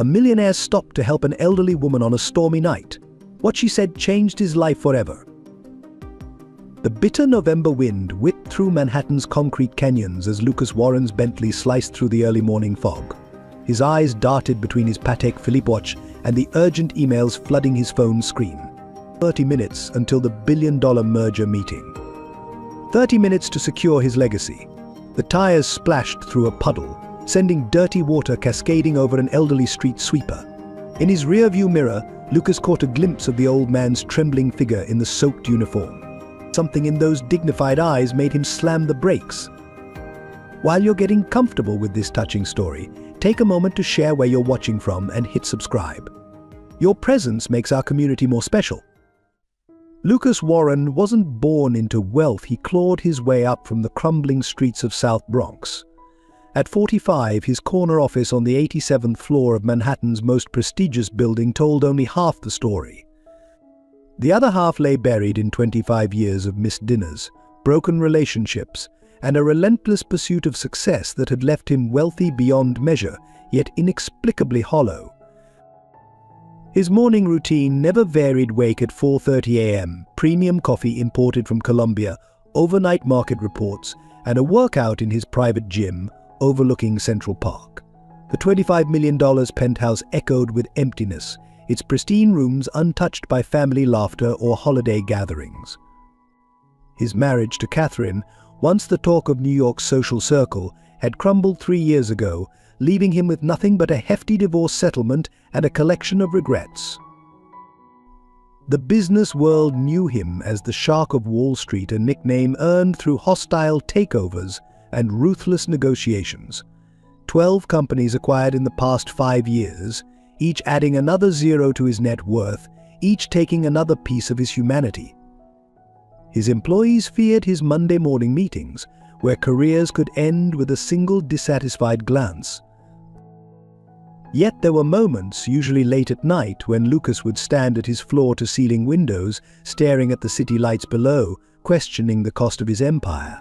A millionaire stopped to help an elderly woman on a stormy night. What she said changed his life forever. The bitter November wind whipped through Manhattan's concrete canyons as Lucas Warren's Bentley sliced through the early morning fog. His eyes darted between his Patek Philippe watch and the urgent emails flooding his phone screen. 30 minutes until the billion-dollar merger meeting. 30 minutes to secure his legacy. The tires splashed through a puddle, sending dirty water cascading over an elderly street sweeper. In his rearview mirror, Lucas caught a glimpse of the old man's trembling figure in the soaked uniform. Something in those dignified eyes made him slam the brakes. While you're getting comfortable with this touching story, take a moment to share where you're watching from and hit subscribe. Your presence makes our community more special. Lucas Warren wasn't born into wealth. He clawed his way up from the crumbling streets of South Bronx. At 45, his corner office on the 87th floor of Manhattan's most prestigious building told only half the story. The other half lay buried in 25 years of missed dinners, broken relationships, and a relentless pursuit of success that had left him wealthy beyond measure, yet inexplicably hollow. His morning routine never varied: wake at 4:30 a.m., premium coffee imported from Colombia, overnight market reports, and a workout in his private gym overlooking Central Park. The $25 million penthouse echoed with emptiness, its pristine rooms untouched by family laughter or holiday gatherings. His marriage to Catherine, once the talk of New York's social circle, had crumbled 3 years ago, leaving him with nothing but a hefty divorce settlement and a collection of regrets. The business world knew him as the Shark of Wall Street, a nickname earned through hostile takeovers and ruthless negotiations. 12 companies acquired in the past 5 years, each adding another zero to his net worth, each taking another piece of his humanity. His employees feared his Monday morning meetings, where careers could end with a single dissatisfied glance. Yet there were moments, usually late at night, when Lucas would stand at his floor-to-ceiling windows, staring at the city lights below, questioning the cost of his empire.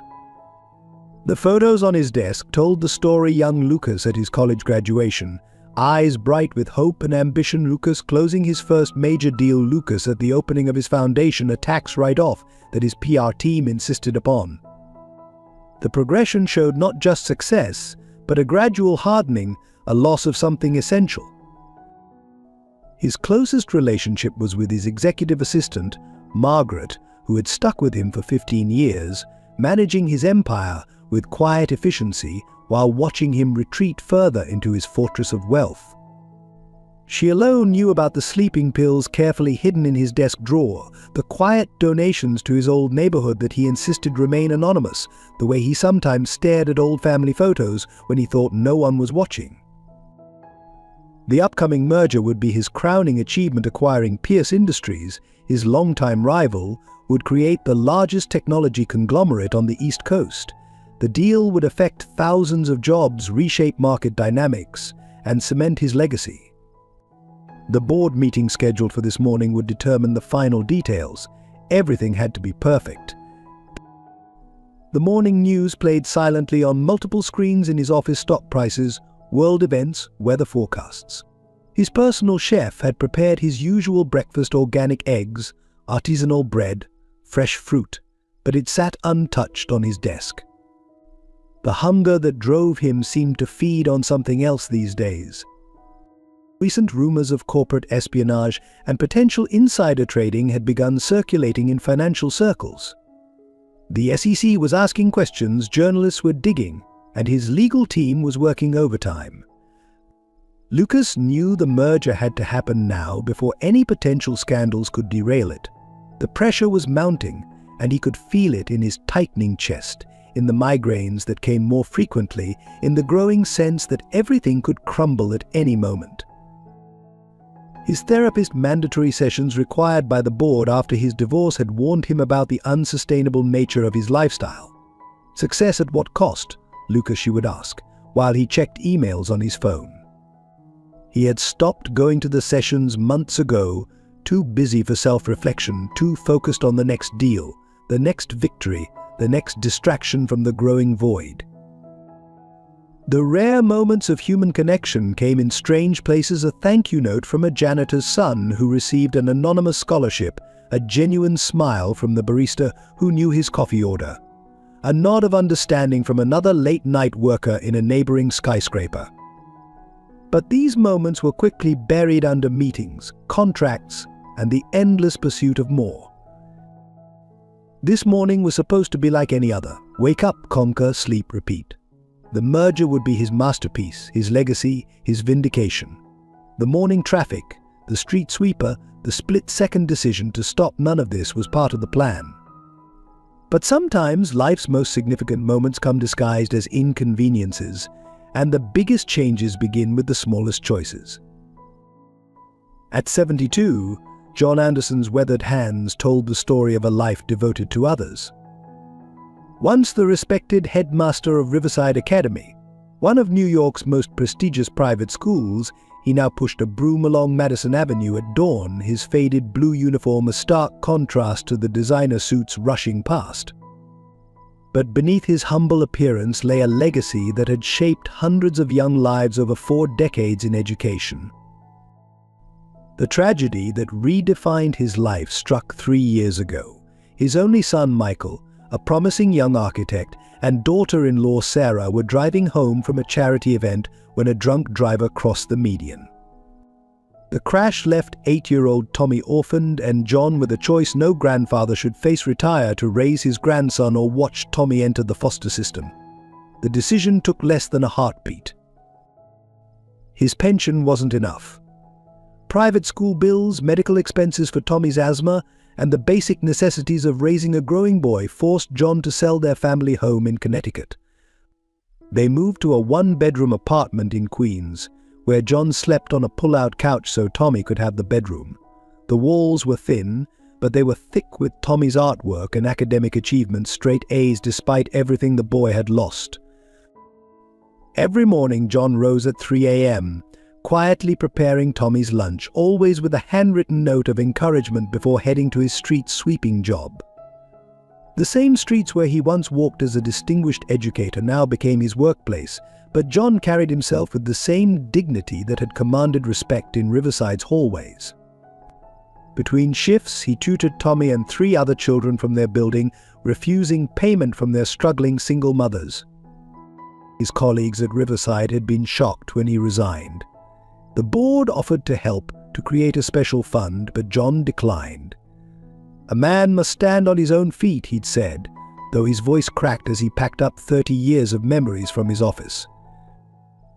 The photos on his desk told the story: young Lucas at his college graduation, eyes bright with hope and ambition; Lucas closing his first major deal; Lucas at the opening of his foundation, a tax write-off that his PR team insisted upon. The progression showed not just success, but a gradual hardening, a loss of something essential. His closest relationship was with his executive assistant, Margaret, who had stuck with him for 15 years, managing his empire with quiet efficiency while watching him retreat further into his fortress of wealth. She alone knew about the sleeping pills carefully hidden in his desk drawer, the quiet donations to his old neighborhood that he insisted remain anonymous, the way he sometimes stared at old family photos when he thought no one was watching. The upcoming merger would be his crowning achievement. Acquiring Pierce Industries, his longtime rival, would create the largest technology conglomerate on the East Coast. The deal would affect thousands of jobs, reshape market dynamics, and cement his legacy. The board meeting scheduled for this morning would determine the final details. Everything had to be perfect. The morning news played silently on multiple screens in his office: stock prices, world events, weather forecasts. His personal chef had prepared his usual breakfast: organic eggs, artisanal bread, fresh fruit, but it sat untouched on his desk. The hunger that drove him seemed to feed on something else these days. Recent rumors of corporate espionage and potential insider trading had begun circulating in financial circles. The SEC was asking questions, journalists were digging, and his legal team was working overtime. Lucas knew the merger had to happen now before any potential scandals could derail it. The pressure was mounting, and he could feel it in his tightening chest, in the migraines that came more frequently, in the growing sense that everything could crumble at any moment. His therapist's mandatory sessions required by the board after his divorce had warned him about the unsustainable nature of his lifestyle. Success at what cost? Lucas, she would ask, while he checked emails on his phone. He had stopped going to the sessions months ago, too busy for self-reflection, too focused on the next deal, the next victory, the next distraction from the growing void. The rare moments of human connection came in strange places: a thank you note from a janitor's son who received an anonymous scholarship, a genuine smile from the barista who knew his coffee order, a nod of understanding from another late-night worker in a neighboring skyscraper. But these moments were quickly buried under meetings, contracts, and the endless pursuit of more. This morning was supposed to be like any other: wake up, conquer, sleep, repeat. The merger would be his masterpiece, his legacy, his vindication. The morning traffic, the street sweeper, the split-second decision to stop, none of this was part of the plan. But sometimes life's most significant moments come disguised as inconveniences, and the biggest changes begin with the smallest choices. At 72, John Anderson's weathered hands told the story of a life devoted to others. Once the respected headmaster of Riverside Academy, one of New York's most prestigious private schools, he now pushed a broom along Madison Avenue at dawn, his faded blue uniform a stark contrast to the designer suits rushing past. But beneath his humble appearance lay a legacy that had shaped hundreds of young lives over 4 decades in education. The tragedy that redefined his life struck 3 years ago. His only son, Michael, a promising young architect, and daughter-in-law Sarah were driving home from a charity event when a drunk driver crossed the median. The crash left 8-year-old Tommy orphaned, and John with a choice: no grandfather should face retire to raise his grandson or watch Tommy enter the foster system. The decision took less than a heartbeat. His pension wasn't enough. Private school bills, medical expenses for Tommy's asthma, and the basic necessities of raising a growing boy forced John to sell their family home in Connecticut. They moved to a 1-bedroom apartment in Queens, where John slept on a pull-out couch so Tommy could have the bedroom. The walls were thin, but they were thick with Tommy's artwork and academic achievements, straight A's despite everything the boy had lost. Every morning John rose at 3 a.m., quietly preparing Tommy's lunch, always with a handwritten note of encouragement before heading to his street sweeping job. The same streets where he once walked as a distinguished educator now became his workplace, but John carried himself with the same dignity that had commanded respect in Riverside's hallways. Between shifts, he tutored Tommy and 3 other children from their building, refusing payment from their struggling single mothers. His colleagues at Riverside had been shocked when he resigned. The board offered to help to create a special fund, but John declined. "A man must stand on his own feet," he'd said, though his voice cracked as he packed up 30 years of memories from his office.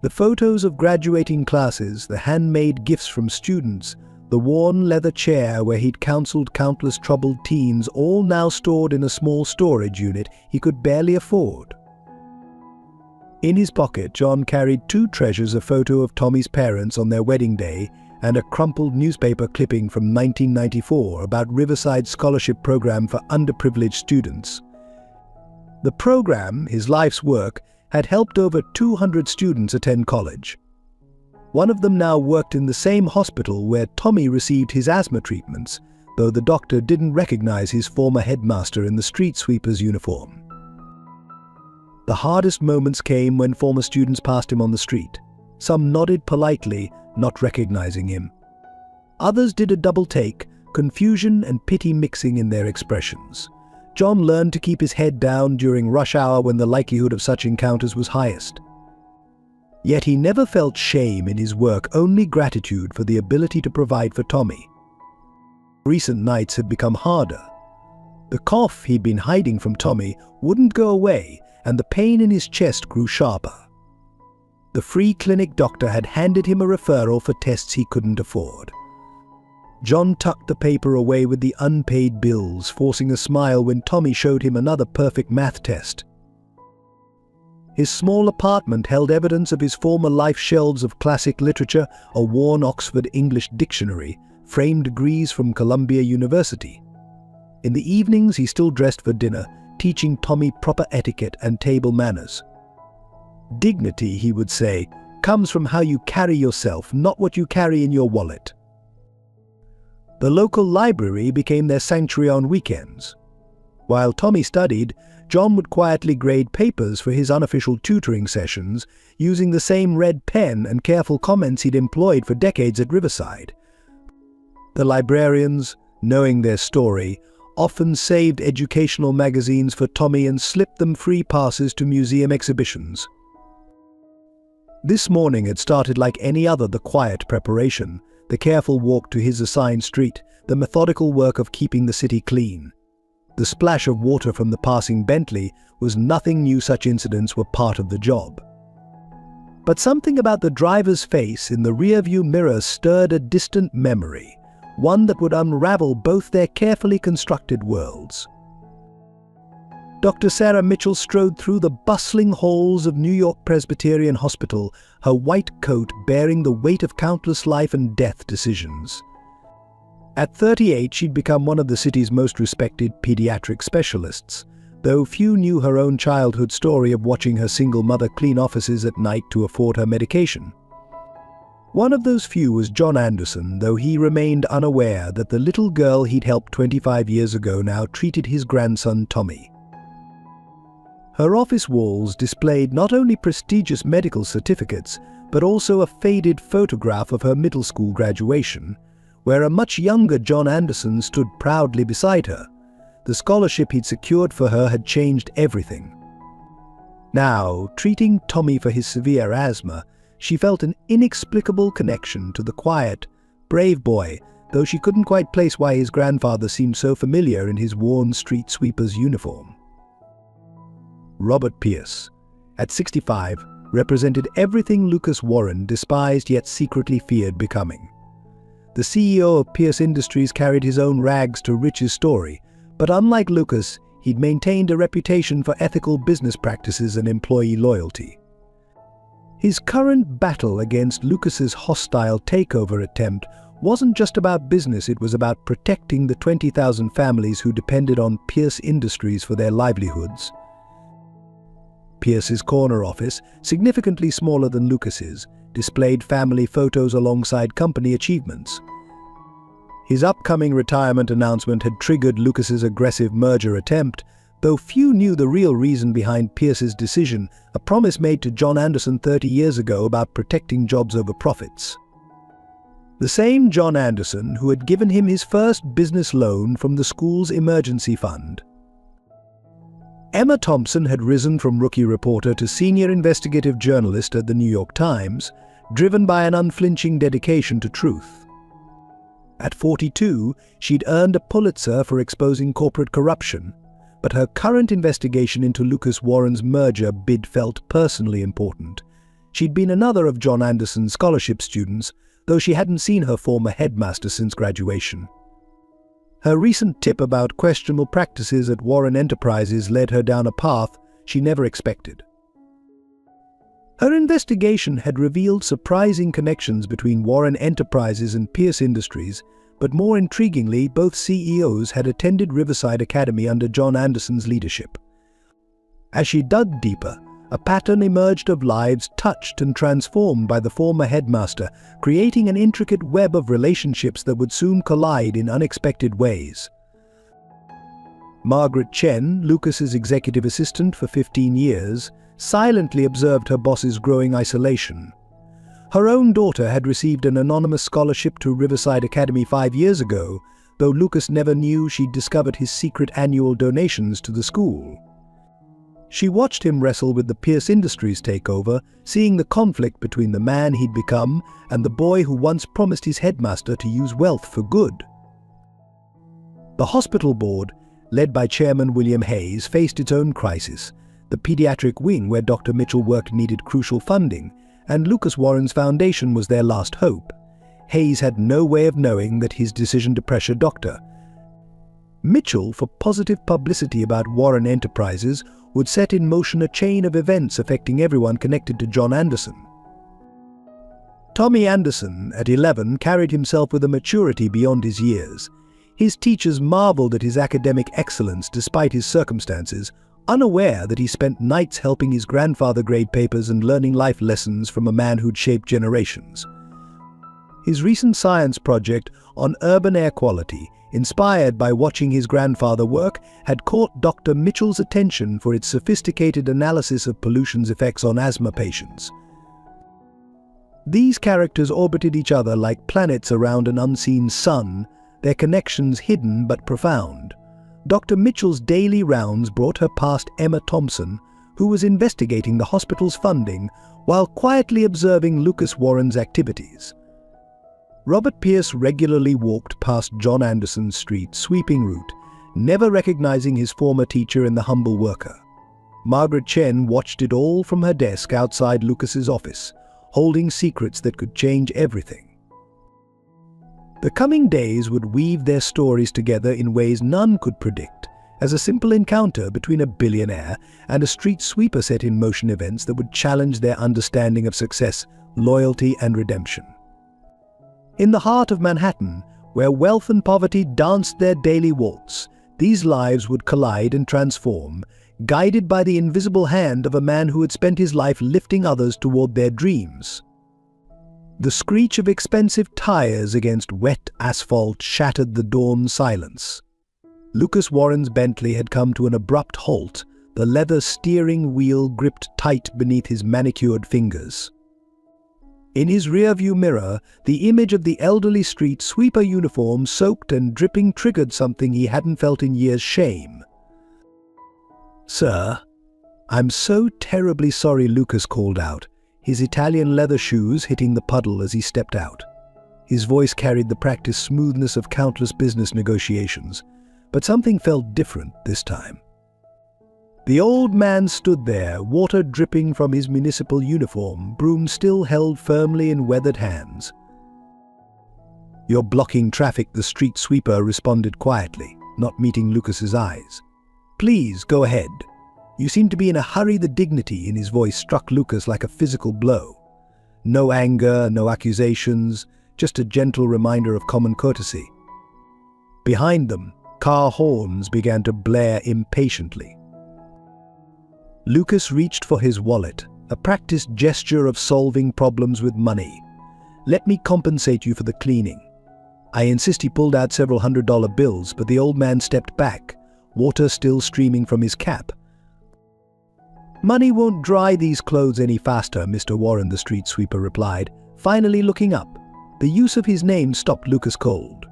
The photos of graduating classes, the handmade gifts from students, the worn leather chair where he'd counseled countless troubled teens, all now stored in a small storage unit he could barely afford. In his pocket, John carried 2 treasures: a photo of Tommy's parents on their wedding day and a crumpled newspaper clipping from 1994 about Riverside's scholarship program for underprivileged students. The program, his life's work, had helped over 200 students attend college. One of them now worked in the same hospital where Tommy received his asthma treatments, though the doctor didn't recognize his former headmaster in the street sweeper's uniform. The hardest moments came when former students passed him on the street. Some nodded politely, not recognizing him. Others did a double take, confusion and pity mixing in their expressions. John learned to keep his head down during rush hour when the likelihood of such encounters was highest. Yet he never felt shame in his work, only gratitude for the ability to provide for Tommy. Recent nights had become harder. The cough he'd been hiding from Tommy wouldn't go away, and the pain in his chest grew sharper. The free clinic doctor had handed him a referral for tests he couldn't afford. John tucked the paper away with the unpaid bills, forcing a smile when Tommy showed him another perfect math test. His small apartment held evidence of his former life: shelves of classic literature, a worn Oxford English dictionary, framed degrees from Columbia University. In the evenings he still dressed for dinner, teaching Tommy proper etiquette and table manners. "Dignity," he would say, "comes from how you carry yourself, not what you carry in your wallet." The local library became their sanctuary on weekends. While Tommy studied, John would quietly grade papers for his unofficial tutoring sessions, using the same red pen and careful comments he'd employed for decades at Riverside. The librarians, knowing their story, often saved educational magazines for Tommy and slipped them free passes to museum exhibitions. This morning had started like any other: the quiet preparation, the careful walk to his assigned street, the methodical work of keeping the city clean. The splash of water from the passing Bentley was nothing new. Such incidents were part of the job. But something about the driver's face in the rearview mirror stirred a distant memory, one that would unravel both their carefully constructed worlds. Dr. Sarah Mitchell strode through the bustling halls of New York Presbyterian Hospital, her white coat bearing the weight of countless life and death decisions. At 38, she'd become one of the city's most respected pediatric specialists, though few knew her own childhood story of watching her single mother clean offices at night to afford her medication. One of those few was John Anderson, though he remained unaware that the little girl he'd helped 25 years ago now treated his grandson Tommy. Her office walls displayed not only prestigious medical certificates, but also a faded photograph of her middle school graduation, where a much younger John Anderson stood proudly beside her. The scholarship he'd secured for her had changed everything. Now, treating Tommy for his severe asthma, she felt an inexplicable connection to the quiet, brave boy, though she couldn't quite place why his grandfather seemed so familiar in his worn street sweeper's uniform. Robert Pierce, at 65, represented everything Lucas Warren despised yet secretly feared becoming. The CEO of Pierce Industries carried his own rags to riches story, but unlike Lucas, he'd maintained a reputation for ethical business practices and employee loyalty. His current battle against Lucas's hostile takeover attempt wasn't just about business, it was about protecting the 20,000 families who depended on Pierce Industries for their livelihoods. Pierce's corner office, significantly smaller than Lucas's, displayed family photos alongside company achievements. His upcoming retirement announcement had triggered Lucas's aggressive merger attempt, though few knew the real reason behind Pierce's decision, a promise made to John Anderson 30 years ago about protecting jobs over profits. The same John Anderson who had given him his first business loan from the school's emergency fund. Emma Thompson had risen from rookie reporter to senior investigative journalist at the New York Times, driven by an unflinching dedication to truth. At 42, she'd earned a Pulitzer for exposing corporate corruption, but her current investigation into Lucas Warren's merger bid felt personally important. She'd been another of John Anderson's scholarship students, though she hadn't seen her former headmaster since graduation. Her recent tip about questionable practices at Warren Enterprises led her down a path she never expected. Her investigation had revealed surprising connections between Warren Enterprises and Pierce Industries, but more intriguingly, both CEOs had attended Riverside Academy under John Anderson's leadership. As she dug deeper, a pattern emerged of lives touched and transformed by the former headmaster, creating an intricate web of relationships that would soon collide in unexpected ways. Margaret Chen, Lucas's executive assistant for 15 years, silently observed her boss's growing isolation. Her own daughter had received an anonymous scholarship to Riverside Academy 5 years ago, though Lucas never knew she'd discovered his secret annual donations to the school. She watched him wrestle with the Pierce Industries takeover, seeing the conflict between the man he'd become and the boy who once promised his headmaster to use wealth for good. The hospital board, led by Chairman William Hayes, faced its own crisis. The pediatric wing where Dr. Mitchell worked needed crucial funding, and Lucas Warren's foundation was their last hope. Hayes had no way of knowing that his decision to pressure Dr. Mitchell for positive publicity about Warren Enterprises would set in motion a chain of events affecting everyone connected to John Anderson. Tommy Anderson, at 11, carried himself with a maturity beyond his years. His teachers marveled at his academic excellence despite his circumstances, unaware that he spent nights helping his grandfather grade papers and learning life lessons from a man who'd shaped generations. His recent science project on urban air quality inspired by watching his grandfather work, had caught Dr. Mitchell's attention for its sophisticated analysis of pollution's effects on asthma patients. These characters orbited each other like planets around an unseen sun, their connections hidden but profound. Dr. Mitchell's daily rounds brought her past Emma Thompson, who was investigating the hospital's funding while quietly observing Lucas Warren's activities. Robert Pierce regularly walked past John Anderson's street sweeping route, never recognizing his former teacher in the humble worker. Margaret Chen watched it all from her desk outside Lucas's office, holding secrets that could change everything. The coming days would weave their stories together in ways none could predict, as a simple encounter between a billionaire and a street sweeper set in motion events that would challenge their understanding of success, loyalty, and redemption. In the heart of Manhattan, where wealth and poverty danced their daily waltz, these lives would collide and transform, guided by the invisible hand of a man who had spent his life lifting others toward their dreams. The screech of expensive tires against wet asphalt shattered the dawn silence. Lucas Warren's Bentley had come to an abrupt halt, the leather steering wheel gripped tight beneath his manicured fingers. In his rearview mirror, the image of the elderly street sweeper uniform soaked and dripping triggered something he hadn't felt in years: shame. "Sir, I'm so terribly sorry," Lucas called out, his Italian leather shoes hitting the puddle as he stepped out. His voice carried the practiced smoothness of countless business negotiations, but something felt different this time. The old man stood there, water dripping from his municipal uniform, broom still held firmly in weathered hands. "You're blocking traffic," the street sweeper responded quietly, not meeting Lucas's eyes. "Please, go ahead." "You seem to be in a hurry." The dignity in his voice struck Lucas like a physical blow. No anger, no accusations, just a gentle reminder of common courtesy. Behind them, car horns began to blare impatiently. Lucas reached for his wallet, a practiced gesture of solving problems with money. "Let me compensate you for the cleaning." I insist. He pulled out several $100 bills, but the old man stepped back, water still streaming from his cap. "Money won't dry these clothes any faster, Mr. Warren," the street sweeper replied, finally looking up. The use of his name stopped Lucas cold.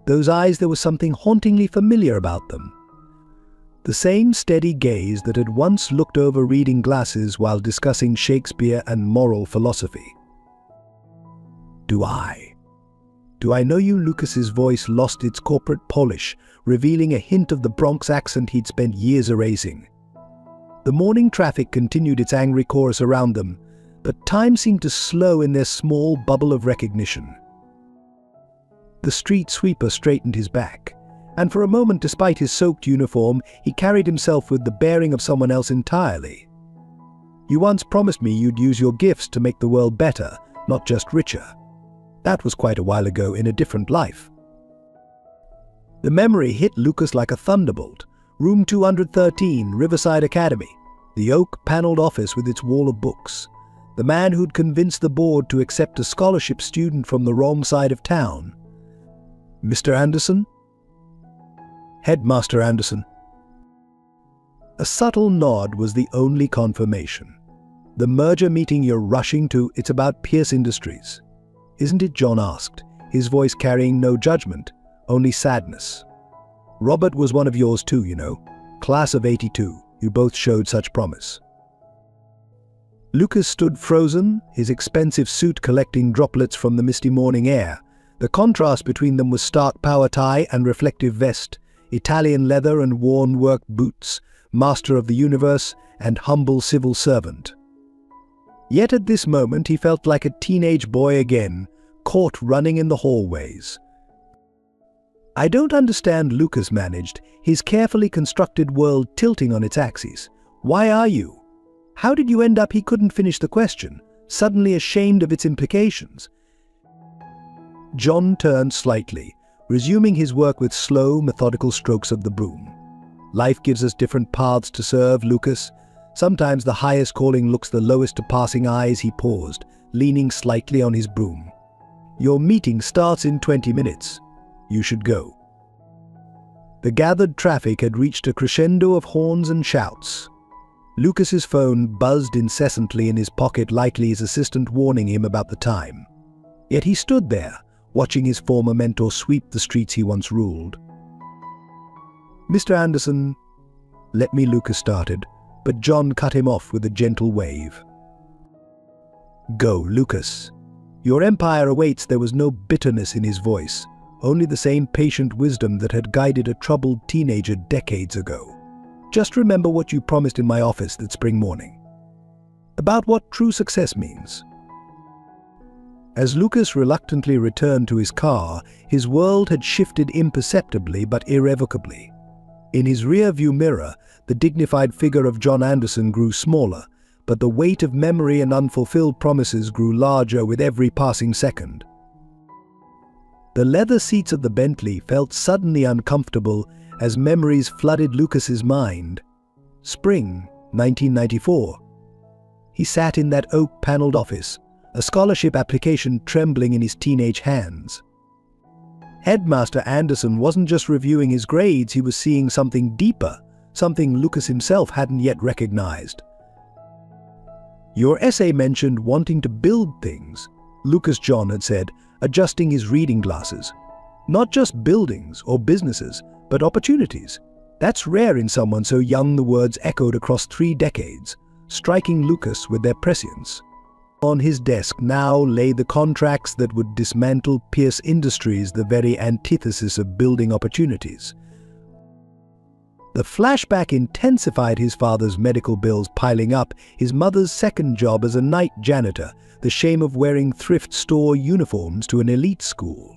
Those eyes, there was something hauntingly familiar about them. The same steady gaze that had once looked over reading glasses while discussing Shakespeare and moral philosophy. Do I know you?" Lucas's voice lost its corporate polish, revealing a hint of the Bronx accent he'd spent years erasing. The morning traffic continued its angry chorus around them, but time seemed to slow in their small bubble of recognition. The street sweeper straightened his back, and for a moment, despite his soaked uniform, he carried himself with the bearing of someone else entirely. "You once promised me you'd use your gifts to make the world better, not just richer. That was quite a while ago, in a different life." The memory hit Lucas like a thunderbolt. Room 213, Riverside Academy. The oak-paneled office with its wall of books. The man who'd convinced the board to accept a scholarship student from the wrong side of town. "Mr. Anderson?" "Headmaster Anderson." A subtle nod was the only confirmation. "The merger meeting you're rushing to, it's about Pierce Industries, isn't it?" John asked, his voice carrying no judgment, only sadness. "Robert was one of yours too, you know. Class of '82, you both showed such promise." Lucas stood frozen, his expensive suit collecting droplets from the misty morning air. The contrast between them was stark: power tie and reflective vest, Italian leather and worn work boots, master of the universe and humble civil servant. Yet at this moment he felt like a teenage boy again, caught running in the hallways. "I don't understand," Lucas managed, his carefully constructed world tilting on its axis. "Why are you? How did you end up?" He couldn't finish the question, suddenly ashamed of its implications. John turned slightly, resuming his work with slow, methodical strokes of the broom. "Life gives us different paths to serve, Lucas. Sometimes the highest calling looks the lowest to passing eyes." He paused, leaning slightly on his broom. "Your meeting starts in 20 minutes. You should go." The gathered traffic had reached a crescendo of horns and shouts. Lucas's phone buzzed incessantly in his pocket, likely his assistant warning him about the time. Yet he stood there, watching his former mentor sweep the streets he once ruled. "Mr. Anderson," "Let me," Lucas started, but John cut him off with a gentle wave. "Go, Lucas. Your empire awaits." There was no bitterness in his voice, only the same patient wisdom that had guided a troubled teenager decades ago. "Just remember what you promised in my office that spring morning. About what true success means." As Lucas reluctantly returned to his car, his world had shifted imperceptibly but irrevocably. In his rear-view mirror, the dignified figure of John Anderson grew smaller, but the weight of memory and unfulfilled promises grew larger with every passing second. The leather seats of the Bentley felt suddenly uncomfortable as memories flooded Lucas's mind. Spring, 1994. He sat in that oak-paneled office, a scholarship application trembling in his teenage hands. Headmaster Anderson wasn't just reviewing his grades, he was seeing something deeper, something Lucas himself hadn't yet recognized. "Your essay mentioned wanting to build things," Lucas John had said, adjusting his reading glasses. "Not just buildings or businesses, but opportunities. That's rare in someone so young." The words echoed across 3 decades, striking Lucas with their prescience. On his desk now lay the contracts that would dismantle Pierce Industries, the very antithesis of building opportunities. The flashback intensified his father's medical bills piling up, his mother's second job as a night janitor, the shame of wearing thrift store uniforms to an elite school.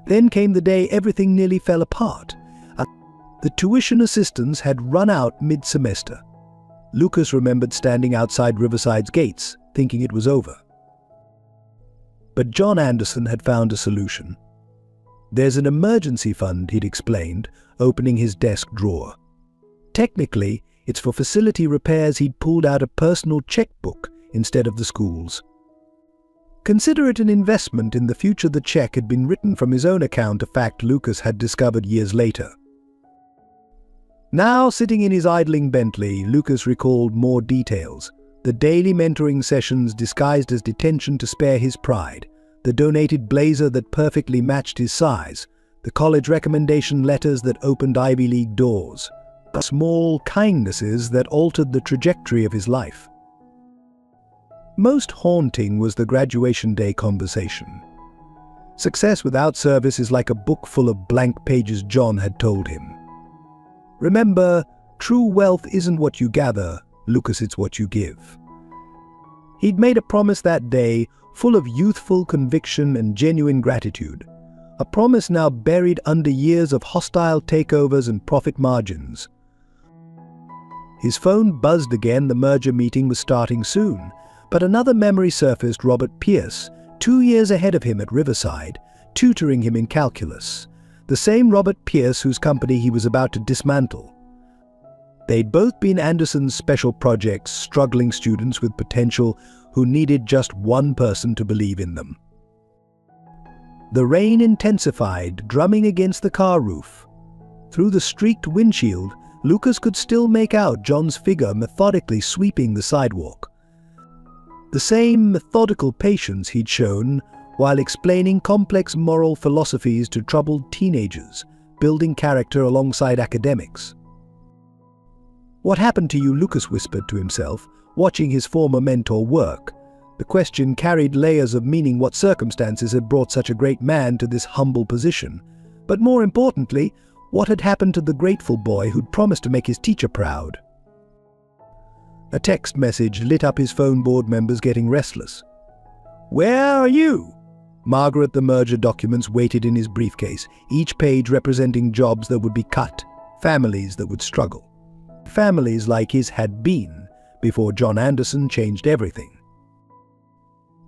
Then came the day everything nearly fell apart. The tuition assistance had run out mid-semester. Lucas remembered standing outside Riverside's gates, thinking it was over. But John Anderson had found a solution. "There's an emergency fund," he'd explained, opening his desk drawer. "Technically, it's for facility repairs." He'd pulled out a personal checkbook instead of the school's. "Consider it an investment in the future." The check had been written from his own account, a fact Lucas had discovered years later. Now, sitting in his idling Bentley, Lucas recalled more details. The daily mentoring sessions disguised as detention to spare his pride, the donated blazer that perfectly matched his size, the college recommendation letters that opened Ivy League doors, the small kindnesses that altered the trajectory of his life. Most haunting was the graduation day conversation. "Success without service is like a book full of blank pages," John had told him. "Remember, true wealth isn't what you gather, Lucas, it's what you give." He'd made a promise that day, full of youthful conviction and genuine gratitude. A promise now buried under years of hostile takeovers and profit margins. His phone buzzed again. The merger meeting was starting soon. But another memory surfaced: Robert Pierce, 2 years ahead of him at Riverside, tutoring him in calculus. The same Robert Pierce whose company he was about to dismantle. They'd both been Anderson's special projects, struggling students with potential who needed just one person to believe in them. The rain intensified, drumming against the car roof. Through the streaked windshield, Lucas could still make out John's figure methodically sweeping the sidewalk. The same methodical patience he'd shown while explaining complex moral philosophies to troubled teenagers, building character alongside academics. "What happened to you?" Lucas whispered to himself, watching his former mentor work. The question carried layers of meaning. What circumstances had brought such a great man to this humble position? But more importantly, what had happened to the grateful boy who'd promised to make his teacher proud? A text message lit up his phone. Board members getting restless. "Where are you?" Margaret. The merger documents waited in his briefcase, each page representing jobs that would be cut, families that would struggle. Families like his had been, before John Anderson changed everything.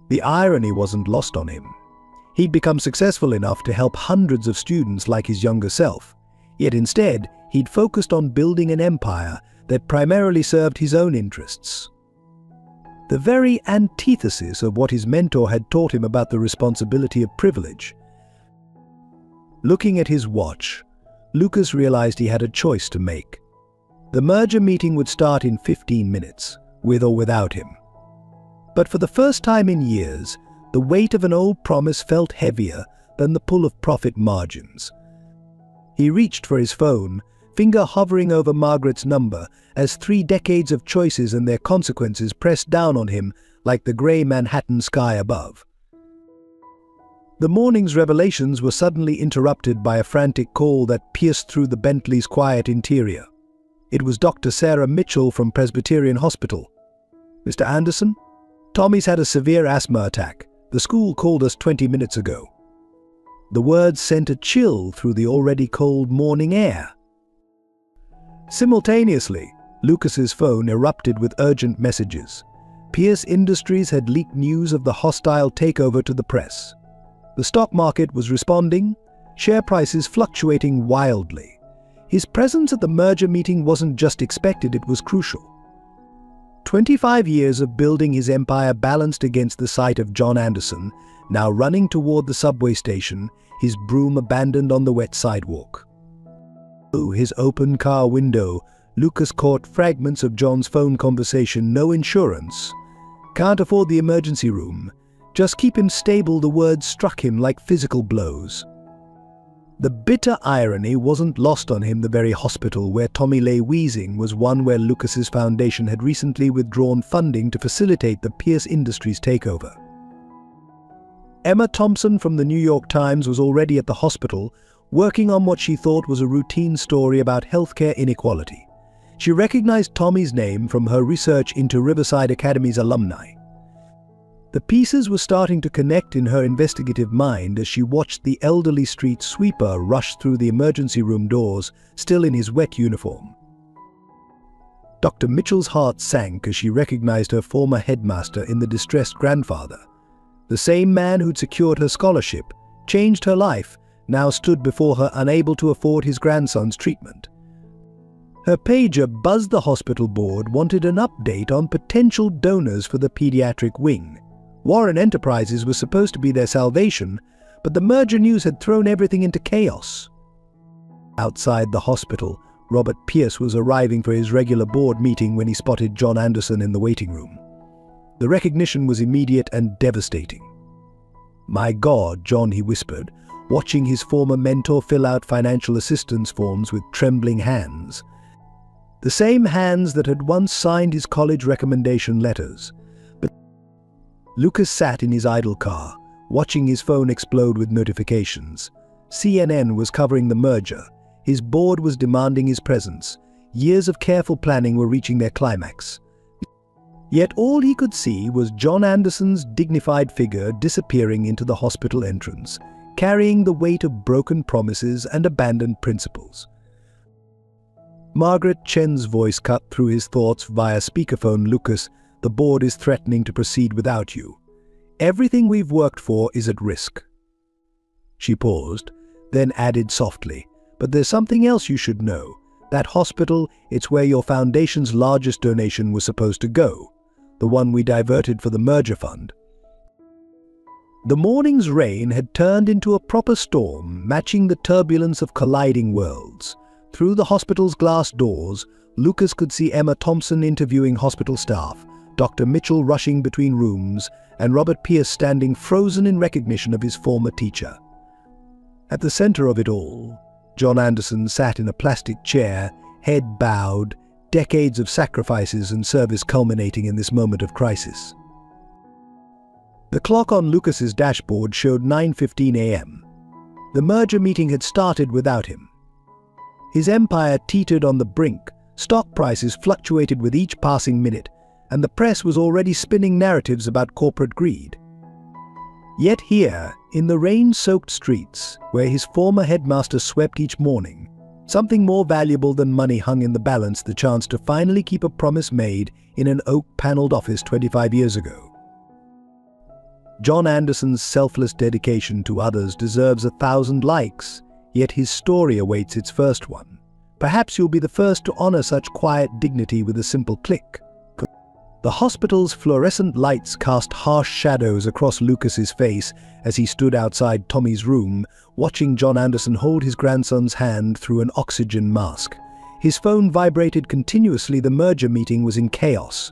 The irony wasn't lost on him. He'd become successful enough to help hundreds of students like his younger self, yet instead he'd focused on building an empire that primarily served his own interests. The very antithesis of what his mentor had taught him about the responsibility of privilege. Looking at his watch, Lucas realized he had a choice to make. The merger meeting would start in 15 minutes, with or without him. But for the first time in years, the weight of an old promise felt heavier than the pull of profit margins. He reached for his phone, finger hovering over Margaret's number, as 3 decades of choices and their consequences pressed down on him like the grey Manhattan sky above. The morning's revelations were suddenly interrupted by a frantic call that pierced through the Bentley's quiet interior. It was Dr. Sarah Mitchell from Presbyterian Hospital. "Mr. Anderson? Tommy's had a severe asthma attack. The school called us 20 minutes ago." The words sent a chill through the already cold morning air. Simultaneously, Lucas's phone erupted with urgent messages. Pierce Industries had leaked news of the hostile takeover to the press. The stock market was responding, share prices fluctuating wildly. His presence at the merger meeting wasn't just expected, it was crucial. 25 years of building his empire balanced against the sight of John Anderson, now running toward the subway station, his broom abandoned on the wet sidewalk. Through his open car window, Lucas caught fragments of John's phone conversation. "No insurance. Can't afford the emergency room. Just keep him stable." The words struck him like physical blows. The bitter irony wasn't lost on him. The very hospital where Tommy lay wheezing was one where Lucas's foundation had recently withdrawn funding to facilitate the Pierce Industries takeover. Emma Thompson from the New York Times was already at the hospital, working on what she thought was a routine story about healthcare inequality. She recognized Tommy's name from her research into Riverside Academy's alumni. The pieces were starting to connect in her investigative mind as she watched the elderly street sweeper rush through the emergency room doors, still in his wet uniform. Dr. Mitchell's heart sank as she recognized her former headmaster in the distressed grandfather. The same man who'd secured her scholarship, changed her life, now stood before her unable to afford his grandson's treatment. Her pager buzzed. The hospital board wanted an update on potential donors for the pediatric wing. Warren Enterprises was supposed to be their salvation, but the merger news had thrown everything into chaos. Outside the hospital, Robert Pierce was arriving for his regular board meeting when he spotted John Anderson in the waiting room. The recognition was immediate and devastating. "My God, John," he whispered, watching his former mentor fill out financial assistance forms with trembling hands. The same hands that had once signed his college recommendation letters. But Lucas sat in his idle car, watching his phone explode with notifications. CNN was covering the merger. His board was demanding his presence. Years of careful planning were reaching their climax. Yet all he could see was John Anderson's dignified figure disappearing into the hospital entrance, carrying the weight of broken promises and abandoned principles. Margaret Chen's voice cut through his thoughts via speakerphone. "Lucas, the board is threatening to proceed without you. Everything we've worked for is at risk." She paused, then added softly, "But there's something else you should know. That hospital, it's where your foundation's largest donation was supposed to go, the one we diverted for the merger fund." The morning's rain had turned into a proper storm, matching the turbulence of colliding worlds. Through the hospital's glass doors, Lucas could see Emma Thompson interviewing hospital staff, Dr. Mitchell rushing between rooms, and Robert Pierce standing frozen in recognition of his former teacher. At the center of it all, John Anderson sat in a plastic chair, head bowed, decades of sacrifices and service culminating in this moment of crisis. The clock on Lucas's dashboard showed 9:15 a.m. The merger meeting had started without him. His empire teetered on the brink, stock prices fluctuated with each passing minute, and the press was already spinning narratives about corporate greed. Yet here, in the rain-soaked streets, where his former headmaster swept each morning, something more valuable than money hung in the balance: the chance to finally keep a promise made in an oak-paneled office 25 years ago. John Anderson's selfless dedication to others deserves 1,000 likes, yet his story awaits its first one. Perhaps you'll be the first to honor such quiet dignity with a simple click. The hospital's fluorescent lights cast harsh shadows across Lucas's face as he stood outside Tommy's room, watching John Anderson hold his grandson's hand through an oxygen mask. His phone vibrated continuously. The merger meeting was in chaos.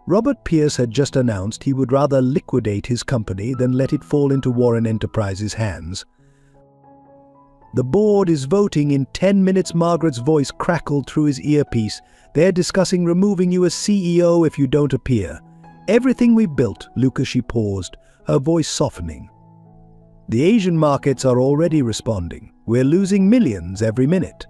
Robert Pierce had just announced he would rather liquidate his company than let it fall into Warren Enterprises' hands. "The board is voting in 10 minutes," Margaret's voice crackled through his earpiece. "They're discussing removing you as CEO if you don't appear. Everything we built," Lucas, she paused, her voice softening. "The Asian markets are already responding. We're losing millions every minute."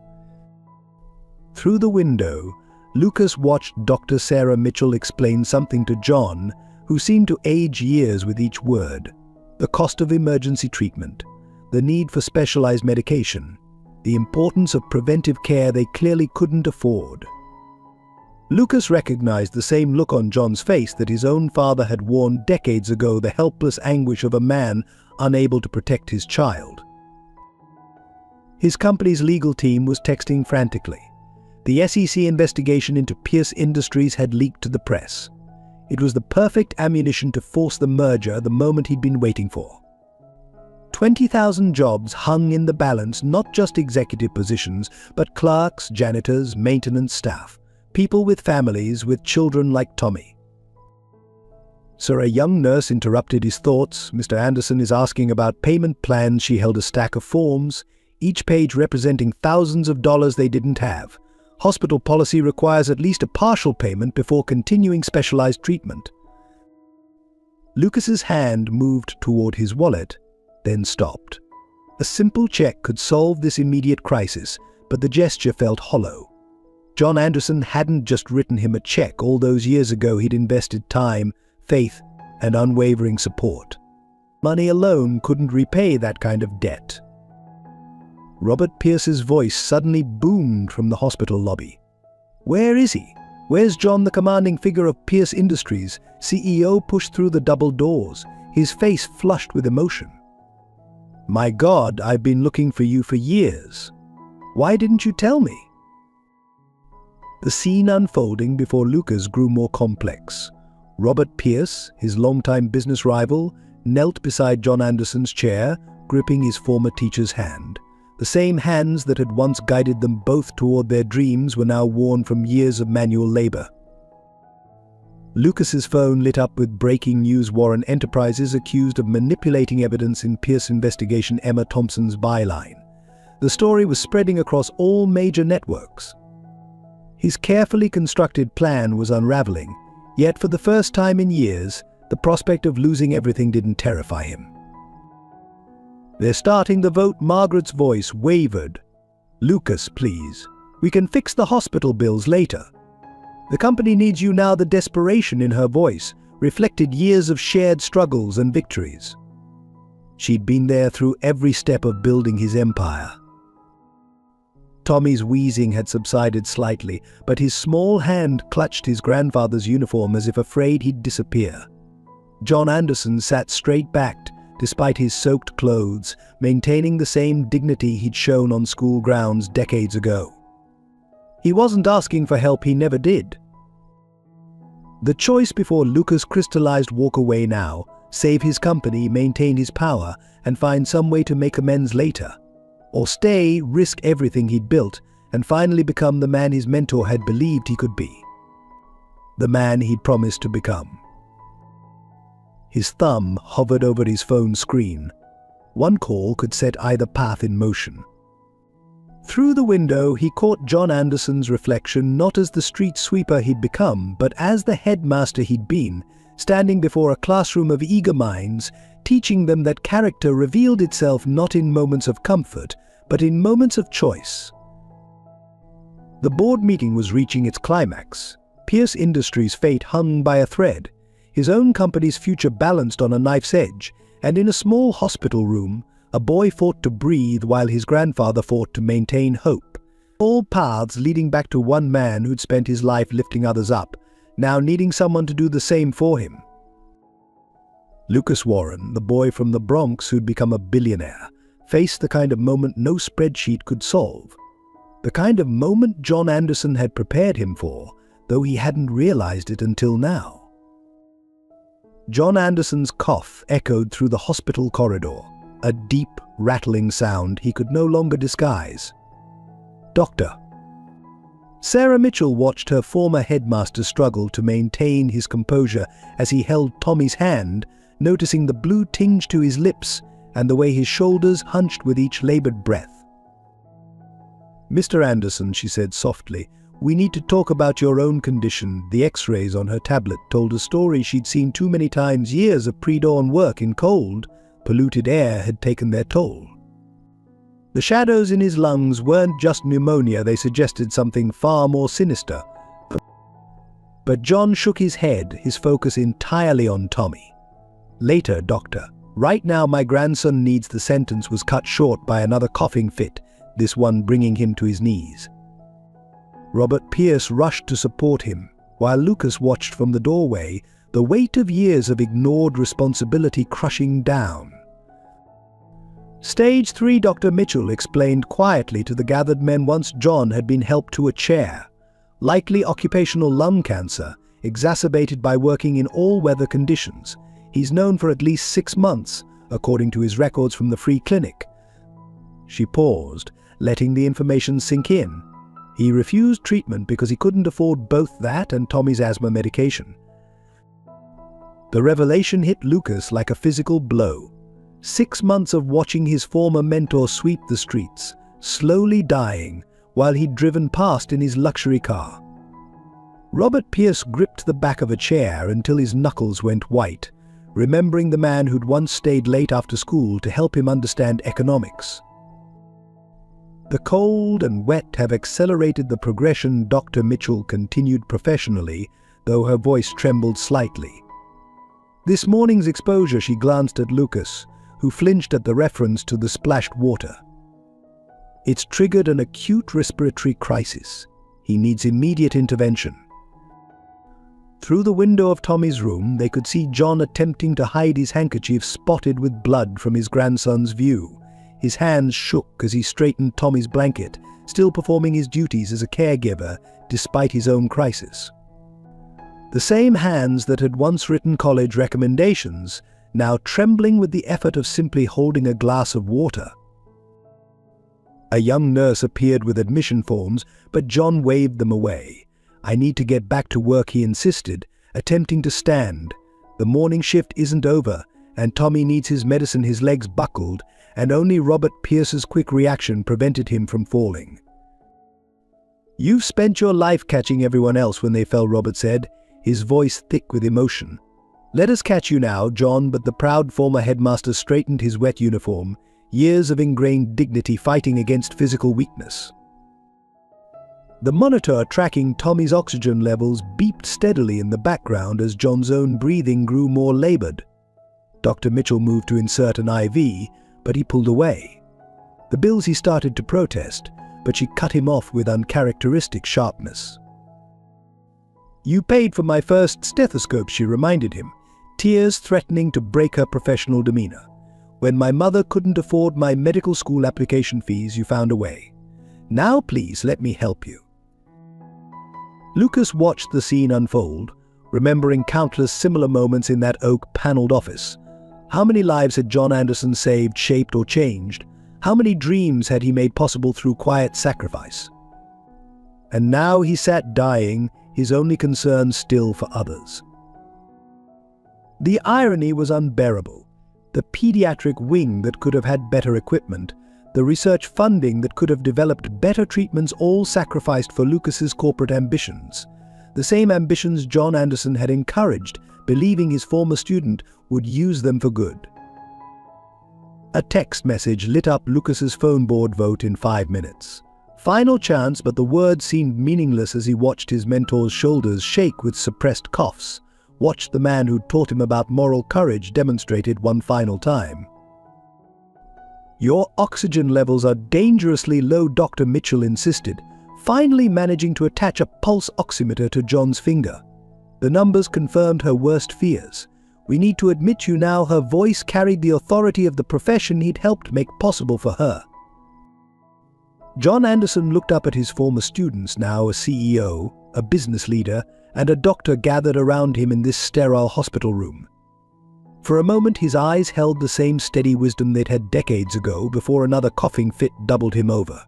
Through the window, Lucas watched Dr. Sarah Mitchell explain something to John, who seemed to age years with each word. The cost of emergency treatment, the need for specialized medication, the importance of preventive care they clearly couldn't afford. Lucas recognized the same look on John's face that his own father had worn decades ago, the helpless anguish of a man unable to protect his child. His company's legal team was texting frantically. The SEC investigation into Pierce Industries had leaked to the press. It was the perfect ammunition to force the merger, the moment he'd been waiting for. 20,000 jobs hung in the balance, not just executive positions, but clerks, janitors, maintenance staff, people with families, with children like Tommy. "Sir," a young nurse interrupted his thoughts. "Mr. Anderson is asking about payment plans." She held a stack of forms, each page representing thousands of dollars they didn't have. "Hospital policy requires at least a partial payment before continuing specialized treatment." Lucas's hand moved toward his wallet, then stopped. A simple check could solve this immediate crisis, but the gesture felt hollow. John Anderson hadn't just written him a check. All those years ago he'd invested time, faith, and unwavering support. Money alone couldn't repay that kind of debt. Robert Pierce's voice suddenly boomed from the hospital lobby. "Where is he? Where's John?" The commanding figure of Pierce Industries, CEO, pushed through the double doors, his face flushed with emotion. "My God, I've been looking for you for years. Why didn't you tell me?" The scene unfolding before Lucas grew more complex. Robert Pierce, his longtime business rival, knelt beside John Anderson's chair, gripping his former teacher's hand. The same hands that had once guided them both toward their dreams were now worn from years of manual labor. Lucas's phone lit up with breaking news. "Warren Enterprises accused of manipulating evidence in Pierce investigation," Emma Thompson's byline. The story was spreading across all major networks. His carefully constructed plan was unraveling, yet for the first time in years, the prospect of losing everything didn't terrify him. "They're starting the vote," Margaret's voice wavered. "Lucas, please. We can fix the hospital bills later. The company needs you now." The desperation in her voice reflected years of shared struggles and victories. She'd been there through every step of building his empire. Tommy's wheezing had subsided slightly, but his small hand clutched his grandfather's uniform as if afraid he'd disappear. John Anderson sat straight-backed, despite his soaked clothes, maintaining the same dignity he'd shown on school grounds decades ago. He wasn't asking for help, he never did. The choice before Lucas crystallized: walk away now, save his company, maintain his power, and find some way to make amends later. Or stay, risk everything he'd built, and finally become the man his mentor had believed he could be. The man he'd promised to become. His thumb hovered over his phone screen. One call could set either path in motion. Through the window, he caught John Anderson's reflection, not as the street sweeper he'd become, but as the headmaster he'd been, standing before a classroom of eager minds, teaching them that character revealed itself not in moments of comfort, but in moments of choice. The board meeting was reaching its climax. Pierce Industries' fate hung by a thread. His own company's future balanced on a knife's edge, and in a small hospital room, a boy fought to breathe while his grandfather fought to maintain hope. All paths leading back to one man who'd spent his life lifting others up, now needing someone to do the same for him. Lucas Warren, the boy from the Bronx who'd become a billionaire, faced the kind of moment no spreadsheet could solve. The kind of moment John Anderson had prepared him for, though he hadn't realized it until now. John Anderson's cough echoed through the hospital corridor, a deep, rattling sound he could no longer disguise. "Doctor." Sarah Mitchell watched her former headmaster struggle to maintain his composure as he held Tommy's hand, noticing the blue tinge to his lips and the way his shoulders hunched with each labored breath. "Mr. Anderson," she said softly, "we need to talk about your own condition." The x-rays on her tablet told a story she'd seen too many times. Years of pre-dawn work in cold, polluted air had taken their toll. The shadows in his lungs weren't just pneumonia, they suggested something far more sinister. But John shook his head, his focus entirely on Tommy. "Later, doctor. Right now my grandson needs." The sentence was cut short by another coughing fit, this one bringing him to his knees. Robert Pierce rushed to support him, while Lucas watched from the doorway, the weight of years of ignored responsibility crushing down. "Stage 3, Dr. Mitchell explained quietly to the gathered men once John had been helped to a chair. "Likely occupational lung cancer, exacerbated by working in all-weather conditions. He's known for at least 6 months, according to his records from the free clinic." She paused, letting the information sink in. He refused treatment because he couldn't afford both that and Tommy's asthma medication. The revelation hit Lucas like a physical blow. 6 months of watching his former mentor sweep the streets, slowly dying, while he'd driven past in his luxury car. Robert Pierce gripped the back of a chair until his knuckles went white, remembering the man who'd once stayed late after school to help him understand economics. "The cold and wet have accelerated the progression," Dr. Mitchell continued professionally, though her voice trembled slightly. "This morning's exposure," she glanced at Lucas, who flinched at the reference to the splashed water. "It's triggered an acute respiratory crisis. He needs immediate intervention." Through the window of Tommy's room, they could see John attempting to hide his handkerchief spotted with blood from his grandson's view. His hands shook as he straightened Tommy's blanket, still performing his duties as a caregiver despite his own crisis. The same hands that had once written college recommendations, now trembling with the effort of simply holding a glass of water. A young nurse appeared with admission forms, but John waved them away. "I need to get back to work," he insisted, attempting to stand. "The morning shift isn't over, and Tommy needs his medicine." His legs buckled, and only Robert Pierce's quick reaction prevented him from falling. "You've spent your life catching everyone else when they fell," Robert said, his voice thick with emotion. "Let us catch you now, John." But the proud former headmaster straightened his wet uniform, years of ingrained dignity fighting against physical weakness. The monitor tracking Tommy's oxygen levels beeped steadily in the background as John's own breathing grew more labored. Dr. Mitchell moved to insert an IV, but he pulled away. The bills he started to protest, but she cut him off with uncharacteristic sharpness. "You paid for my first stethoscope," she reminded him, tears threatening to break her professional demeanor. "When my mother couldn't afford my medical school application fees, you found a way. Now please let me help you." Lucas watched the scene unfold, remembering countless similar moments in that oak-paneled office. How many lives had John Anderson saved, shaped, or changed? How many dreams had he made possible through quiet sacrifice? And now he sat dying, his only concern still for others. The irony was unbearable. The pediatric wing that could have had better equipment, the research funding that could have developed better treatments, all sacrificed for Lucas's corporate ambitions. The same ambitions John Anderson had encouraged, believing his former student would use them for good. A text message lit up Lucas's phone board. "Vote in 5 minutes. Final chance," but the word seemed meaningless as he watched his mentor's shoulders shake with suppressed coughs, watched the man who'd taught him about moral courage demonstrated one final time. "Your oxygen levels are dangerously low," Dr. Mitchell insisted, finally managing to attach a pulse oximeter to John's finger. The numbers confirmed her worst fears. "We need to admit you now." Her voice carried the authority of the profession he'd helped make possible for her. John Anderson looked up at his former students, now a CEO, a business leader, and a doctor gathered around him in this sterile hospital room. For a moment, his eyes held the same steady wisdom they'd had decades ago before another coughing fit doubled him over.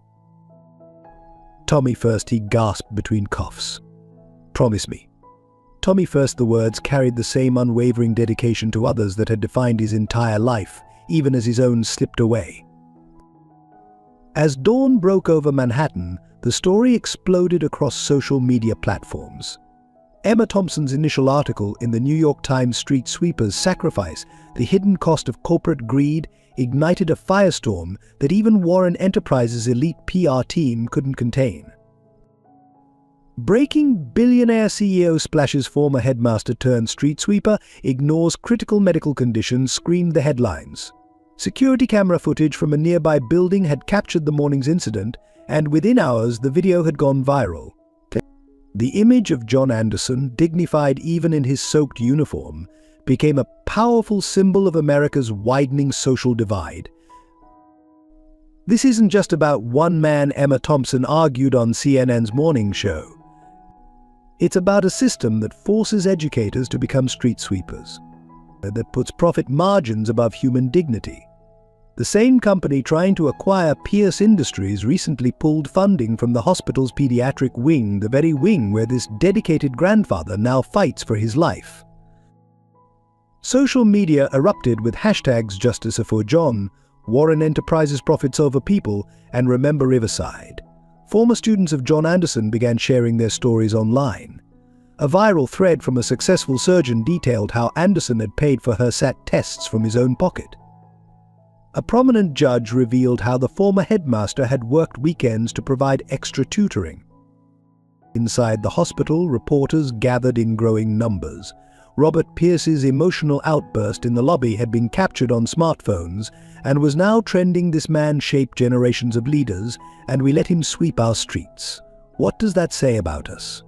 "Tommy first," he gasped between coughs. "Promise me." Tommy first, the words carried the same unwavering dedication to others that had defined his entire life, even as his own slipped away. As dawn broke over Manhattan, the story exploded across social media platforms. Emma Thompson's initial article in the New York Times Street Sweepers Sacrifice, The Hidden Cost of Corporate Greed, ignited a firestorm that even Warren Enterprises' elite PR team couldn't contain. Breaking billionaire CEO splashes former headmaster turned street sweeper, ignores critical medical conditions, screamed the headlines. Security camera footage from a nearby building had captured the morning's incident, and within hours the video had gone viral. The image of John Anderson, dignified even in his soaked uniform, became a powerful symbol of America's widening social divide. "This isn't just about one man," Emma Thompson argued on CNN's morning show. "It's about a system that forces educators to become street sweepers, that puts profit margins above human dignity." The same company trying to acquire Pierce Industries recently pulled funding from the hospital's pediatric wing, the very wing where this dedicated grandfather now fights for his life. Social media erupted with hashtags "Justice for John," "Warren Enterprises Profits Over People," and "Remember Riverside." Former students of John Anderson began sharing their stories online. A viral thread from a successful surgeon detailed how Anderson had paid for her SAT tests from his own pocket. A prominent judge revealed how the former headmaster had worked weekends to provide extra tutoring. Inside the hospital, reporters gathered in growing numbers. Robert Pierce's emotional outburst in the lobby had been captured on smartphones and was now trending. "This man shaped generations of leaders, and we let him sweep our streets. What does that say about us?"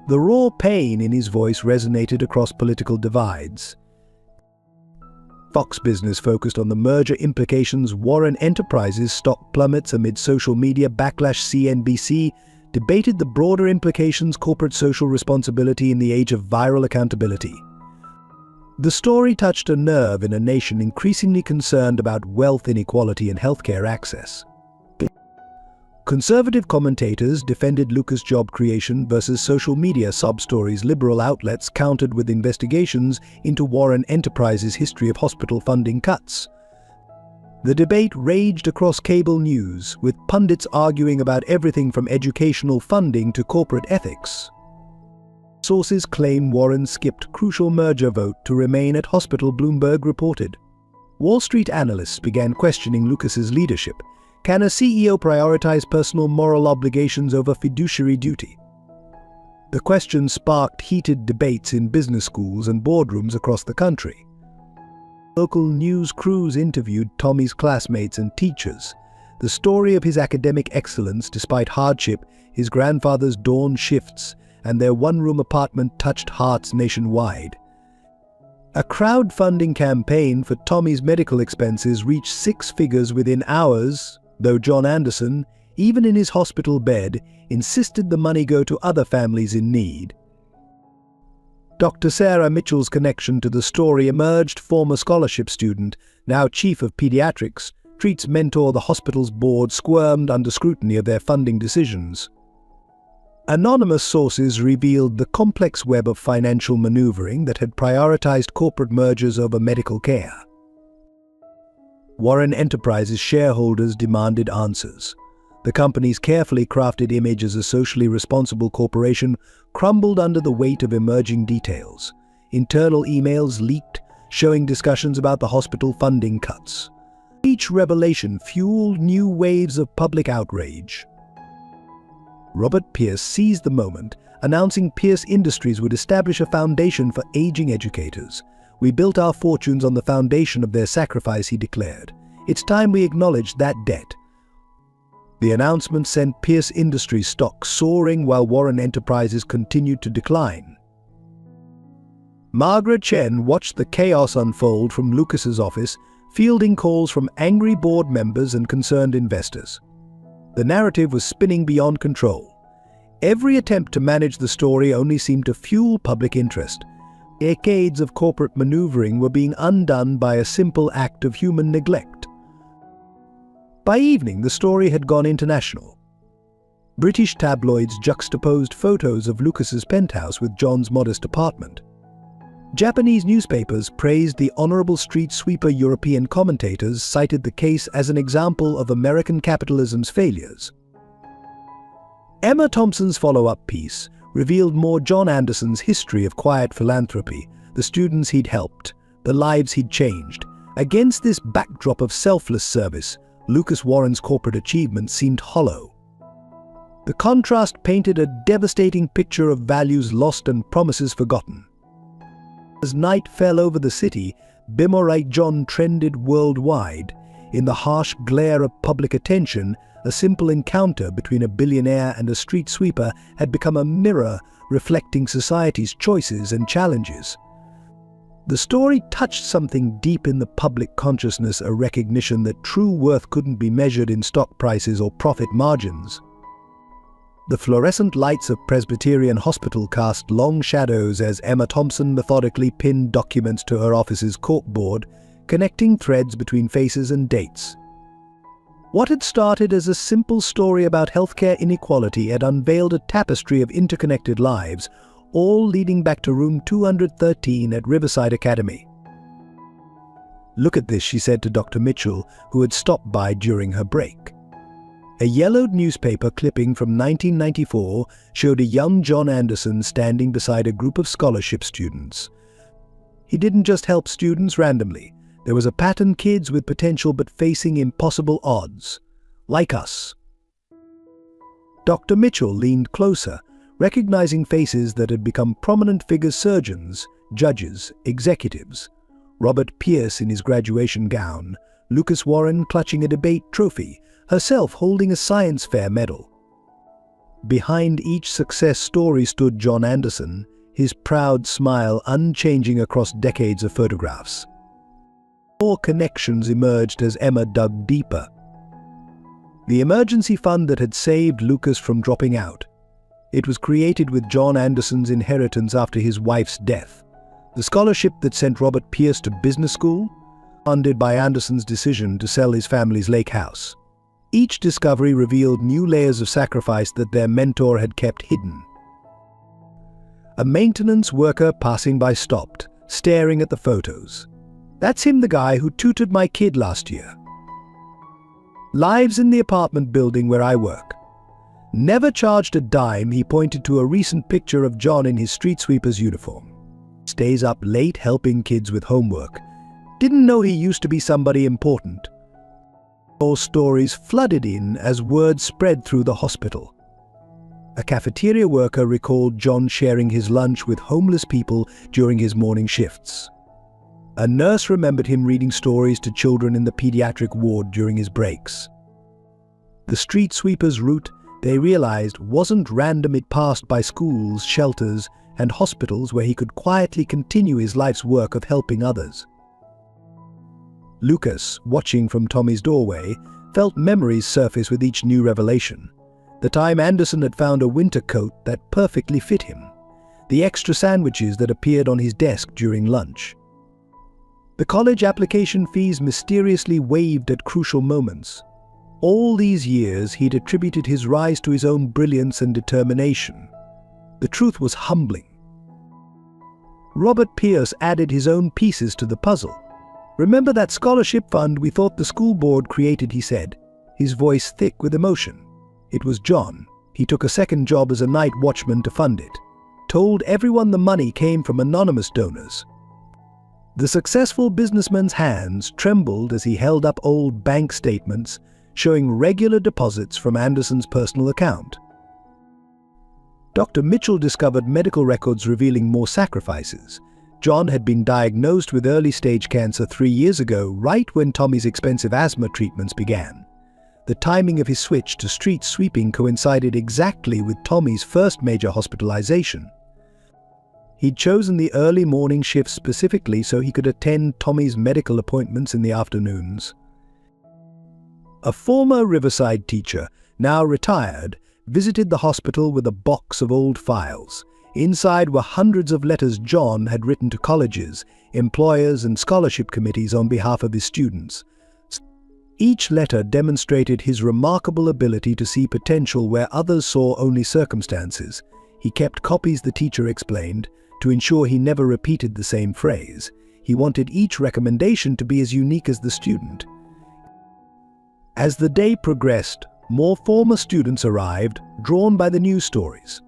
The raw pain in his voice resonated across political divides. Fox Business focused on the merger implications. Warren Enterprises stock plummets amid social media backlash. CNBC debated the broader implications: corporate social responsibility in the age of viral accountability. The story touched a nerve in a nation increasingly concerned about wealth inequality and healthcare access. Conservative commentators defended Lucas' job creation versus social media sob stories. Liberal outlets countered with investigations into Warren Enterprises' history of hospital funding cuts. The debate raged across cable news, with pundits arguing about everything from educational funding to corporate ethics. Sources claim Warren skipped crucial merger vote to remain at hospital, Bloomberg reported. Wall Street analysts began questioning Lucas's leadership. Can a CEO prioritize personal moral obligations over fiduciary duty? The question sparked heated debates in business schools and boardrooms across the country. Local news crews interviewed Tommy's classmates and teachers. The story of his academic excellence despite hardship, his grandfather's dawn shifts, and their one-room apartment touched hearts nationwide. A crowdfunding campaign for Tommy's medical expenses reached 6 figures within hours, though John Anderson, even in his hospital bed, insisted the money go to other families in need. Dr. Sarah Mitchell's connection to the story emerged. Former scholarship student, now chief of pediatrics, treats mentor. The hospital's board squirmed under scrutiny of their funding decisions. Anonymous sources revealed the complex web of financial maneuvering that had prioritized corporate mergers over medical care. Warren Enterprises shareholders demanded answers. The company's carefully crafted image as a socially responsible corporation crumbled under the weight of emerging details. Internal emails leaked, showing discussions about the hospital funding cuts. Each revelation fueled new waves of public outrage. Robert Pierce seized the moment, announcing Pierce Industries would establish a foundation for aging educators. "We built our fortunes on the foundation of their sacrifice," he declared. "It's time we acknowledged that debt." The announcement sent Pierce Industries stock soaring while Warren Enterprises continued to decline. Margaret Chen watched the chaos unfold from Lucas's office, fielding calls from angry board members and concerned investors. The narrative was spinning beyond control. Every attempt to manage the story only seemed to fuel public interest. Decades of corporate maneuvering were being undone by a simple act of human neglect. By evening, the story had gone international. British tabloids juxtaposed photos of Lucas's penthouse with John's modest apartment. Japanese newspapers praised the honorable street sweeper. European commentators cited the case as an example of American capitalism's failures. Emma Thompson's follow-up piece revealed more John Anderson's history of quiet philanthropy, the students he'd helped, the lives he'd changed. Against this backdrop of selfless service, Lucas Warren's corporate achievements seemed hollow. The contrast painted a devastating picture of values lost and promises forgotten. As night fell over the city, Bimorite John trended worldwide. In the harsh glare of public attention, a simple encounter between a billionaire and a street sweeper had become a mirror reflecting society's choices and challenges. The story touched something deep in the public consciousness, a recognition that true worth couldn't be measured in stock prices or profit margins. The fluorescent lights of Presbyterian Hospital cast long shadows as Emma Thompson methodically pinned documents to her office's corkboard, connecting threads between faces and dates. What had started as a simple story about healthcare inequality had unveiled a tapestry of interconnected lives, all leading back to room 213 at Riverside Academy. "Look at this," she said to Dr. Mitchell, who had stopped by during her break. A yellowed newspaper clipping from 1994 showed a young John Anderson standing beside a group of scholarship students. He didn't just help students randomly. There was a pattern: kids with potential but facing impossible odds. Like us. Dr. Mitchell leaned closer, recognizing faces that had become prominent figures: surgeons, judges, executives. Robert Pierce in his graduation gown, Lucas Warren clutching a debate trophy, herself holding a science fair medal. Behind each success story stood John Anderson, his proud smile unchanging across decades of photographs. More connections emerged as Emma dug deeper. The emergency fund that had saved Lucas from dropping out. It was created with John Anderson's inheritance after his wife's death. The scholarship that sent Robert Pierce to business school, funded by Anderson's decision to sell his family's lake house. Each discovery revealed new layers of sacrifice that their mentor had kept hidden. A maintenance worker passing by stopped, staring at the photos. "That's him, the guy who tutored my kid last year. Lives in the apartment building where I work. Never charged a dime." He pointed to a recent picture of John in his street sweeper's uniform. "Stays up late helping kids with homework. Didn't know he used to be somebody important." More stories flooded in as word spread through the hospital. A cafeteria worker recalled John sharing his lunch with homeless people during his morning shifts. A nurse remembered him reading stories to children in the pediatric ward during his breaks. The street sweeper's route, they realized, wasn't random. It passed by schools, shelters, and hospitals where he could quietly continue his life's work of helping others. Lucas, watching from Tommy's doorway, felt memories surface with each new revelation. The time Anderson had found a winter coat that perfectly fit him. The extra sandwiches that appeared on his desk during lunch. The college application fees mysteriously waived at crucial moments. All these years he'd attributed his rise to his own brilliance and determination. The truth was humbling. Robert Pierce added his own pieces to the puzzle. "Remember that scholarship fund we thought the school board created?" he said, his voice thick with emotion. It was John. He took a second job as a night watchman to fund it. Told everyone the money came from anonymous donors. The successful businessman's hands trembled as he held up old bank statements showing regular deposits from Anderson's personal account. Dr. Mitchell discovered medical records revealing more sacrifices. John had been diagnosed with early-stage cancer 3 years ago, right when Tommy's expensive asthma treatments began. The timing of his switch to street sweeping coincided exactly with Tommy's first major hospitalization. He'd chosen the early morning shift specifically so he could attend Tommy's medical appointments in the afternoons. A former Riverside teacher, now retired, visited the hospital with a box of old files. Inside were hundreds of letters John had written to colleges, employers, and scholarship committees on behalf of his students. Each letter demonstrated his remarkable ability to see potential where others saw only circumstances. He kept copies, the teacher explained, to ensure he never repeated the same phrase. He wanted each recommendation to be as unique as the student. As the day progressed, more former students arrived, drawn by the news stories.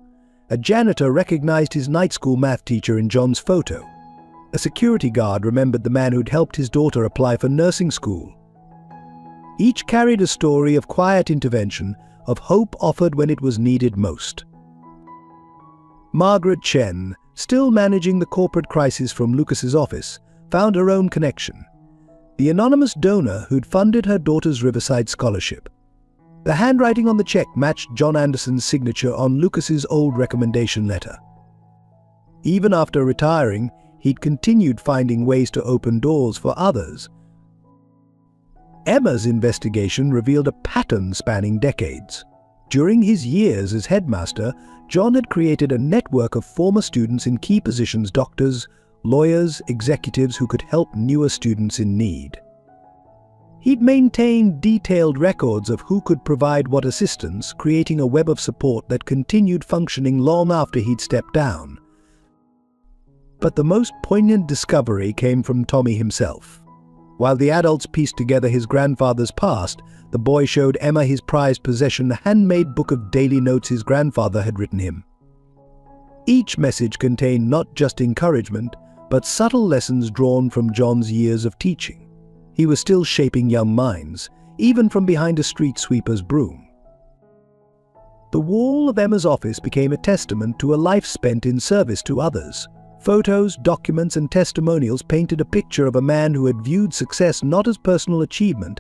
A janitor recognized his night school math teacher in John's photo. A security guard remembered the man who'd helped his daughter apply for nursing school. Each carried a story of quiet intervention, of hope offered when it was needed most. Margaret Chen, still managing the corporate crisis from Lucas's office, found her own connection. The anonymous donor who'd funded her daughter's Riverside scholarship. The handwriting on the check matched John Anderson's signature on Lucas's old recommendation letter. Even after retiring, he'd continued finding ways to open doors for others. Emma's investigation revealed a pattern spanning decades. During his years as headmaster, John had created a network of former students in key positions: doctors, lawyers, executives who could help newer students in need. He'd maintained detailed records of who could provide what assistance, creating a web of support that continued functioning long after he'd stepped down. But the most poignant discovery came from Tommy himself. While the adults pieced together his grandfather's past, the boy showed Emma his prized possession, the handmade book of daily notes his grandfather had written him. Each message contained not just encouragement, but subtle lessons drawn from John's years of teaching. He was still shaping young minds, even from behind a street sweeper's broom. The wall of Emma's office became a testament to a life spent in service to others. Photos, documents, and testimonials painted a picture of a man who had viewed success not as personal achievement,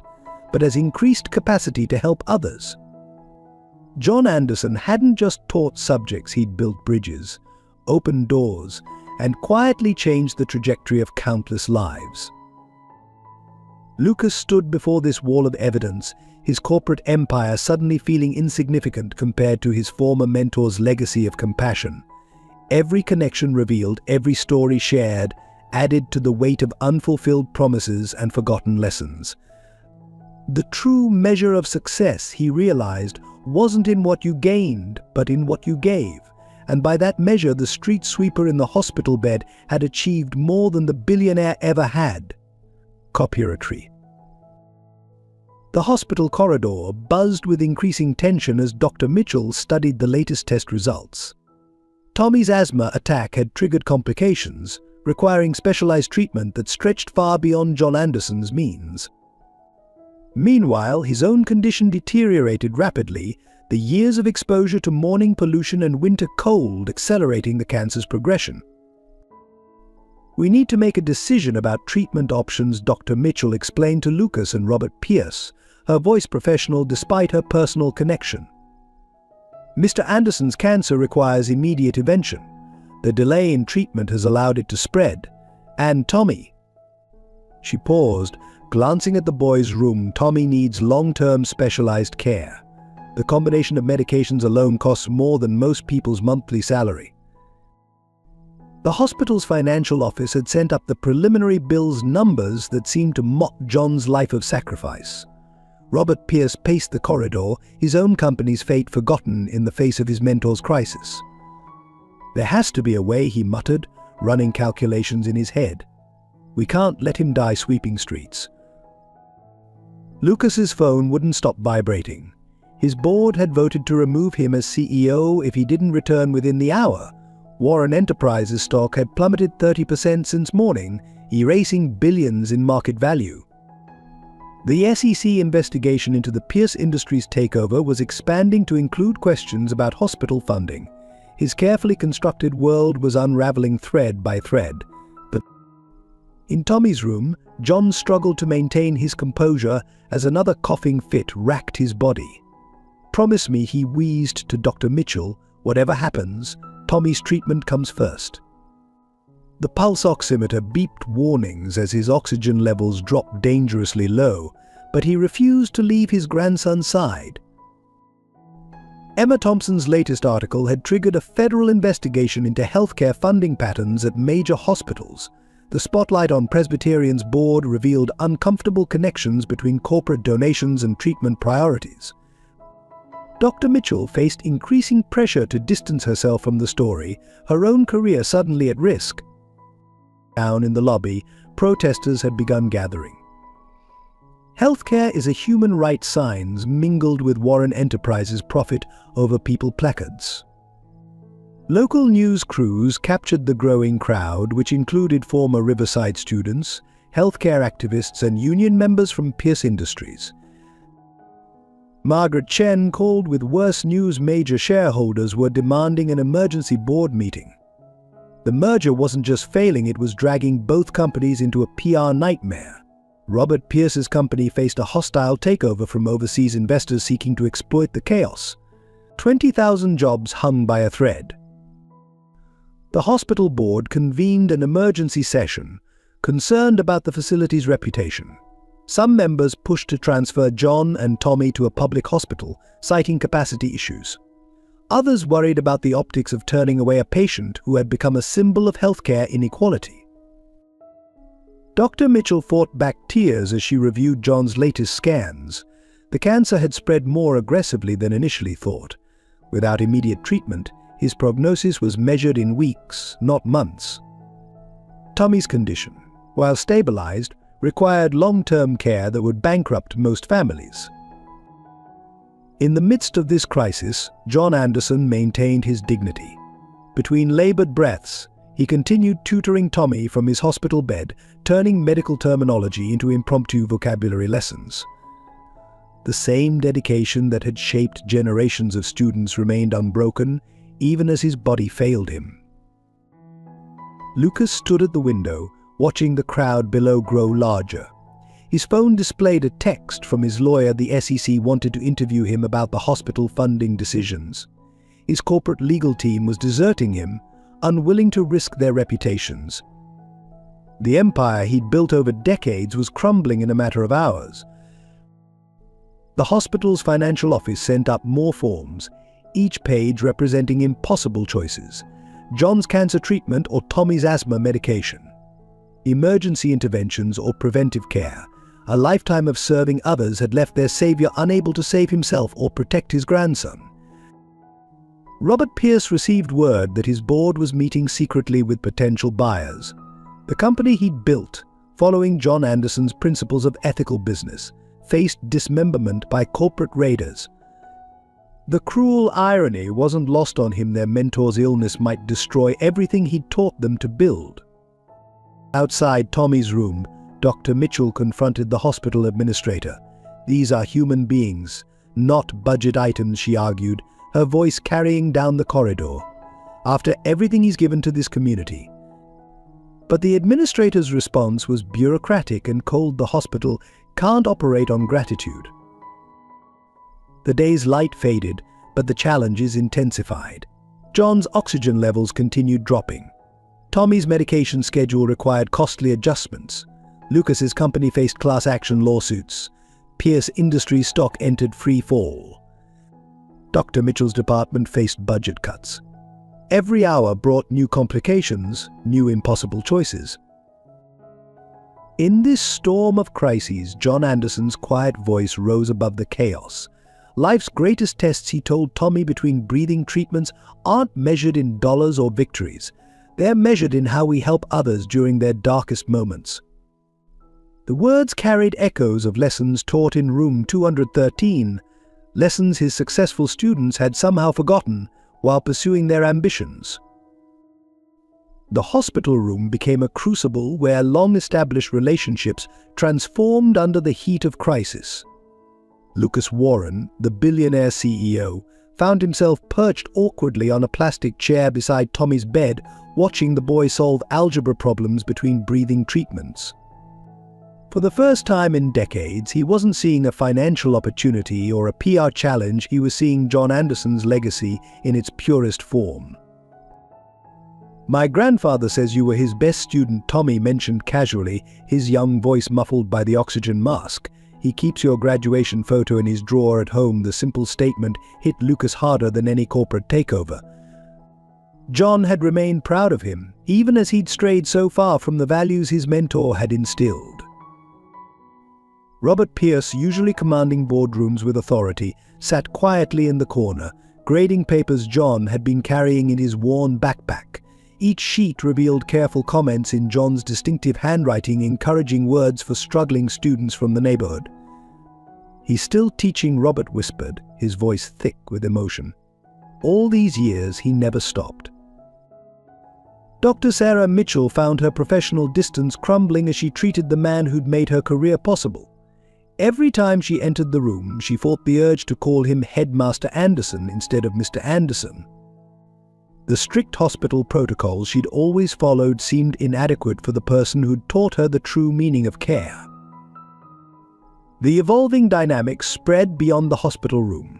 but as increased capacity to help others. John Anderson hadn't just taught subjects, he'd built bridges, opened doors, and quietly changed the trajectory of countless lives. Lucas stood before this wall of evidence, his corporate empire suddenly feeling insignificant compared to his former mentor's legacy of compassion. Every connection revealed, every story shared, added to the weight of unfulfilled promises and forgotten lessons. The true measure of success, he realized, wasn't in what you gained, but in what you gave. And by that measure, the street sweeper in the hospital bed had achieved more than the billionaire ever had. Copyright. The hospital corridor buzzed with increasing tension as Dr. Mitchell studied the latest test results. Tommy's asthma attack had triggered complications, requiring specialized treatment that stretched far beyond John Anderson's means. Meanwhile, his own condition deteriorated rapidly, the years of exposure to morning pollution and winter cold accelerating the cancer's progression. "We need to make a decision about treatment options," Dr. Mitchell explained to Lucas and Robert Pierce, her voice professional despite her personal connection. "Mr. Anderson's cancer requires immediate intervention. The delay in treatment has allowed it to spread. And Tommy..." She paused, glancing at the boy's room. "Tommy needs long-term specialized care. The combination of medications alone costs more than most people's monthly salary." The hospital's financial office had sent up the preliminary bills numbers that seemed to mock John's life of sacrifice. Robert Pierce paced the corridor, his own company's fate forgotten in the face of his mentor's crisis. "There has to be a way," he muttered, running calculations in his head. "We can't let him die sweeping streets." Lucas's phone wouldn't stop vibrating. His board had voted to remove him as CEO if he didn't return within the hour. Warren Enterprises stock had plummeted 30% since morning, erasing billions in market value. The SEC investigation into the Pierce Industries takeover was expanding to include questions about hospital funding. His carefully constructed world was unraveling thread by thread. But in Tommy's room, John struggled to maintain his composure as another coughing fit racked his body. "Promise me," he wheezed to Dr. Mitchell, "whatever happens, Tommy's treatment comes first." The pulse oximeter beeped warnings as his oxygen levels dropped dangerously low, but he refused to leave his grandson's side. Emma Thompson's latest article had triggered a federal investigation into healthcare funding patterns at major hospitals. The spotlight on Presbyterian's board revealed uncomfortable connections between corporate donations and treatment priorities. Dr. Mitchell faced increasing pressure to distance herself from the story, her own career suddenly at risk. Down in the lobby, protesters had begun gathering. Healthcare is a human rights signs mingled with Warren Enterprises' profit over people placards. Local news crews captured the growing crowd, which included former Riverside students, healthcare activists, and union members from Pierce Industries. Margaret Chen called with worse news major shareholders were demanding an emergency board meeting. The merger wasn't just failing, it was dragging both companies into a PR nightmare. Robert Pierce's company faced a hostile takeover from overseas investors seeking to exploit the chaos. 20,000 jobs hung by a thread. The hospital board convened an emergency session, concerned about the facility's reputation. Some members pushed to transfer John and Tommy to a public hospital, citing capacity issues. Others worried about the optics of turning away a patient who had become a symbol of healthcare inequality. Dr. Mitchell fought back tears as she reviewed John's latest scans. The cancer had spread more aggressively than initially thought. Without immediate treatment, his prognosis was measured in weeks, not months. Tommy's condition, while stabilized, required long-term care that would bankrupt most families. In the midst of this crisis, John Anderson maintained his dignity. Between labored breaths, he continued tutoring Tommy from his hospital bed, turning medical terminology into impromptu vocabulary lessons. The same dedication that had shaped generations of students remained unbroken, even as his body failed him. Lucas stood at the window, watching the crowd below grow larger. His phone displayed a text from his lawyer. The SEC wanted to interview him about the hospital funding decisions. His corporate legal team was deserting him, unwilling to risk their reputations. The empire he'd built over decades was crumbling in a matter of hours. The hospital's financial office sent up more forms, each page representing impossible choices: John's cancer treatment or Tommy's asthma medication, emergency interventions or preventive care. A lifetime of serving others had left their savior unable to save himself or protect his grandson. Robert Pierce received word that his board was meeting secretly with potential buyers. The company he'd built, following John Anderson's principles of ethical business, faced dismemberment by corporate raiders. The cruel irony wasn't lost on him. Their mentor's illness might destroy everything he'd taught them to build. Outside Tommy's room, Dr. Mitchell confronted the hospital administrator. "These are human beings, not budget items," she argued, her voice carrying down the corridor. "After everything he's given to this community." But the administrator's response was bureaucratic and cold. The hospital can't operate on gratitude. The day's light faded, but the challenges intensified. John's oxygen levels continued dropping. Tommy's medication schedule required costly adjustments. Lucas's company faced class action lawsuits. Pierce Industries stock entered free fall. Dr. Mitchell's department faced budget cuts. Every hour brought new complications, new impossible choices. In this storm of crises, John Anderson's quiet voice rose above the chaos. Life's greatest tests, he told Tommy between breathing treatments, aren't measured in dollars or victories. They're measured in how we help others during their darkest moments. The words carried echoes of lessons taught in room 213, lessons his successful students had somehow forgotten while pursuing their ambitions. The hospital room became a crucible where long-established relationships transformed under the heat of crisis. Lucas Warren, the billionaire CEO, found himself perched awkwardly on a plastic chair beside Tommy's bed, watching the boy solve algebra problems between breathing treatments. For the first time in decades, he wasn't seeing a financial opportunity or a PR challenge. He was seeing John Anderson's legacy in its purest form. "My grandfather says you were his best student," Tommy mentioned casually, his young voice muffled by the oxygen mask. He keeps your graduation photo in his drawer at home. The simple statement hit Lucas harder than any corporate takeover. John had remained proud of him, even as he'd strayed so far from the values his mentor had instilled. Robert Pierce, usually commanding boardrooms with authority, sat quietly in the corner, grading papers John had been carrying in his worn backpack. Each sheet revealed careful comments in John's distinctive handwriting, encouraging words for struggling students from the neighborhood. "He's still teaching," Robert whispered, his voice thick with emotion. All these years, he never stopped. Dr. Sarah Mitchell found her professional distance crumbling as she treated the man who'd made her career possible. Every time she entered the room, she fought the urge to call him Headmaster Anderson instead of Mr. Anderson. The strict hospital protocols she'd always followed seemed inadequate for the person who'd taught her the true meaning of care. The evolving dynamics spread beyond the hospital room.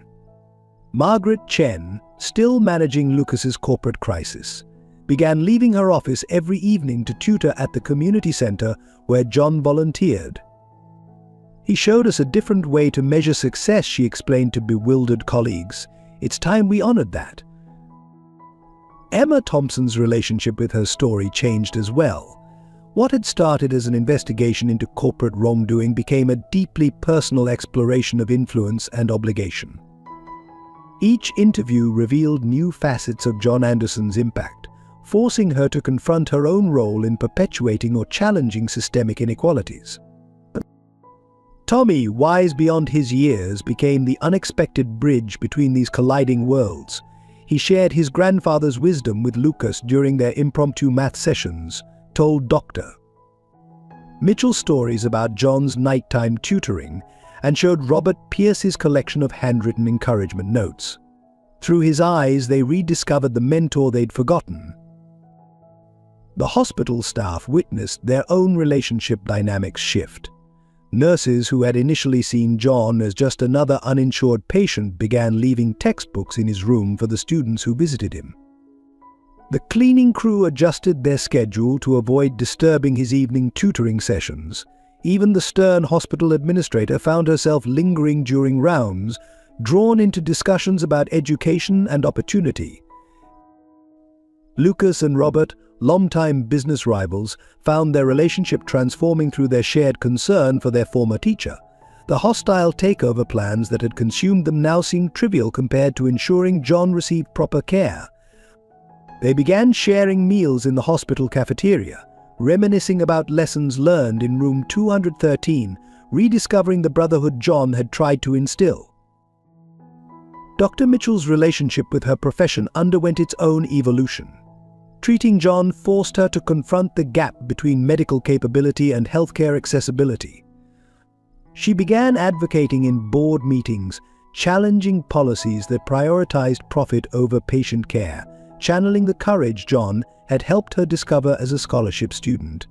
Margaret Chen, still managing Lucas's corporate crisis, began leaving her office every evening to tutor at the community center where John volunteered. "He showed us a different way to measure success," she explained to bewildered colleagues. "It's time we honored that." Emma Thompson's relationship with her story changed as well. What had started as an investigation into corporate wrongdoing became a deeply personal exploration of influence and obligation. Each interview revealed new facets of John Anderson's impact, forcing her to confront her own role in perpetuating or challenging systemic inequalities. Tommy, wise beyond his years, became the unexpected bridge between these colliding worlds. He shared his grandfather's wisdom with Lucas during their impromptu math sessions, told Dr. Mitchell's stories about John's nighttime tutoring, and showed Robert Pierce's collection of handwritten encouragement notes. Through his eyes, they rediscovered the mentor they'd forgotten. The hospital staff witnessed their own relationship dynamics shift. Nurses who had initially seen John as just another uninsured patient began leaving textbooks in his room for the students who visited him. The cleaning crew adjusted their schedule to avoid disturbing his evening tutoring sessions. Even the stern hospital administrator found herself lingering during rounds, drawn into discussions about education and opportunity. Lucas and Robert, longtime business rivals, found their relationship transforming through their shared concern for their former teacher. The hostile takeover plans that had consumed them now seemed trivial compared to ensuring John received proper care. They began sharing meals in the hospital cafeteria, reminiscing about lessons learned in room 213, rediscovering the brotherhood John had tried to instill. Dr. Mitchell's relationship with her profession underwent its own evolution. Treating John forced her to confront the gap between medical capability and healthcare accessibility. She began advocating in board meetings, challenging policies that prioritized profit over patient care, channeling the courage John had helped her discover as a scholarship student.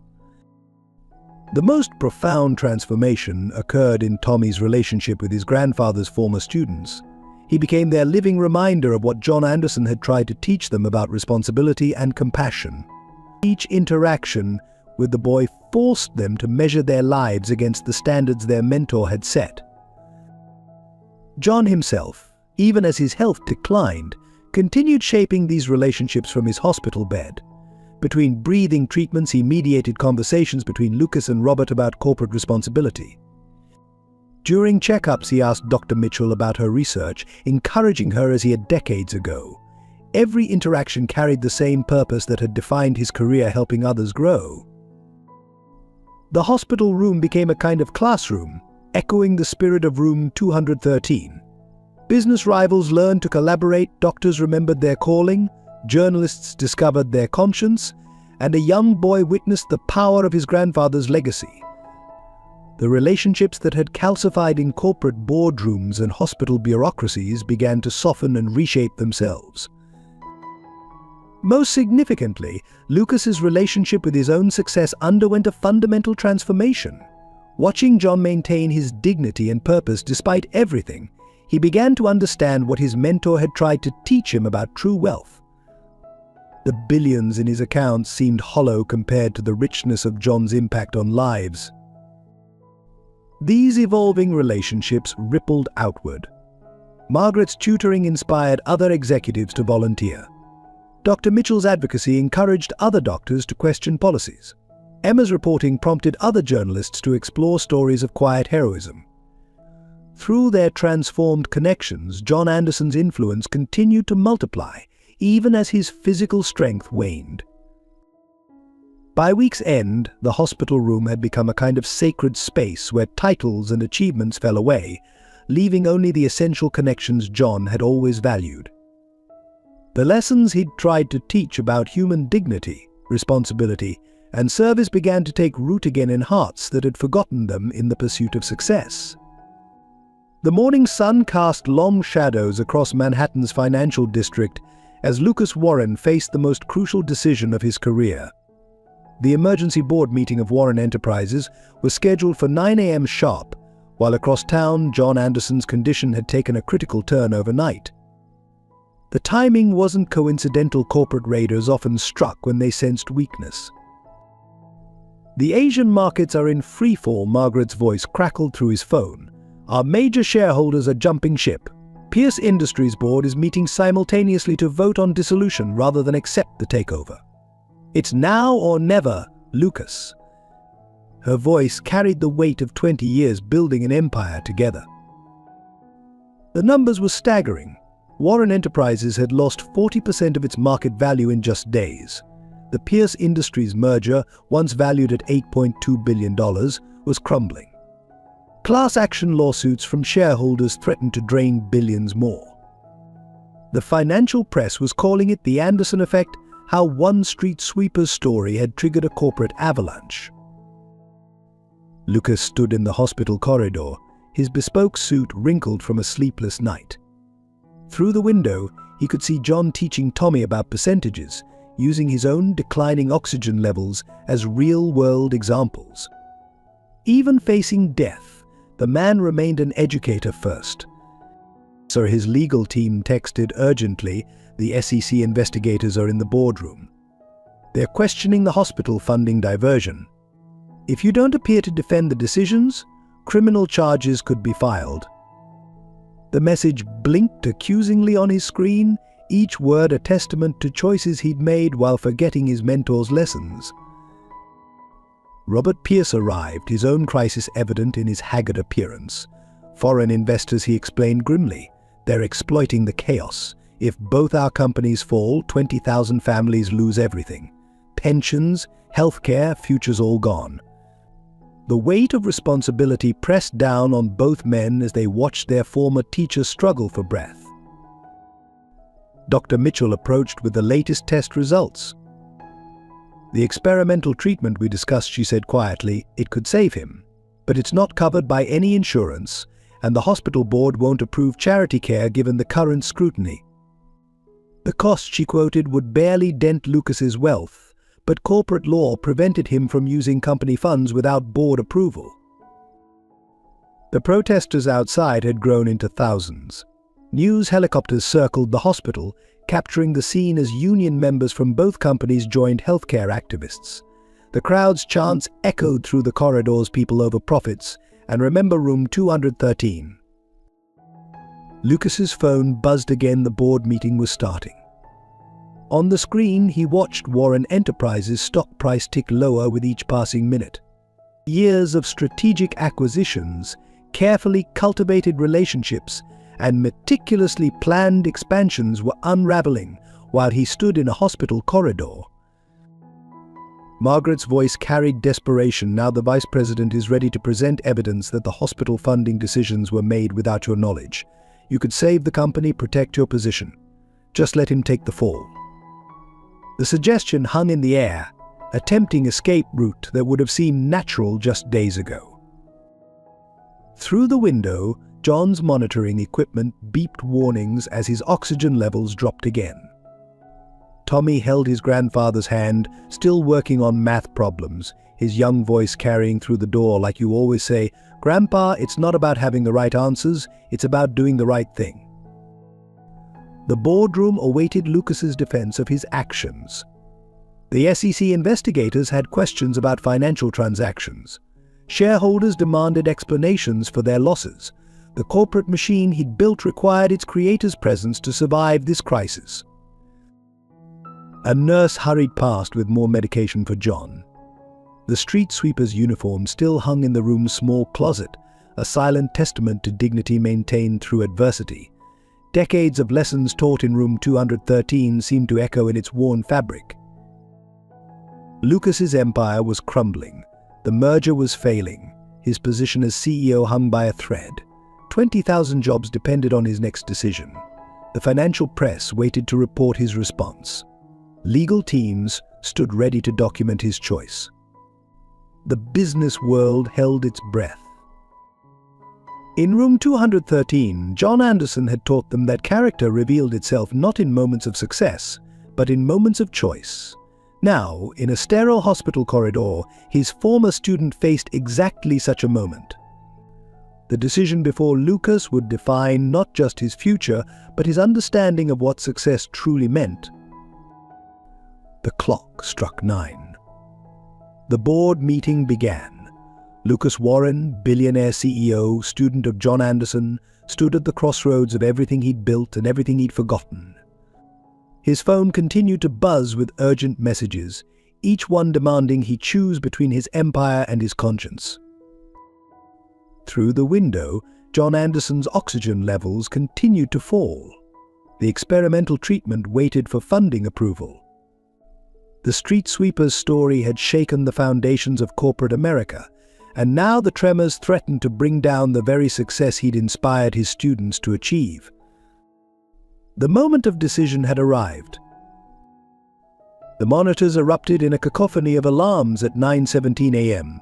The most profound transformation occurred in Tommy's relationship with his grandfather's former students. He became their living reminder of what John Anderson had tried to teach them about responsibility and compassion. Each interaction with the boy forced them to measure their lives against the standards their mentor had set. John himself, even as his health declined, continued shaping these relationships from his hospital bed. Between breathing treatments, he mediated conversations between Lucas and Robert about corporate responsibility. During checkups, he asked Dr. Mitchell about her research, encouraging her as he had decades ago. Every interaction carried the same purpose that had defined his career, helping others grow. The hospital room became a kind of classroom, echoing the spirit of room 213. Business rivals learned to collaborate, doctors remembered their calling, journalists discovered their conscience, and a young boy witnessed the power of his grandfather's legacy. The relationships that had calcified in corporate boardrooms and hospital bureaucracies began to soften and reshape themselves. Most significantly, Lucas's relationship with his own success underwent a fundamental transformation. Watching John maintain his dignity and purpose despite everything, he began to understand what his mentor had tried to teach him about true wealth. The billions in his accounts seemed hollow compared to the richness of John's impact on lives. These evolving relationships rippled outward. Margaret's tutoring inspired other executives to volunteer. Dr. Mitchell's advocacy encouraged other doctors to question policies. Emma's reporting prompted other journalists to explore stories of quiet heroism. Through their transformed connections, John Anderson's influence continued to multiply, even as his physical strength waned. By week's end, the hospital room had become a kind of sacred space where titles and achievements fell away, leaving only the essential connections John had always valued. The lessons he'd tried to teach about human dignity, responsibility, and service began to take root again in hearts that had forgotten them in the pursuit of success. The morning sun cast long shadows across Manhattan's financial district as Lucas Warren faced the most crucial decision of his career. The emergency board meeting of Warren Enterprises was scheduled for 9 a.m. sharp, while across town John Anderson's condition had taken a critical turn overnight. The timing wasn't coincidental. Corporate raiders often struck when they sensed weakness. "The Asian markets are in freefall," Margaret's voice crackled through his phone. "Our major shareholders are jumping ship. Pierce Industries board is meeting simultaneously to vote on dissolution rather than accept the takeover. It's now or never, Lucas." Her voice carried the weight of 20 years building an empire together. The numbers were staggering. Warren Enterprises had lost 40% of its market value in just days. The Pierce Industries merger, once valued at $8.2 billion, was crumbling. Class action lawsuits from shareholders threatened to drain billions more. The financial press was calling it the Anderson effect, how one street sweeper's story had triggered a corporate avalanche. Lucas stood in the hospital corridor, his bespoke suit wrinkled from a sleepless night. Through the window, he could see John teaching Tommy about percentages, using his own declining oxygen levels as real-world examples. Even facing death, the man remained an educator first. So his legal team texted urgently, "The SEC investigators are in the boardroom. They're questioning the hospital funding diversion. If you don't appear to defend the decisions, criminal charges could be filed." The message blinked accusingly on his screen, each word a testament to choices he'd made while forgetting his mentor's lessons. Robert Pierce arrived, his own crisis evident in his haggard appearance. "Foreign investors," he explained grimly. "They're exploiting the chaos. If both our companies fall, 20,000 families lose everything. Pensions, healthcare, futures all gone." The weight of responsibility pressed down on both men as they watched their former teacher struggle for breath. Dr. Mitchell approached with the latest test results. "The experimental treatment we discussed," she said quietly, "it could save him. But it's not covered by any insurance, and the hospital board won't approve charity care given the current scrutiny." The cost, she quoted, would barely dent Lucas's wealth, but corporate law prevented him from using company funds without board approval. The protesters outside had grown into thousands. News helicopters circled the hospital, capturing the scene as union members from both companies joined healthcare activists. The crowd's chants echoed through the corridors, "People over profits," and "Remember room 213. Lucas's phone buzzed again. The board meeting was starting. On the screen, he watched Warren Enterprises' stock price tick lower with each passing minute. Years of strategic acquisitions, carefully cultivated relationships, and meticulously planned expansions were unraveling while he stood in a hospital corridor. Margaret's voice carried desperation. "Now the vice president is ready to present evidence that the hospital funding decisions were made without your knowledge. You could save the company, protect your position. Just let him take the fall." The suggestion hung in the air, a tempting escape route that would have seemed natural just days ago. Through the window, John's monitoring equipment beeped warnings as his oxygen levels dropped again. Tommy held his grandfather's hand, still working on math problems, his young voice carrying through the door like you always say, "Grandpa, it's not about having the right answers, it's about doing the right thing." The boardroom awaited Lucas's defense of his actions. The SEC investigators had questions about financial transactions. Shareholders demanded explanations for their losses. The corporate machine he'd built required its creator's presence to survive this crisis. A nurse hurried past with more medication for John. The street sweeper's uniform still hung in the room's small closet, a silent testament to dignity maintained through adversity. Decades of lessons taught in room 213 seemed to echo in its worn fabric. Lucas's empire was crumbling. The merger was failing. His position as CEO hung by a thread. 20,000 jobs depended on his next decision. The financial press waited to report his response. Legal teams stood ready to document his choice. The business world held its breath. In room 213, John Anderson had taught them that character revealed itself not in moments of success, but in moments of choice. Now, in a sterile hospital corridor, his former student faced exactly such a moment. The decision before Lucas would define not just his future, but his understanding of what success truly meant. The clock struck 9. The board meeting began. Lucas Warren, billionaire CEO, student of John Anderson, stood at the crossroads of everything he'd built and everything he'd forgotten. His phone continued to buzz with urgent messages, each one demanding he choose between his empire and his conscience. Through the window, John Anderson's oxygen levels continued to fall. The experimental treatment waited for funding approval. The street sweeper's story had shaken the foundations of corporate America, and now the tremors threatened to bring down the very success he'd inspired his students to achieve. The moment of decision had arrived. The monitors erupted in a cacophony of alarms at 9:17 a.m.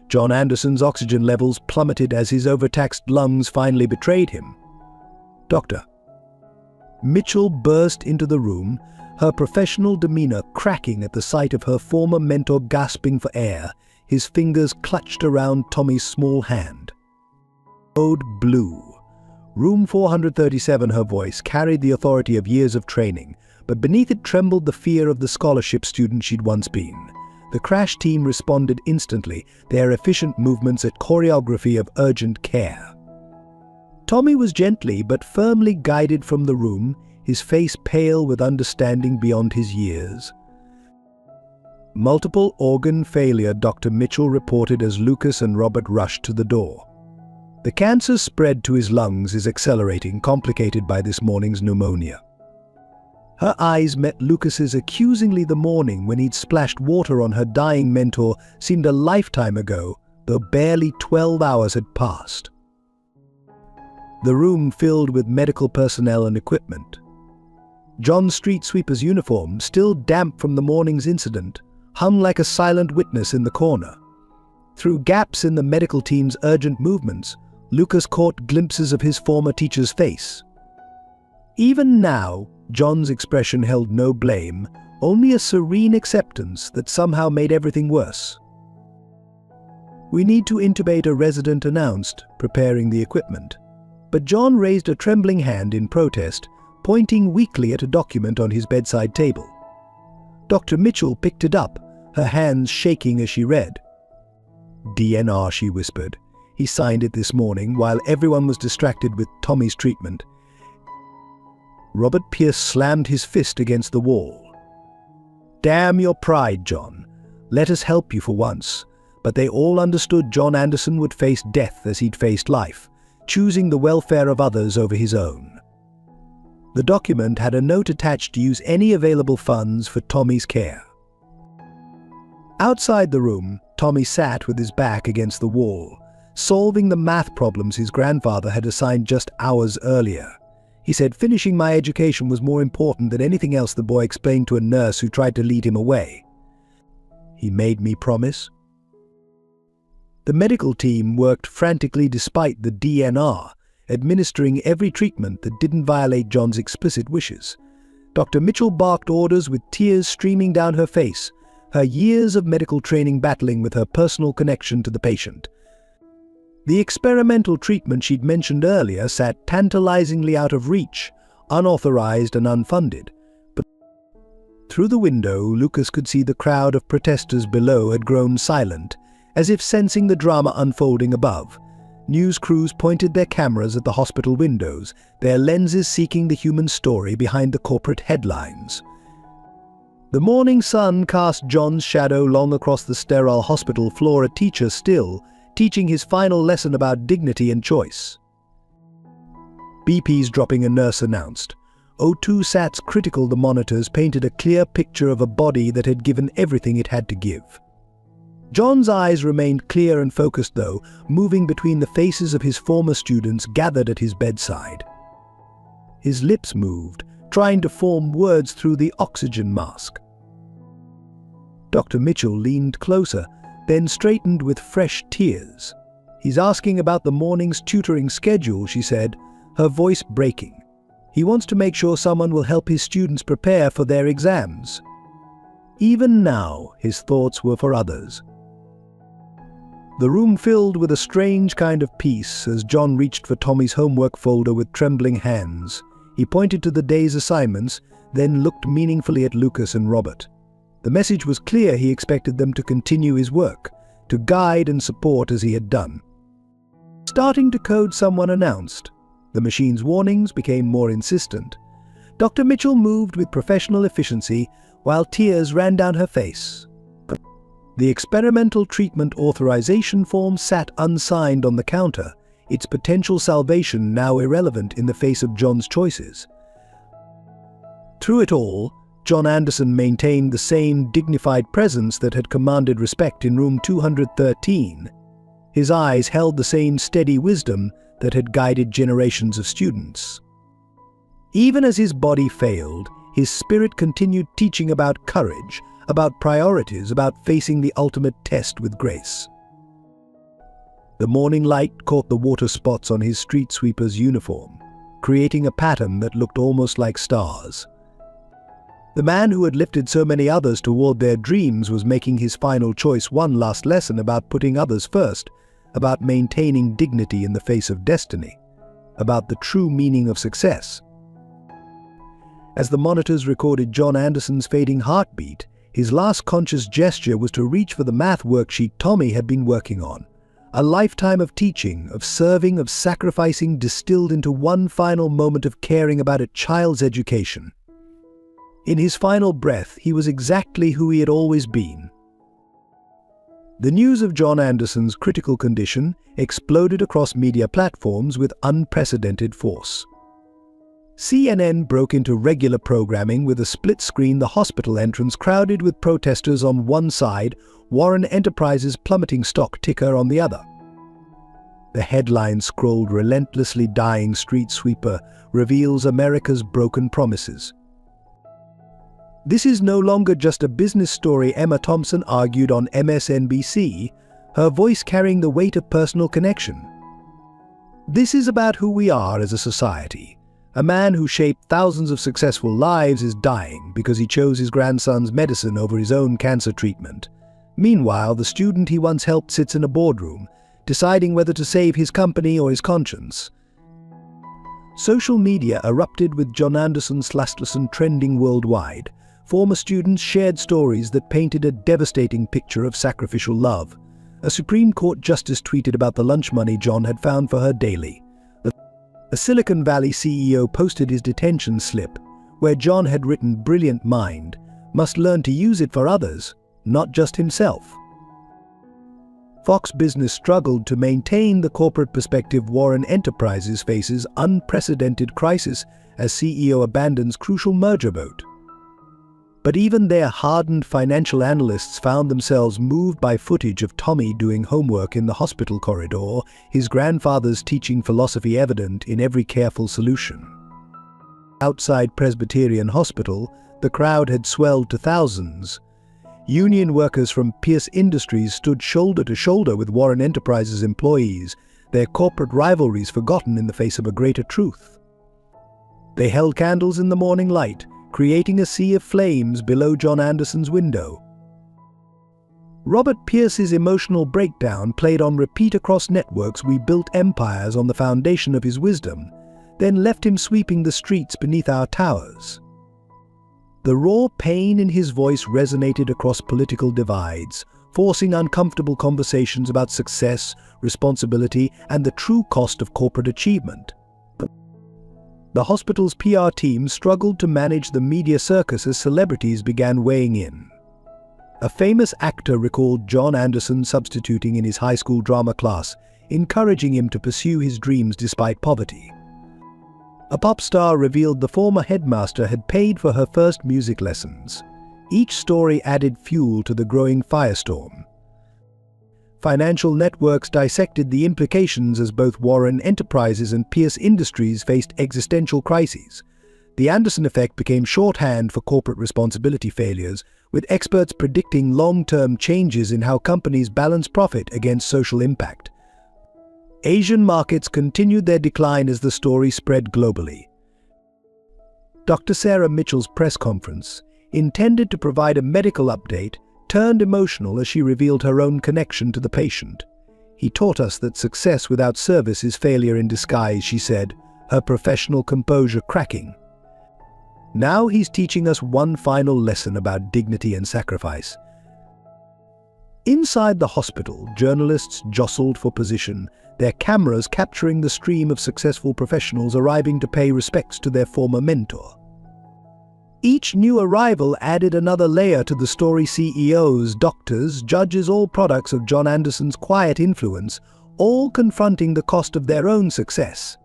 John Anderson's oxygen levels plummeted as his overtaxed lungs finally betrayed him. "Doctor." Mitchell burst into the room, her professional demeanor cracking at the sight of her former mentor gasping for air, his fingers clutched around Tommy's small hand. Code blue. Room 437, her voice carried the authority of years of training, but beneath it trembled the fear of the scholarship student she'd once been. The crash team responded instantly, their efficient movements a choreography of urgent care. Tommy was gently but firmly guided from the room, his face pale with understanding beyond his years. Multiple organ failure, Dr. Mitchell reported as Lucas and Robert rushed to the door. The cancer spread to his lungs is accelerating, complicated by this morning's pneumonia. Her eyes met Lucas's accusingly. The morning when he'd splashed water on her dying mentor seemed a lifetime ago, though barely 12 hours had passed. The room filled with medical personnel and equipment. John's street sweeper's uniform, still damp from the morning's incident, hung like a silent witness in the corner. Through gaps in the medical team's urgent movements, Lucas caught glimpses of his former teacher's face. Even now, John's expression held no blame, only a serene acceptance that somehow made everything worse. "We need to intubate a resident," announced, preparing the equipment. But John raised a trembling hand in protest, pointing weakly at a document on his bedside table. Dr. Mitchell picked it up, her hands shaking as she read. "DNR," she whispered. "He signed it this morning while everyone was distracted with Tommy's treatment." Robert Pierce slammed his fist against the wall. "Damn your pride, John. Let us help you for once." But they all understood John Anderson would face death as he'd faced life, choosing the welfare of others over his own. The document had a note attached to use any available funds for Tommy's care. Outside the room, Tommy sat with his back against the wall, solving the math problems his grandfather had assigned just hours earlier. He said finishing my education was more important than anything else, the boy explained to a nurse who tried to lead him away. "He made me promise." The medical team worked frantically despite the DNR, administering every treatment that didn't violate John's explicit wishes. Dr. Mitchell barked orders with tears streaming down her face, her years of medical training battling with her personal connection to the patient. The experimental treatment she'd mentioned earlier sat tantalizingly out of reach, unauthorized and unfunded. But through the window, Lucas could see the crowd of protesters below had grown silent, As if sensing the drama unfolding above, news crews pointed their cameras at the hospital windows, their lenses seeking the human story behind the corporate headlines. The morning sun cast John's shadow long across the sterile hospital floor, a teacher still, teaching his final lesson about dignity and choice. BP's dropping, a nurse announced. O2 Sat's critical, the monitors painted a clear picture of a body that had given everything it had to give. John's eyes remained clear and focused, though, moving between the faces of his former students gathered at his bedside. His lips moved, trying to form words through the oxygen mask. Dr. Mitchell leaned closer, then straightened with fresh tears. "He's asking about the morning's tutoring schedule," she said, her voice breaking. "He wants to make sure someone will help his students prepare for their exams." Even now, his thoughts were for others. The room filled with a strange kind of peace as John reached for Tommy's homework folder with trembling hands. He pointed to the day's assignments, then looked meaningfully at Lucas and Robert. The message was clear: he expected them to continue his work, to guide and support as he had done. "Starting to code," someone announced. The machine's warnings became more insistent. Dr. Mitchell moved with professional efficiency while tears ran down her face. The experimental treatment authorization form sat unsigned on the counter, its potential salvation now irrelevant in the face of John's choices. Through it all, John Anderson maintained the same dignified presence that had commanded respect in room 213. His eyes held the same steady wisdom that had guided generations of students. Even as his body failed, his spirit continued teaching about courage, about priorities, about facing the ultimate test with grace. The morning light caught the water spots on his street sweeper's uniform, creating a pattern that looked almost like stars. The man who had lifted so many others toward their dreams was making his final choice, one last lesson about putting others first, about maintaining dignity in the face of destiny, about the true meaning of success. As the monitors recorded John Anderson's fading heartbeat, his last conscious gesture was to reach for the math worksheet Tommy had been working on. A lifetime of teaching, of serving, of sacrificing distilled into one final moment of caring about a child's education. In his final breath, he was exactly who he had always been. The news of John Anderson's critical condition exploded across media platforms with unprecedented force. CNN broke into regular programming with a split screen, the hospital entrance crowded with protesters on one side, Warren Enterprises' plummeting stock ticker on the other. The headline scrolled relentlessly: "Dying street sweeper reveals America's broken promises." "This is no longer just a business story," Emma Thompson argued on MSNBC, her voice carrying the weight of personal connection. "This is about who we are as a society. A man who shaped thousands of successful lives is dying because he chose his grandson's medicine over his own cancer treatment. Meanwhile, the student he once helped sits in a boardroom, deciding whether to save his company or his conscience." Social media erupted with John Anderson's last lesson trending worldwide. Former students shared stories that painted a devastating picture of sacrificial love. A Supreme Court justice tweeted about the lunch money John had found for her daily. A Silicon Valley CEO posted his detention slip, where John had written, "Brilliant mind, must learn to use it for others, not just himself." Fox Business struggled to maintain the corporate perspective. Warren Enterprises faces unprecedented crisis as CEO abandons crucial merger vote. But even their hardened financial analysts found themselves moved by footage of Tommy doing homework in the hospital corridor, his grandfather's teaching philosophy evident in every careful solution. Outside Presbyterian Hospital, the crowd had swelled to thousands. Union workers from Pierce Industries stood shoulder to shoulder with Warren Enterprises employees, their corporate rivalries forgotten in the face of a greater truth. They held candles in the morning light, creating a sea of flames below John Anderson's window. Robert Pierce's emotional breakdown played on repeat across networks. "We built empires on the foundation of his wisdom, then left him sweeping the streets beneath our towers." The raw pain in his voice resonated across political divides. forcing uncomfortable conversations about success, responsibility, and the true cost of corporate achievement. The hospital's PR team struggled to manage the media circus as celebrities began weighing in. A famous actor recalled John Anderson substituting in his high school drama class, encouraging him to pursue his dreams despite poverty. A pop star revealed the former headmaster had paid for her first music lessons. Each story added fuel to the growing firestorm. Financial networks dissected the implications as both Warren Enterprises and Pierce Industries faced existential crises. The Anderson effect became shorthand for corporate responsibility failures, with experts predicting long-term changes in how companies balance profit against social impact. Asian markets continued their decline as the story spread globally. Dr. Sarah Mitchell's press conference, intended to provide a medical update, turned emotional as she revealed her own connection to the patient. "He taught us that success without service is failure in disguise," she said, her professional composure cracking. "Now he's teaching us one final lesson about dignity and sacrifice." Inside the hospital, journalists jostled for position, their cameras capturing the stream of successful professionals arriving to pay respects to their former mentor. Each new arrival added another layer to the story. CEOs, doctors, judges, all products of John Anderson's quiet influence, all confronting the cost of their own success.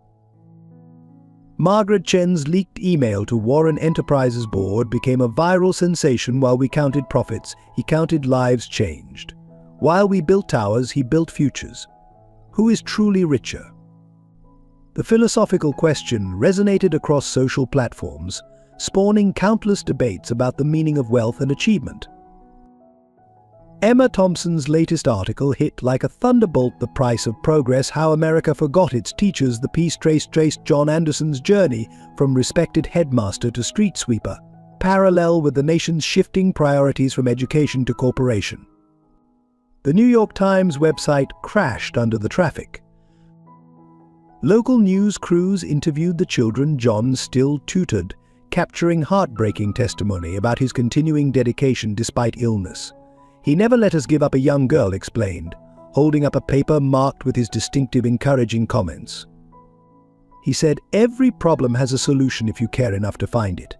Margaret Chen's leaked email to Warren Enterprises board became a viral sensation. "While we counted profits, he counted lives changed. While we built towers, he built futures. Who is truly richer?" The philosophical question resonated across social platforms, spawning countless debates about the meaning of wealth and achievement. Emma Thompson's latest article hit like a thunderbolt the price of progress, how America forgot its teachers. The piece traced John Anderson's journey from respected headmaster to street sweeper, parallel with the nation's shifting priorities from education to corporation. The New York Times website crashed under the traffic. Local news crews interviewed the children John still tutored, capturing heartbreaking testimony about his continuing dedication despite illness. "He never let us give up," a young girl explained, holding up a paper marked with his distinctive encouraging comments. He said, "Every problem has a solution if you care enough to find it."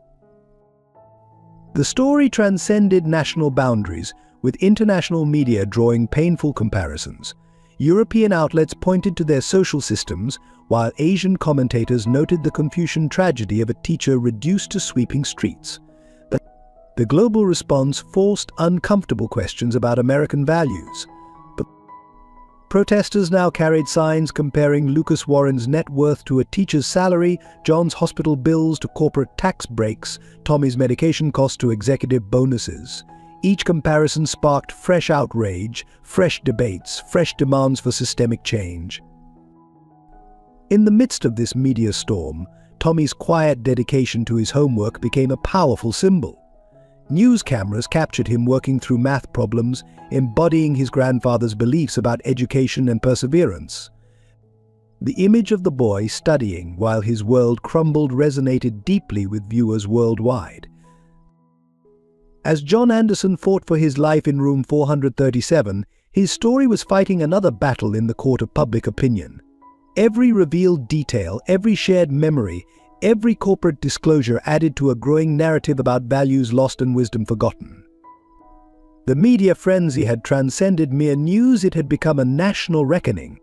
The story transcended national boundaries, with international media drawing painful comparisons. European outlets pointed to their social systems, while Asian commentators noted the Confucian tragedy of a teacher reduced to sweeping streets. The global response forced uncomfortable questions about American values. But protesters now carried signs comparing Lucas Warren's net worth to a teacher's salary, John's hospital bills to corporate tax breaks, Tommy's medication costs to executive bonuses. Each comparison sparked fresh outrage, fresh debates, fresh demands for systemic change. In the midst of this media storm, Tommy's quiet dedication to his homework became a powerful symbol. News cameras captured him working through math problems, embodying his grandfather's beliefs about education and perseverance. The image of the boy studying while his world crumbled resonated deeply with viewers worldwide. As John Anderson fought for his life in room 437, his story was fighting another battle in the court of public opinion. Every revealed detail, every shared memory, every corporate disclosure added to a growing narrative about values lost and wisdom forgotten. The media frenzy had transcended mere news. It had become a national reckoning.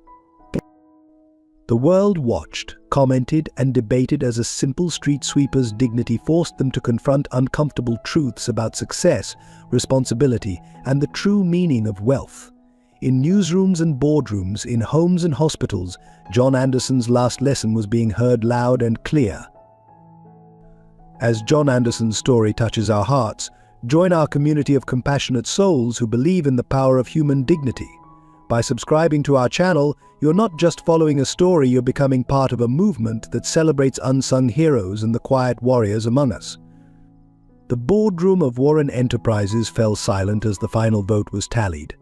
The world watched, commented, and debated as a simple street sweeper's dignity forced them to confront uncomfortable truths about success, responsibility, and the true meaning of wealth. In newsrooms and boardrooms, in homes and hospitals, John Anderson's last lesson was being heard loud and clear. As John Anderson's story touches our hearts, join our community of compassionate souls who believe in the power of human dignity. By subscribing to our channel, you're not just following a story, you're becoming part of a movement that celebrates unsung heroes and the quiet warriors among us. The boardroom of Warren Enterprises fell silent as the final vote was tallied.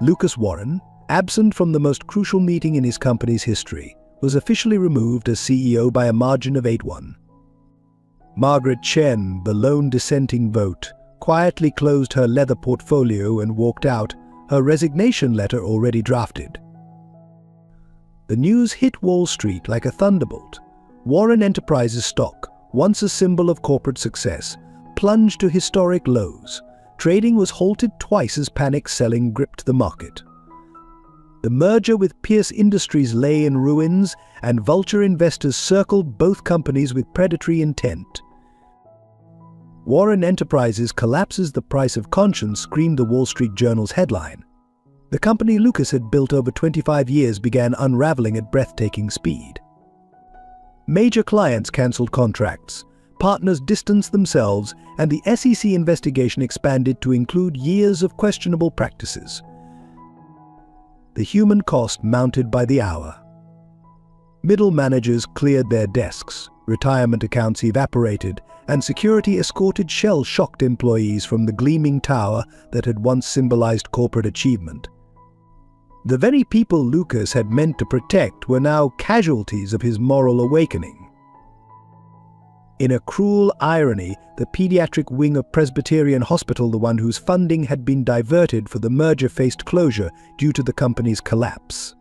Lucas Warren, absent from the most crucial meeting in his company's history, was officially removed as CEO by a margin of 8-1. Margaret Chen, the lone dissenting vote, quietly closed her leather portfolio and walked out, her resignation letter already drafted. The news hit Wall Street like a thunderbolt. Warren Enterprises stock, once a symbol of corporate success, plunged to historic lows. Trading was halted twice as panic selling gripped the market. The merger with Pierce Industries lay in ruins, and vulture investors circled both companies with predatory intent. Warren Enterprises collapses, the price of conscience, screamed the Wall Street Journal's headline. The company Lucas had built over 25 years began unraveling at breathtaking speed. Major clients cancelled contracts, partners distanced themselves, and the SEC investigation expanded to include years of questionable practices. The human cost mounted by the hour. Middle managers cleared their desks, retirement accounts evaporated, and security escorted shell-shocked employees from the gleaming tower that had once symbolized corporate achievement. The very people Lucas had meant to protect were now casualties of his moral awakening. In a cruel irony, the pediatric wing of Presbyterian Hospital, the one whose funding had been diverted for the merger, faced closure due to the company's collapse.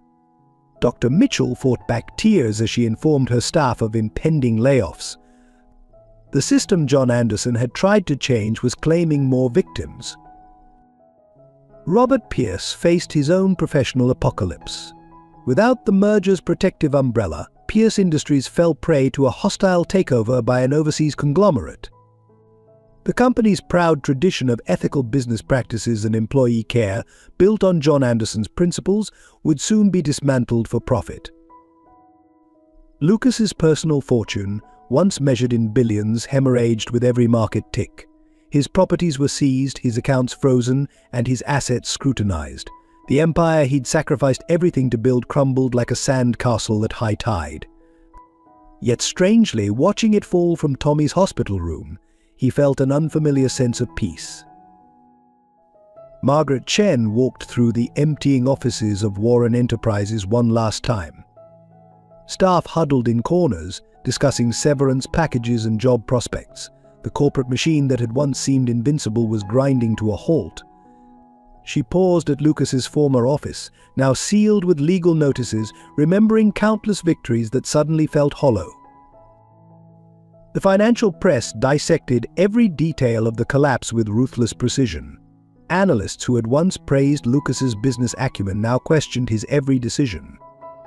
Dr. Mitchell fought back tears as she informed her staff of impending layoffs. The system John Anderson had tried to change was claiming more victims. Robert Pierce faced his own professional apocalypse. Without the merger's protective umbrella, Pierce Industries fell prey to a hostile takeover by an overseas conglomerate. The company's proud tradition of ethical business practices and employee care, built on John Anderson's principles, would soon be dismantled for profit. Lucas's personal fortune, once measured in billions, hemorrhaged with every market tick. His properties were seized, his accounts frozen, and his assets scrutinized. The empire he'd sacrificed everything to build crumbled like a sand castle at high tide. Yet strangely, watching it fall from Tommy's hospital room, he felt an unfamiliar sense of peace. Margaret Chen walked through the emptying offices of Warren Enterprises one last time. Staff huddled in corners, discussing severance packages and job prospects. The corporate machine that had once seemed invincible was grinding to a halt. She paused at Lucas's former office, now sealed with legal notices, remembering countless victories that suddenly felt hollow. The financial press dissected every detail of the collapse with ruthless precision. Analysts who had once praised Lucas's business acumen now questioned his every decision.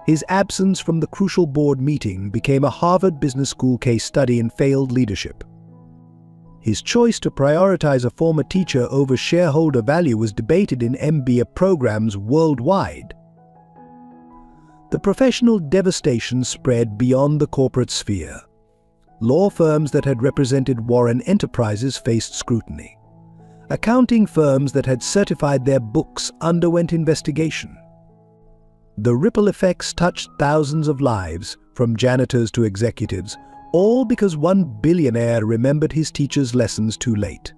His absence from the crucial board meeting became a Harvard Business School case study in failed leadership. His choice to prioritize a former teacher over shareholder value was debated in MBA programs worldwide. The professional devastation spread beyond the corporate sphere. Law firms that had represented Warren Enterprises faced scrutiny. Accounting firms that had certified their books underwent investigation. The ripple effects touched thousands of lives, from janitors to executives, all because one billionaire remembered his teacher's lessons too late.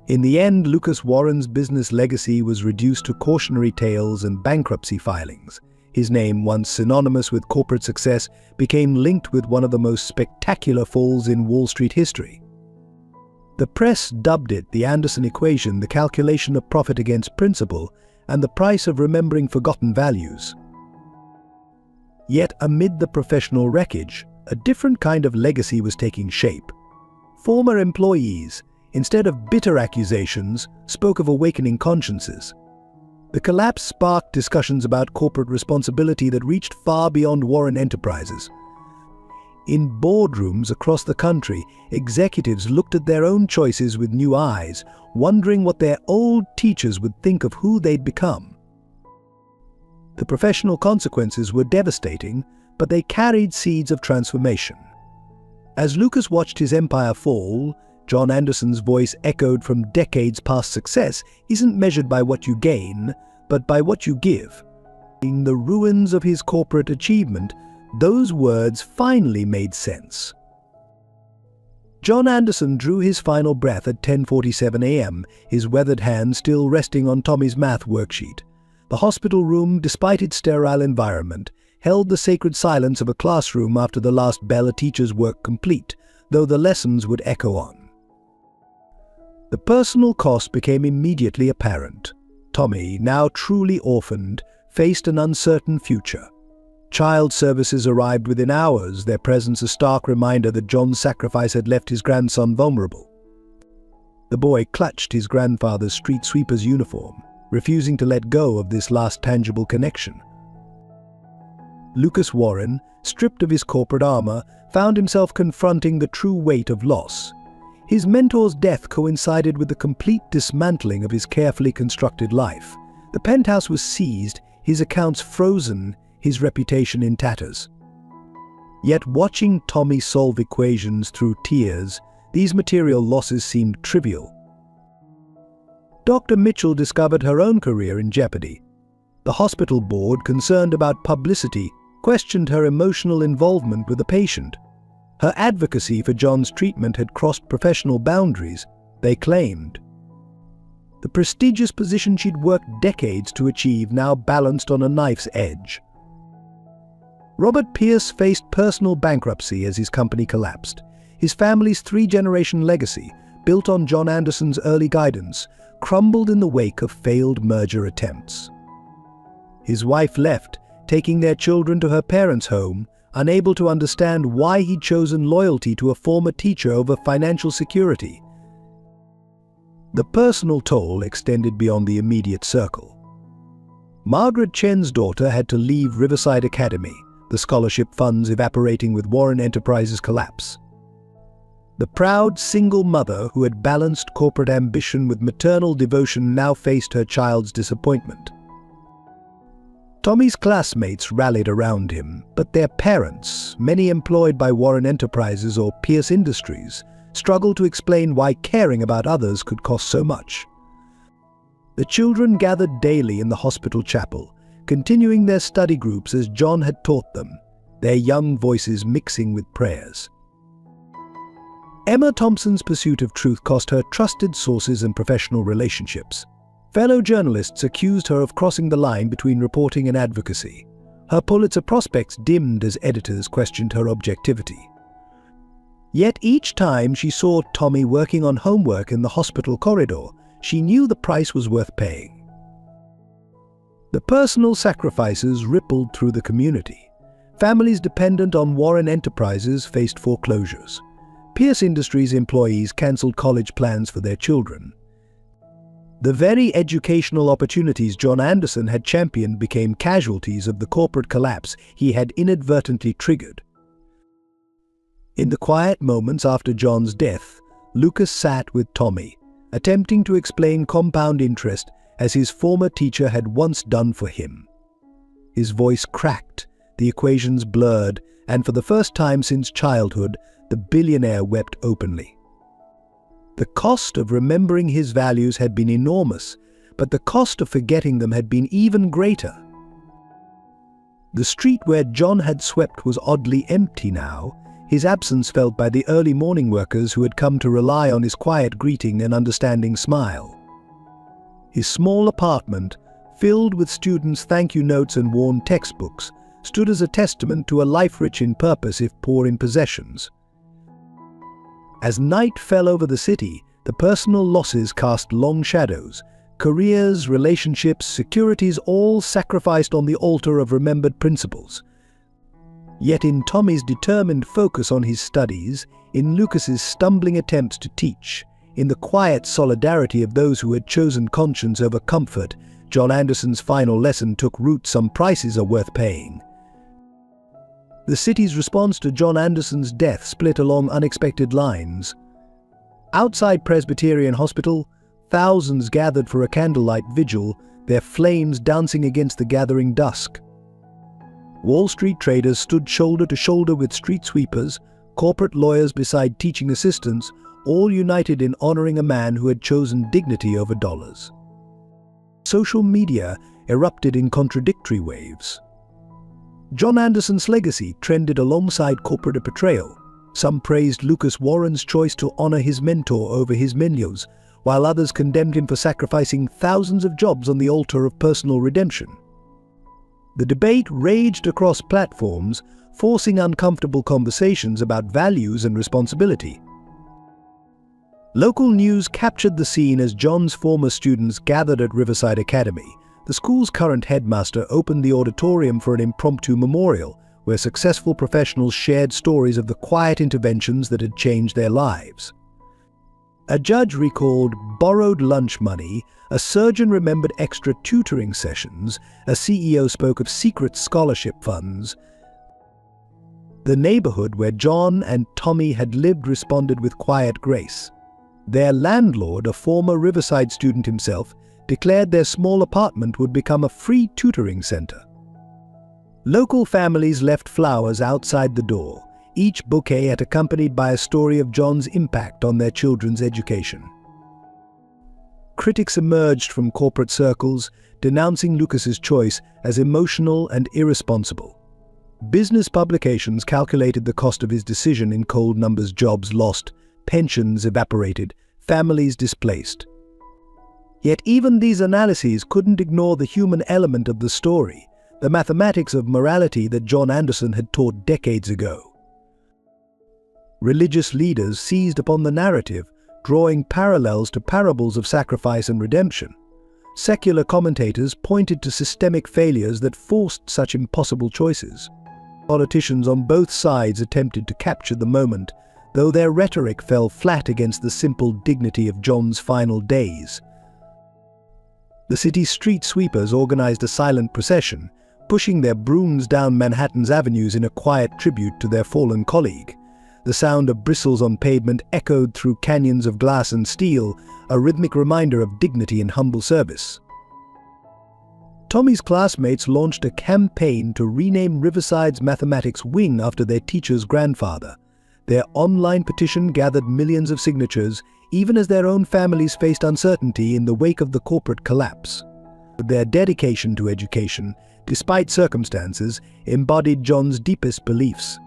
In the end, Lucas Warren's business legacy was reduced to cautionary tales and bankruptcy filings. His name, once synonymous with corporate success, became linked with one of the most spectacular falls in Wall Street history. The press dubbed it the Anderson equation, the calculation of profit against principle, and the price of remembering forgotten values. Yet amid the professional wreckage, a different kind of legacy was taking shape. Former employees, instead of bitter accusations, spoke of awakening consciences. The collapse sparked discussions about corporate responsibility that reached far beyond Warren Enterprises. In boardrooms across the country, executives looked at their own choices with new eyes, wondering what their old teachers would think of who they'd become. The professional consequences were devastating, but they carried seeds of transformation. As Lucas watched his empire fall, John Anderson's voice echoed from decades past: success isn't measured by what you gain, but by what you give. In the ruins of his corporate achievement, those words finally made sense. John Anderson drew his final breath at 10:47 a.m., his weathered hand still resting on Tommy's math worksheet. The hospital room, despite its sterile environment, held the sacred silence of a classroom after the last bell, a teacher's work complete, though the lessons would echo on. The personal cost became immediately apparent. Tommy, now truly orphaned, faced an uncertain future. Child services arrived within hours, their presence a stark reminder that John's sacrifice had left his grandson vulnerable. The boy clutched his grandfather's street sweeper's uniform, refusing to let go of this last tangible connection. Lucas Warren, stripped of his corporate armor, found himself confronting the true weight of loss. His mentor's death coincided with the complete dismantling of his carefully constructed life. The penthouse was seized, his accounts frozen, his reputation in tatters. Yet watching Tommy solve equations through tears, these material losses seemed trivial. Dr. Mitchell discovered her own career in jeopardy. The hospital board, concerned about publicity, questioned her emotional involvement with the patient. Her advocacy for John's treatment had crossed professional boundaries, they claimed. The prestigious position she'd worked decades to achieve now balanced on a knife's edge. Robert Pierce faced personal bankruptcy as his company collapsed. His family's three-generation legacy, built on John Anderson's early guidance, crumbled in the wake of failed merger attempts. His wife left, taking their children to her parents' home, unable to understand why he'd chosen loyalty to a former teacher over financial security. The personal toll extended beyond the immediate circle. Margaret Chen's daughter had to leave Riverside Academy, the scholarship funds evaporating with Warren Enterprises' collapse. The proud single mother who had balanced corporate ambition with maternal devotion now faced her child's disappointment. Tommy's classmates rallied around him, but their parents, many employed by Warren Enterprises or Pierce Industries, struggled to explain why caring about others could cost so much. The children gathered daily in the hospital chapel, continuing their study groups as John had taught them, their young voices mixing with prayers. Emma Thompson's pursuit of truth cost her trusted sources and professional relationships. Fellow journalists accused her of crossing the line between reporting and advocacy. Her Pulitzer prospects dimmed as editors questioned her objectivity. Yet each time she saw Tommy working on homework in the hospital corridor, she knew the price was worth paying. The personal sacrifices rippled through the community. Families dependent on Warren Enterprises faced foreclosures. Pierce Industries employees cancelled college plans for their children. The very educational opportunities John Anderson had championed became casualties of the corporate collapse he had inadvertently triggered. In the quiet moments after John's death, Lucas sat with Tommy, attempting to explain compound interest as his former teacher had once done for him. His voice cracked, the equations blurred, and for the first time since childhood, the billionaire wept openly. The cost of remembering his values had been enormous, but the cost of forgetting them had been even greater. The street where John had swept was oddly empty now, his absence felt by the early morning workers who had come to rely on his quiet greeting and understanding smile. His small apartment, filled with students' thank-you notes and worn textbooks, stood as a testament to a life rich in purpose if poor in possessions. As night fell over the city, the personal losses cast long shadows. Careers, relationships, securities all sacrificed on the altar of remembered principles. Yet in Tommy's determined focus on his studies, in Lucas's stumbling attempts to teach, in the quiet solidarity of those who had chosen conscience over comfort, John Anderson's final lesson took root: some prices are worth paying. The city's response to John Anderson's death split along unexpected lines. Outside Presbyterian Hospital, thousands gathered for a candlelight vigil, their flames dancing against the gathering dusk. Wall Street traders stood shoulder to shoulder with street sweepers, corporate lawyers beside teaching assistants, all united in honoring a man who had chosen dignity over dollars. Social media erupted in contradictory waves. John Anderson's legacy trended alongside corporate betrayal. Some praised Lucas Warren's choice to honor his mentor over his minions, while others condemned him for sacrificing thousands of jobs on the altar of personal redemption. The debate raged across platforms, forcing uncomfortable conversations about values and responsibility. Local news captured the scene as John's former students gathered at Riverside Academy. The school's current headmaster opened the auditorium for an impromptu memorial, where successful professionals shared stories of the quiet interventions that had changed their lives. A judge recalled borrowed lunch money, a surgeon remembered extra tutoring sessions, a CEO spoke of secret scholarship funds. The neighborhood where John and Tommy had lived responded with quiet grace. Their landlord, a former Riverside student himself, declared their small apartment would become a free tutoring center. Local families left flowers outside the door, each bouquet accompanied by a story of John's impact on their children's education. Critics emerged from corporate circles, denouncing Lucas's choice as emotional and irresponsible. Business publications calculated the cost of his decision in cold numbers: jobs lost, pensions evaporated, families displaced. Yet even these analyses couldn't ignore the human element of the story, the mathematics of morality that John Anderson had taught decades ago. Religious leaders seized upon the narrative, drawing parallels to parables of sacrifice and redemption. Secular commentators pointed to systemic failures that forced such impossible choices. Politicians on both sides attempted to capture the moment, though their rhetoric fell flat against the simple dignity of John's final days. The city's street sweepers organized a silent procession, pushing their brooms down Manhattan's avenues in a quiet tribute to their fallen colleague. The sound of bristles on pavement echoed through canyons of glass and steel, a rhythmic reminder of dignity and humble service. Tommy's classmates launched a campaign to rename Riverside's mathematics wing after their teacher's grandfather. Their online petition gathered millions of signatures, even as their own families faced uncertainty in the wake of the corporate collapse. Their dedication to education, despite circumstances, embodied John's deepest beliefs.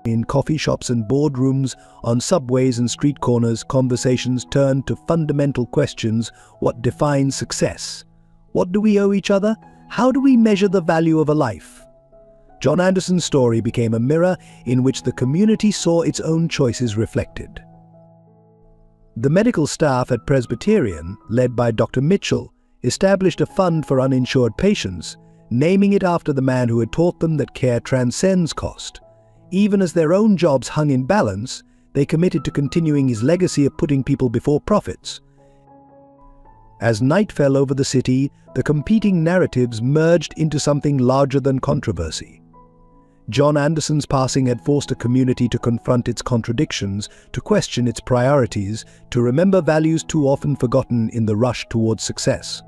In coffee shops and boardrooms, on subways and street corners, conversations turned to fundamental questions: what defines success? What do we owe each other? How do we measure the value of a life? John Anderson's story became a mirror in which the community saw its own choices reflected. The medical staff at Presbyterian, led by Dr. Mitchell, established a fund for uninsured patients, naming it after the man who had taught them that care transcends cost. Even as their own jobs hung in balance, they committed to continuing his legacy of putting people before profits. As night fell over the city, the competing narratives merged into something larger than controversy. John Anderson's passing had forced a community to confront its contradictions, to question its priorities, to remember values too often forgotten in the rush towards success.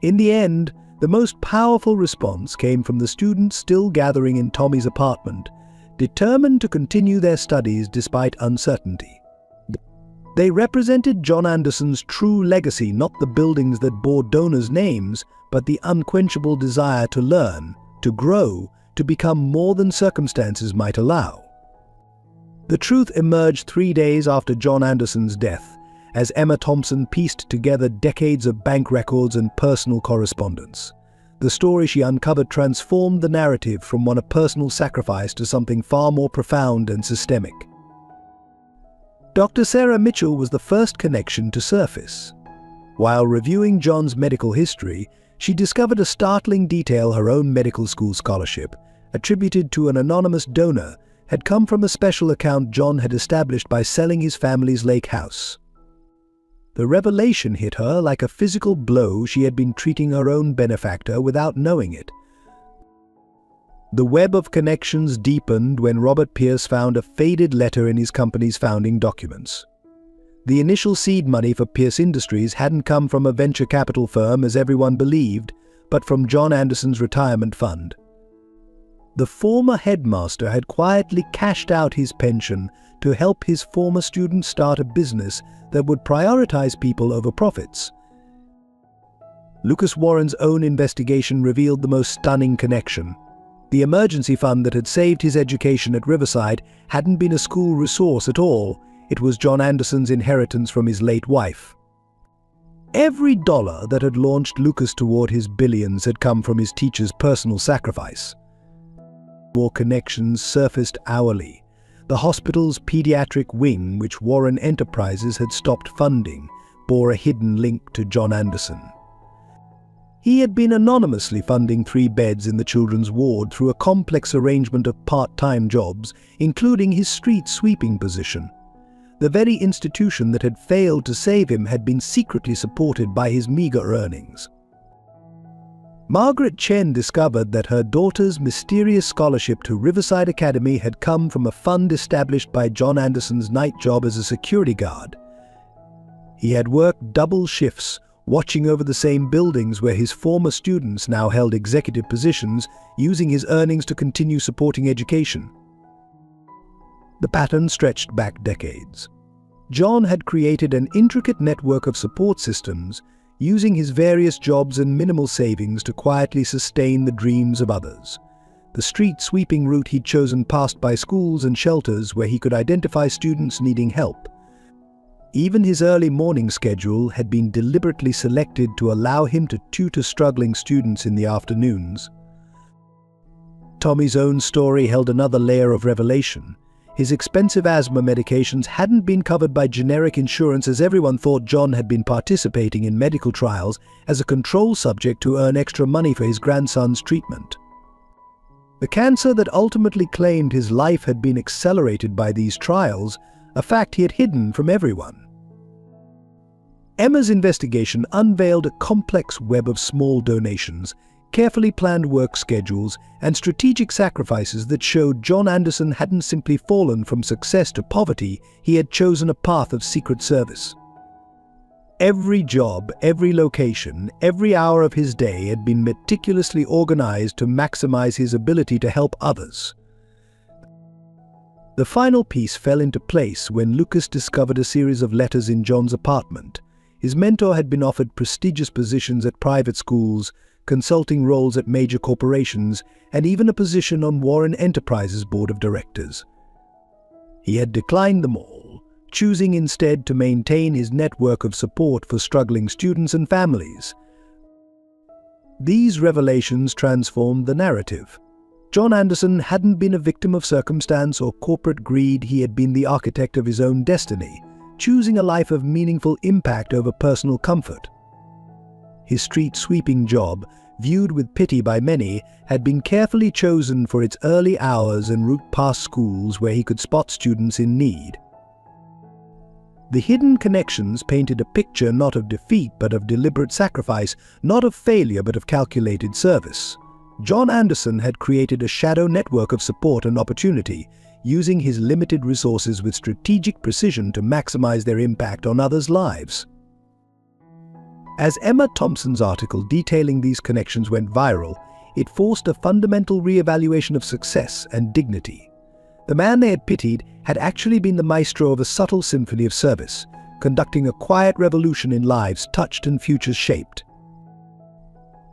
In the end, the most powerful response came from the students still gathering in Tommy's apartment, determined to continue their studies despite uncertainty. They represented John Anderson's true legacy, not the buildings that bore donors' names, but the unquenchable desire to learn, to grow, to become more than circumstances might allow. The truth emerged 3 days after John Anderson's death, as Emma Thompson pieced together decades of bank records and personal correspondence. The story she uncovered transformed the narrative from one of personal sacrifice to something far more profound and systemic. Dr. Sarah Mitchell was the first connection to surface. While reviewing John's medical history, she discovered a startling detail: her own medical school scholarship, attributed to an anonymous donor, had come from a special account John had established by selling his family's lake house. The revelation hit her like a physical blow. She had been treating her own benefactor without knowing it. The web of connections deepened when Robert Pierce found a faded letter in his company's founding documents. The initial seed money for Pierce Industries hadn't come from a venture capital firm as everyone believed, but from John Anderson's retirement fund. The former headmaster had quietly cashed out his pension to help his former students start a business that would prioritize people over profits. Lucas Warren's own investigation revealed the most stunning connection. The emergency fund that had saved his education at Riverside hadn't been a school resource at all. It was John Anderson's inheritance from his late wife. Every dollar that had launched Lucas toward his billions had come from his teacher's personal sacrifice. More connections surfaced hourly. The hospital's pediatric wing, which Warren Enterprises had stopped funding, bore a hidden link to John Anderson. He had been anonymously funding 3 beds in the children's ward through a complex arrangement of part-time jobs, including his street sweeping position. The very institution that had failed to save him had been secretly supported by his meager earnings. Margaret Chen discovered that her daughter's mysterious scholarship to Riverside Academy had come from a fund established by John Anderson's night job as a security guard. He had worked double shifts, watching over the same buildings where his former students now held executive positions, using his earnings to continue supporting education. The pattern stretched back decades. John had created an intricate network of support systems, using his various jobs and minimal savings to quietly sustain the dreams of others. The street sweeping route he'd chosen passed by schools and shelters where he could identify students needing help. Even his early morning schedule had been deliberately selected to allow him to tutor struggling students in the afternoons. Tommy's own story held another layer of revelation. His expensive asthma medications hadn't been covered by generic insurance, as everyone thought John had been participating in medical trials as a control subject to earn extra money for his grandson's treatment. The cancer that ultimately claimed his life had been accelerated by these trials, a fact he had hidden from everyone. Emma's investigation unveiled a complex web of small donations, carefully planned work schedules, and strategic sacrifices that showed John Anderson hadn't simply fallen from success to poverty, he had chosen a path of secret service. Every job, every location, every hour of his day had been meticulously organized to maximize his ability to help others. The final piece fell into place when Lucas discovered a series of letters in John's apartment. His mentor had been offered prestigious positions at private schools, consulting roles at major corporations, and even a position on Warren Enterprises' board of directors. He had declined them all, choosing instead to maintain his network of support for struggling students and families. These revelations transformed the narrative. John Anderson hadn't been a victim of circumstance or corporate greed. He had been the architect of his own destiny, choosing a life of meaningful impact over personal comfort. His street sweeping job, viewed with pity by many, had been carefully chosen for its early hours en route past schools where he could spot students in need. The hidden connections painted a picture not of defeat but of deliberate sacrifice, not of failure but of calculated service. John Anderson had created a shadow network of support and opportunity, using his limited resources with strategic precision to maximize their impact on others' lives. As Emma Thompson's article detailing these connections went viral, it forced a fundamental re-evaluation of success and dignity. The man they had pitied had actually been the maestro of a subtle symphony of service, conducting a quiet revolution in lives touched and futures shaped.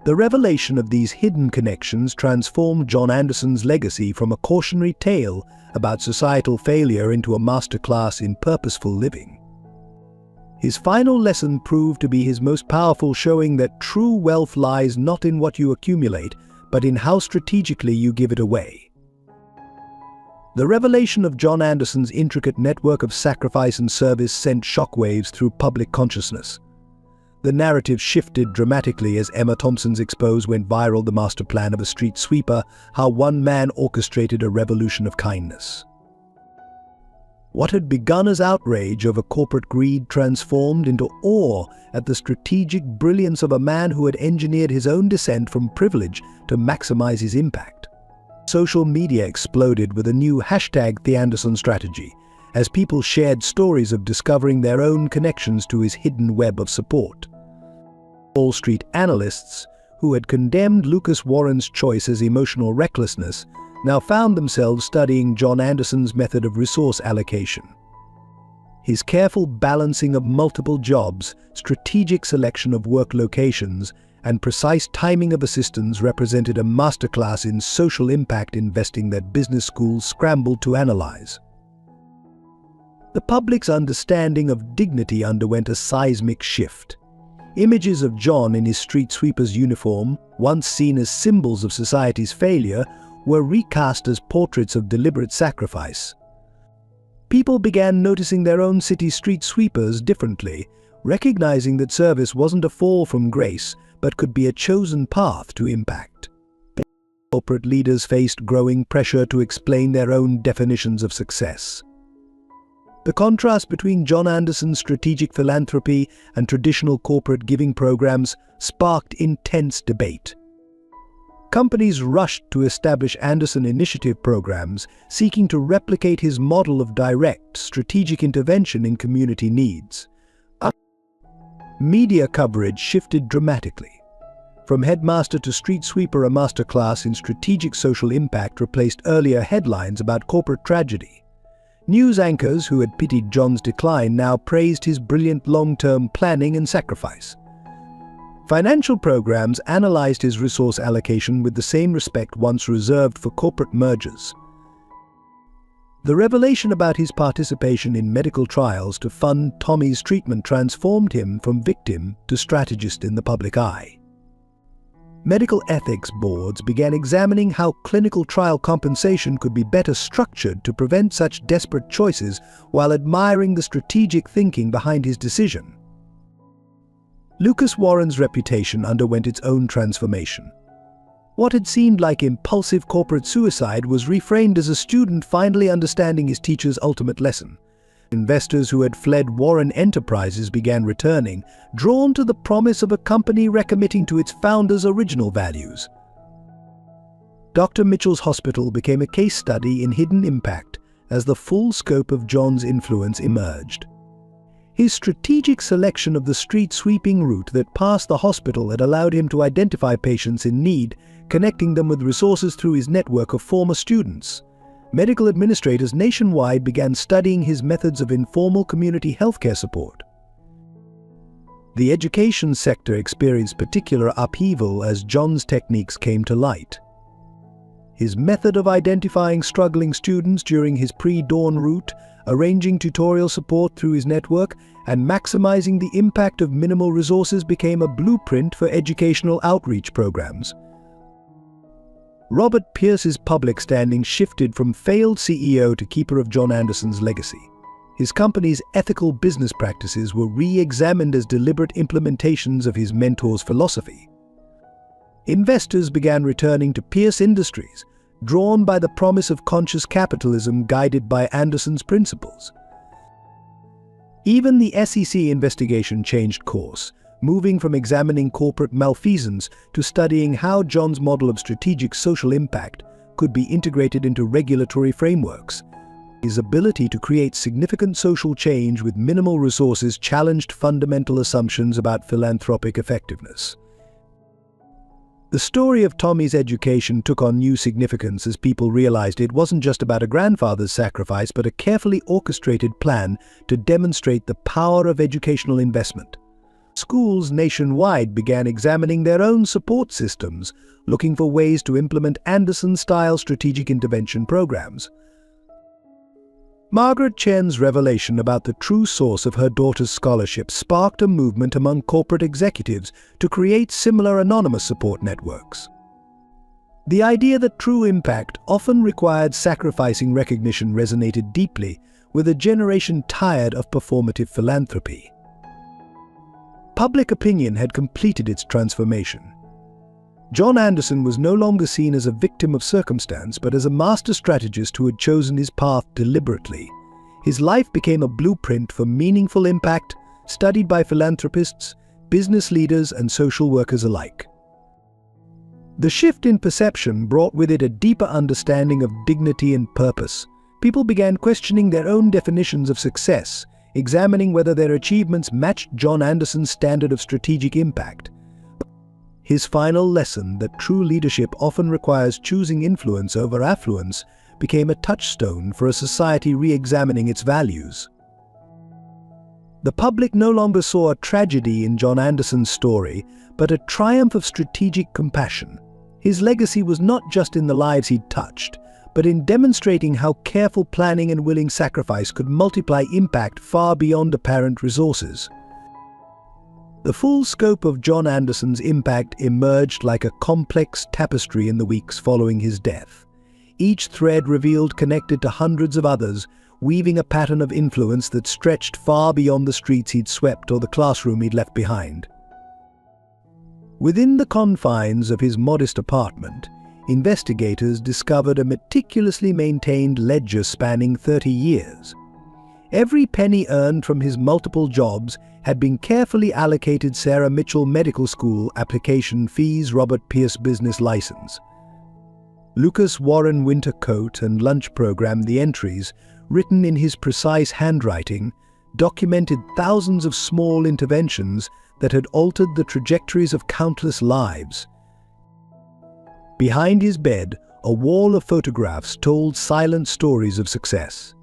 The revelation of these hidden connections transformed John Anderson's legacy from a cautionary tale about societal failure into a masterclass in purposeful living. His final lesson proved to be his most powerful, showing that true wealth lies not in what you accumulate, but in how strategically you give it away. The revelation of John Anderson's intricate network of sacrifice and service sent shockwaves through public consciousness. The narrative shifted dramatically as Emma Thompson's expose went viral, the master plan of a street sweeper, how one man orchestrated a revolution of kindness. What had begun as outrage over corporate greed transformed into awe at the strategic brilliance of a man who had engineered his own descent from privilege to maximize his impact. Social media exploded with a new hashtag, #TheAnderson Strategy, as people shared stories of discovering their own connections to his hidden web of support. Wall Street analysts, who had condemned Lucas Warren's choice as emotional recklessness, now found themselves studying John Anderson's method of resource allocation. His careful balancing of multiple jobs, strategic selection of work locations, and precise timing of assistance represented a masterclass in social impact investing that business schools scrambled to analyze. The public's understanding of dignity underwent a seismic shift. Images of John in his street sweeper's uniform, once seen as symbols of society's failure, were recast as portraits of deliberate sacrifice. People began noticing their own city street sweepers differently, recognizing that service wasn't a fall from grace, but could be a chosen path to impact. Corporate leaders faced growing pressure to explain their own definitions of success. The contrast between John Anderson's strategic philanthropy and traditional corporate giving programs sparked intense debate. Companies rushed to establish Anderson Initiative programs, seeking to replicate his model of direct, strategic intervention in community needs. Media coverage shifted dramatically. From headmaster to street sweeper, a masterclass in strategic social impact replaced earlier headlines about corporate tragedy. News anchors who had pitied John's decline now praised his brilliant long-term planning and sacrifice. Financial programs analyzed his resource allocation with the same respect once reserved for corporate mergers. The revelation about his participation in medical trials to fund Tommy's treatment transformed him from victim to strategist in the public eye. Medical ethics boards began examining how clinical trial compensation could be better structured to prevent such desperate choices, while admiring the strategic thinking behind his decision. Lucas Warren's reputation underwent its own transformation. What had seemed like impulsive corporate suicide was reframed as a student finally understanding his teacher's ultimate lesson. Investors who had fled Warren Enterprises began returning, drawn to the promise of a company recommitting to its founder's original values. Dr. Mitchell's hospital became a case study in hidden impact as the full scope of John's influence emerged. His strategic selection of the street sweeping route that passed the hospital had allowed him to identify patients in need, connecting them with resources through his network of former students. Medical administrators nationwide began studying his methods of informal community healthcare support. The education sector experienced particular upheaval as John's techniques came to light. His method of identifying struggling students during his pre-dawn route, arranging tutorial support through his network, and maximizing the impact of minimal resources became a blueprint for educational outreach programs. Robert Pierce's public standing shifted from failed CEO to keeper of John Anderson's legacy. His company's ethical business practices were re-examined as deliberate implementations of his mentor's philosophy. Investors began returning to Pierce Industries, drawn by the promise of conscious capitalism guided by Anderson's principles. Even the SEC investigation changed course, moving from examining corporate malfeasance to studying how John's model of strategic social impact could be integrated into regulatory frameworks. His ability to create significant social change with minimal resources challenged fundamental assumptions about philanthropic effectiveness. The story of Tommy's education took on new significance as people realized it wasn't just about a grandfather's sacrifice, but a carefully orchestrated plan to demonstrate the power of educational investment. Schools nationwide began examining their own support systems, looking for ways to implement Anderson-style strategic intervention programs. Margaret Chen's revelation about the true source of her daughter's scholarship sparked a movement among corporate executives to create similar anonymous support networks. The idea that true impact often required sacrificing recognition resonated deeply with a generation tired of performative philanthropy. Public opinion had completed its transformation. John Anderson was no longer seen as a victim of circumstance, but as a master strategist who had chosen his path deliberately. His life became a blueprint for meaningful impact, studied by philanthropists, business leaders, and social workers alike. The shift in perception brought with it a deeper understanding of dignity and purpose. People began questioning their own definitions of success, examining whether their achievements matched John Anderson's standard of strategic impact. His final lesson, that true leadership often requires choosing influence over affluence, became a touchstone for a society re-examining its values. The public no longer saw a tragedy in John Anderson's story, but a triumph of strategic compassion. His legacy was not just in the lives he'd touched, but in demonstrating how careful planning and willing sacrifice could multiply impact far beyond apparent resources. The full scope of John Anderson's impact emerged like a complex tapestry in the weeks following his death. Each thread revealed connected to hundreds of others, weaving a pattern of influence that stretched far beyond the streets he'd swept or the classroom he'd left behind. Within the confines of his modest apartment, investigators discovered a meticulously maintained ledger spanning 30 years. Every penny earned from his multiple jobs had been carefully allocated Sarah Mitchell Medical School application fees, Robert Pierce business license, Lucas Warren winter coat and lunch program. The entries, written in his precise handwriting, documented thousands of small interventions that had altered the trajectories of countless lives. Behind his bed, a wall of photographs told silent stories of success.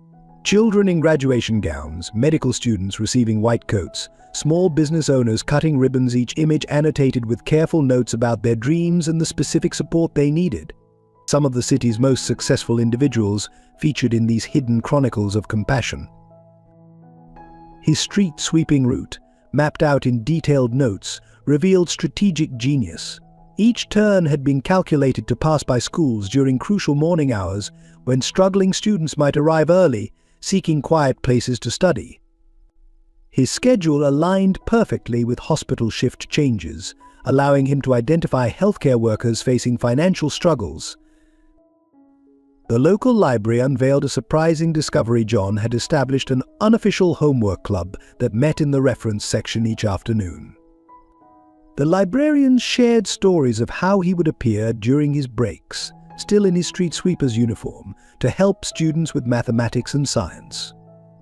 Children in graduation gowns, medical students receiving white coats, small business owners cutting ribbons, each image annotated with careful notes about their dreams and the specific support they needed. Some of the city's most successful individuals featured in these hidden chronicles of compassion. His street-sweeping route, mapped out in detailed notes, revealed strategic genius. Each turn had been calculated to pass by schools during crucial morning hours when struggling students might arrive early, seeking quiet places to study. His schedule aligned perfectly with hospital shift changes, allowing him to identify healthcare workers facing financial struggles. The local library unveiled a surprising discovery. John had established an unofficial homework club that met in the reference section each afternoon. The librarians shared stories of how he would appear during his breaks, still in his street sweeper's uniform, to help students with mathematics and science.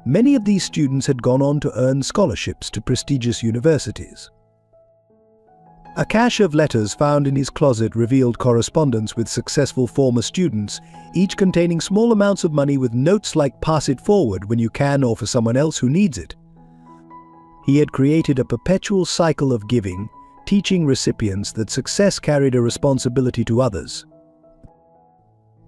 Many of these students had gone on to earn scholarships to prestigious universities. A cache of letters found in his closet revealed correspondence with successful former students, each containing small amounts of money with notes like "pass it forward when you can or for someone else who needs it." He had created a perpetual cycle of giving, teaching recipients that success carried a responsibility to others.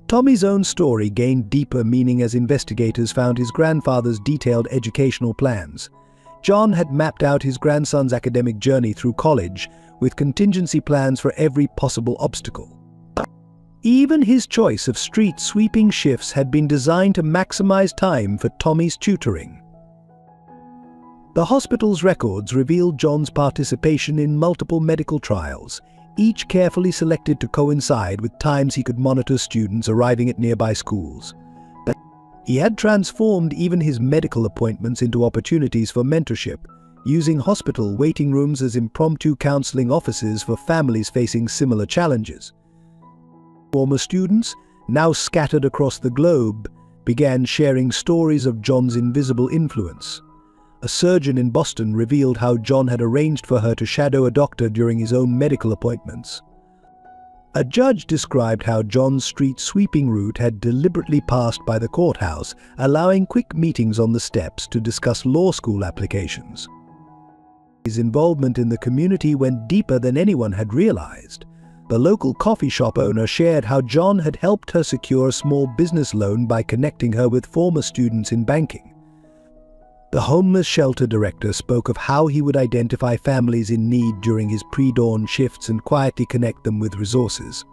Tommy's own story gained deeper meaning as investigators found his grandfather's detailed educational plans. John had mapped out his grandson's academic journey through college, with contingency plans for every possible obstacle. Even his choice of street-sweeping shifts had been designed to maximize time for Tommy's tutoring. The hospital's records revealed John's participation in multiple medical trials, each carefully selected to coincide with times he could monitor students arriving at nearby schools. But he had transformed even his medical appointments into opportunities for mentorship, using hospital waiting rooms as impromptu counseling offices for families facing similar challenges. Former students, now scattered across the globe, began sharing stories of John's invisible influence. A surgeon in Boston revealed how John had arranged for her to shadow a doctor during his own medical appointments. A judge described how John's street-sweeping route had deliberately passed by the courthouse, allowing quick meetings on the steps to discuss law school applications. His involvement in the community went deeper than anyone had realized. The local coffee shop owner shared how John had helped her secure a small business loan by connecting her with former students in banking. The homeless shelter director spoke of how he would identify families in need during his pre-dawn shifts and quietly connect them with resources.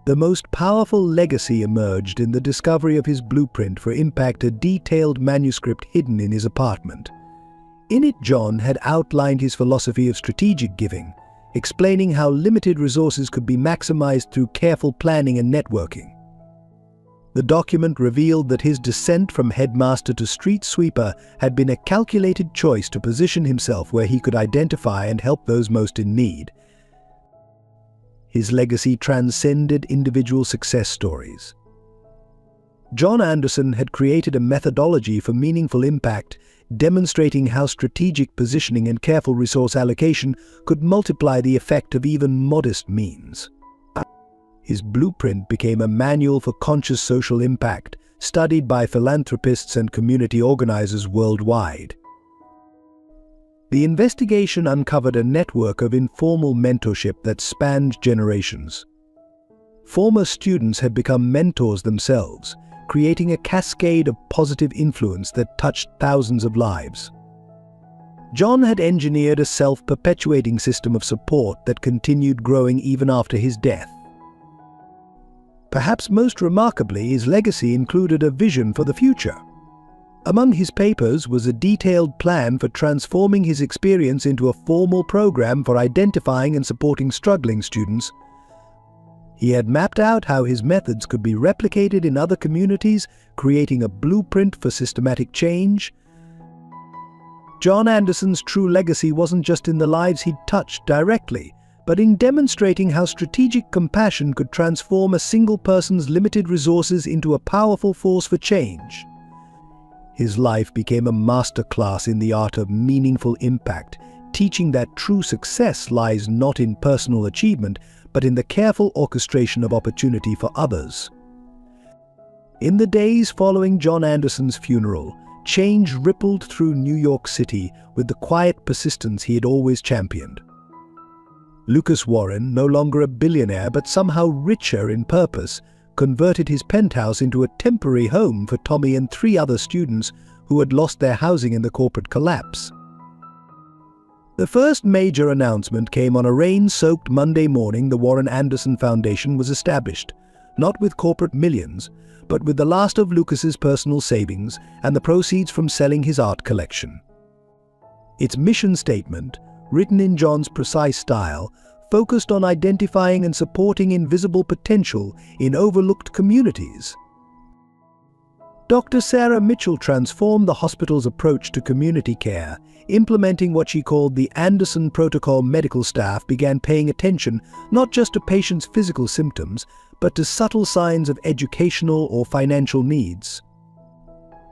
The most powerful legacy emerged in the discovery of his blueprint for impact, a detailed manuscript hidden in his apartment. In it, John had outlined his philosophy of strategic giving, explaining how limited resources could be maximized through careful planning and networking. The document revealed that his descent from headmaster to street sweeper had been a calculated choice to position himself where he could identify and help those most in need. His legacy transcended individual success stories. John Anderson had created a methodology for meaningful impact, demonstrating how strategic positioning and careful resource allocation could multiply the effect of even modest means. His blueprint became a manual for conscious social impact, studied by philanthropists and community organizers worldwide. The investigation uncovered a network of informal mentorship that spanned generations. Former students had become mentors themselves, creating a cascade of positive influence that touched thousands of lives. John had engineered a self-perpetuating system of support that continued growing even after his death. Perhaps most remarkably, his legacy included a vision for the future. Among his papers was a detailed plan for transforming his experience into a formal program for identifying and supporting struggling students. He had mapped out how his methods could be replicated in other communities, creating a blueprint for systematic change. John Anderson's true legacy wasn't just in the lives he'd touched directly, but in demonstrating how strategic compassion could transform a single person's limited resources into a powerful force for change. His life became a masterclass in the art of meaningful impact, teaching that true success lies not in personal achievement, but in the careful orchestration of opportunity for others. In the days following John Anderson's funeral, change rippled through New York City with the quiet persistence he had always championed. Lucas Warren, no longer a billionaire but somehow richer in purpose, converted his penthouse into a temporary home for Tommy and 3 other students who had lost their housing in the corporate collapse. The first major announcement came on a rain-soaked Monday morning. The Warren Anderson Foundation was established, not with corporate millions, but with the last of Lucas's personal savings and the proceeds from selling his art collection. Its mission statement, written in John's precise style, focused on identifying and supporting invisible potential in overlooked communities. Dr. Sarah Mitchell transformed the hospital's approach to community care, implementing what she called the Anderson Protocol. Medical staff began paying attention not just to patients' physical symptoms, but to subtle signs of educational or financial needs.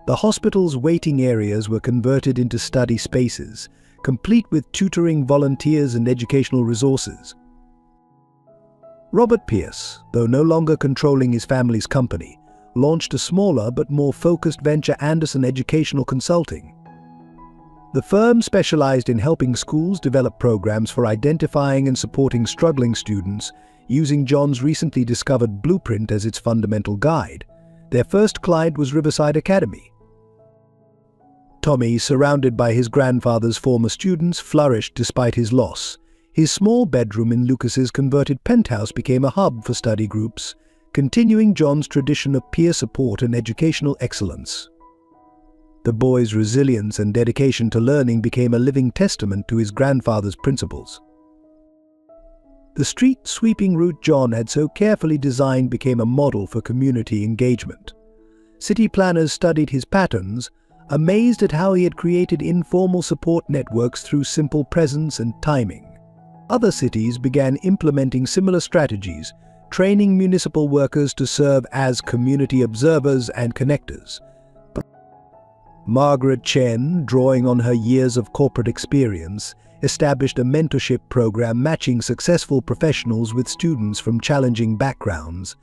The hospital's waiting areas were converted into study spaces, complete with tutoring volunteers and educational resources. Robert Pierce, though no longer controlling his family's company, launched a smaller but more focused venture, Anderson Educational Consulting. The firm specialized in helping schools develop programs for identifying and supporting struggling students, using John's recently discovered blueprint as its fundamental guide. Their first client was Riverside Academy. Tommy, surrounded by his grandfather's former students, flourished despite his loss. His small bedroom in Lucas's converted penthouse became a hub for study groups, continuing John's tradition of peer support and educational excellence. The boy's resilience and dedication to learning became a living testament to his grandfather's principles. The street-sweeping route John had so carefully designed became a model for community engagement. City planners studied his patterns, amazed at how he had created informal support networks through simple presence and timing. Other cities began implementing similar strategies, training municipal workers to serve as community observers and connectors. Margaret Chen, drawing on her years of corporate experience, established a mentorship program matching successful professionals with students from challenging backgrounds.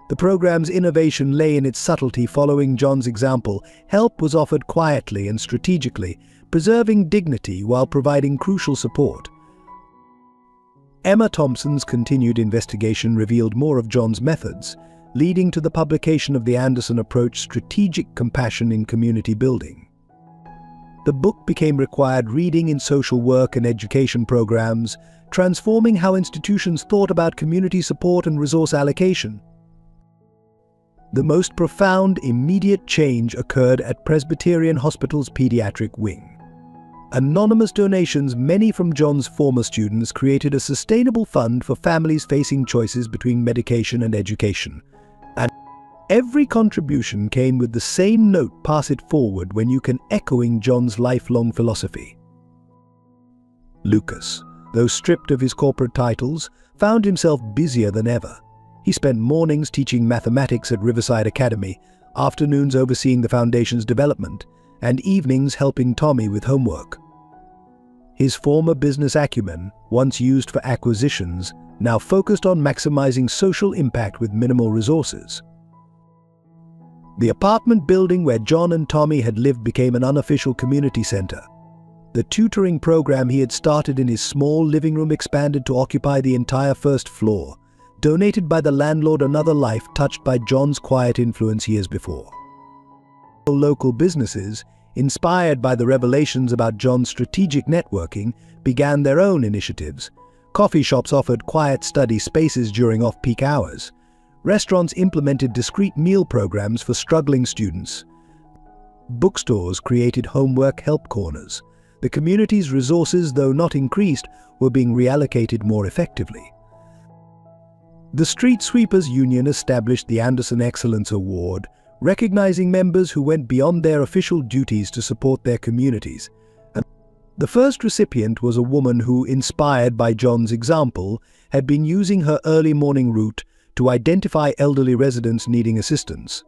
The program's innovation lay in its subtlety. Following John's example, help was offered quietly and strategically, preserving dignity while providing crucial support. Emma Thompson's continued investigation revealed more of John's methods, leading to the publication of the Anderson Approach: Strategic Compassion in Community Building. The book became required reading in social work and education programs, transforming how institutions thought about community support and resource allocation. The most profound, immediate change occurred at Presbyterian Hospital's pediatric wing. Anonymous donations, many from John's former students, created a sustainable fund for families facing choices between medication and education. And every contribution came with the same note: pass it forward when you can, echoing John's lifelong philosophy. Lucas, though stripped of his corporate titles, found himself busier than ever. He spent mornings teaching mathematics at Riverside Academy, afternoons overseeing the foundation's development, and evenings helping Tommy with homework. His former business acumen, once used for acquisitions, now focused on maximizing social impact with minimal resources. The apartment building where John and Tommy had lived became an unofficial community center. The tutoring program he had started in his small living room expanded to occupy the entire first floor, donated by the landlord, another life touched by John's quiet influence years before. Local businesses, inspired by the revelations about John's strategic networking, began their own initiatives. Coffee shops offered quiet study spaces during off-peak hours. Restaurants implemented discrete meal programs for struggling students. Bookstores created homework help corners. The community's resources, though not increased, were being reallocated more effectively. The Street Sweepers Union established the Anderson Excellence Award, recognizing members who went beyond their official duties to support their communities. The first recipient was a woman who, inspired by John's example, had been using her early morning route to identify elderly residents needing assistance.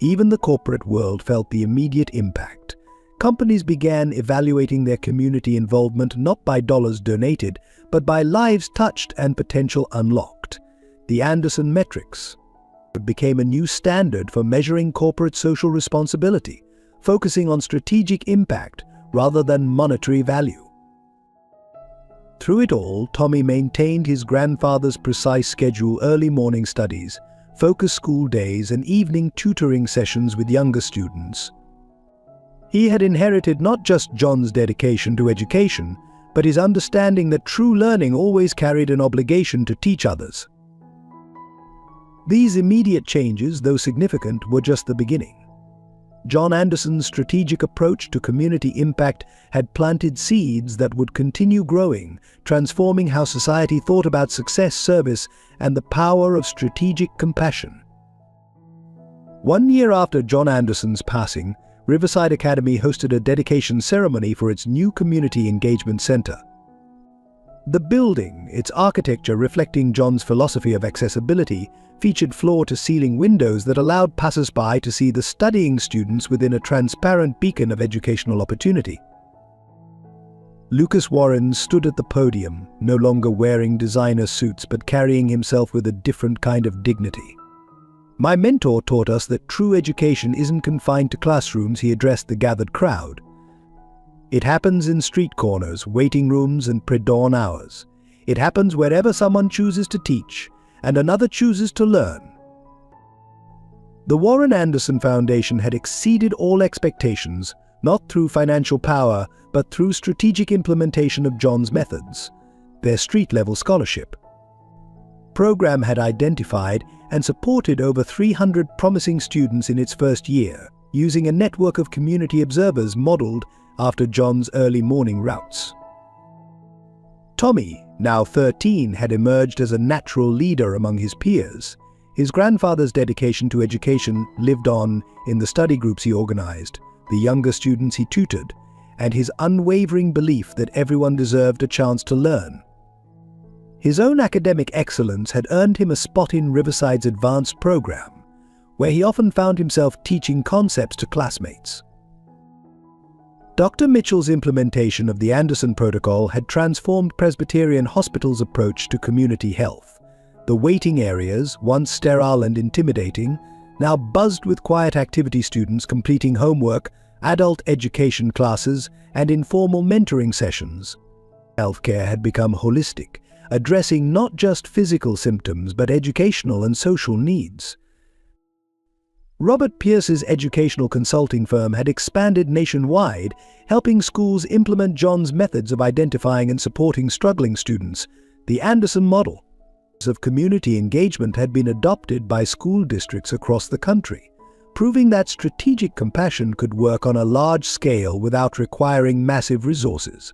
Even the corporate world felt the immediate impact. Companies began evaluating their community involvement not by dollars donated, but by lives touched and potential unlocked. The Anderson Metrics became a new standard for measuring corporate social responsibility, focusing on strategic impact rather than monetary value. Through it all, Tommy maintained his grandfather's precise schedule: early morning studies, focused school days, and evening tutoring sessions with younger students. He had inherited not just John's dedication to education, but his understanding that true learning always carried an obligation to teach others. These immediate changes, though significant, were just the beginning. John Anderson's strategic approach to community impact had planted seeds that would continue growing, transforming how society thought about success, service, and the power of strategic compassion. 1 year after John Anderson's passing, Riverside Academy hosted a dedication ceremony for its new Community Engagement Center. The building, its architecture reflecting John's philosophy of accessibility, featured floor-to-ceiling windows that allowed passers-by to see the studying students within a transparent beacon of educational opportunity. Lucas Warren stood at the podium, no longer wearing designer suits but carrying himself with a different kind of dignity. "My mentor taught us that true education isn't confined to classrooms," he addressed the gathered crowd. "It happens in street corners, waiting rooms, and pre-dawn hours. It happens wherever someone chooses to teach and another chooses to learn." The Warren Anderson Foundation had exceeded all expectations, not through financial power, but through strategic implementation of John's methods. Their street-level scholarship program had identified and supported over 300 promising students in its first year, using a network of community observers modeled after John's early morning routes. Tommy, now 13, had emerged as a natural leader among his peers. His grandfather's dedication to education lived on in the study groups he organized, the younger students he tutored, and his unwavering belief that everyone deserved a chance to learn. His own academic excellence had earned him a spot in Riverside's advanced program, where he often found himself teaching concepts to classmates. Dr. Mitchell's implementation of the Anderson Protocol had transformed Presbyterian Hospital's approach to community health. The waiting areas, once sterile and intimidating, now buzzed with quiet activity students completing homework, adult education classes, and informal mentoring sessions. Healthcare had become holistic, addressing not just physical symptoms but educational and social needs. Robert Pierce's educational consulting firm had expanded nationwide, helping schools implement John's methods of identifying and supporting struggling students. The Anderson model of community engagement had been adopted by school districts across the country, proving that strategic compassion could work on a large scale without requiring massive resources.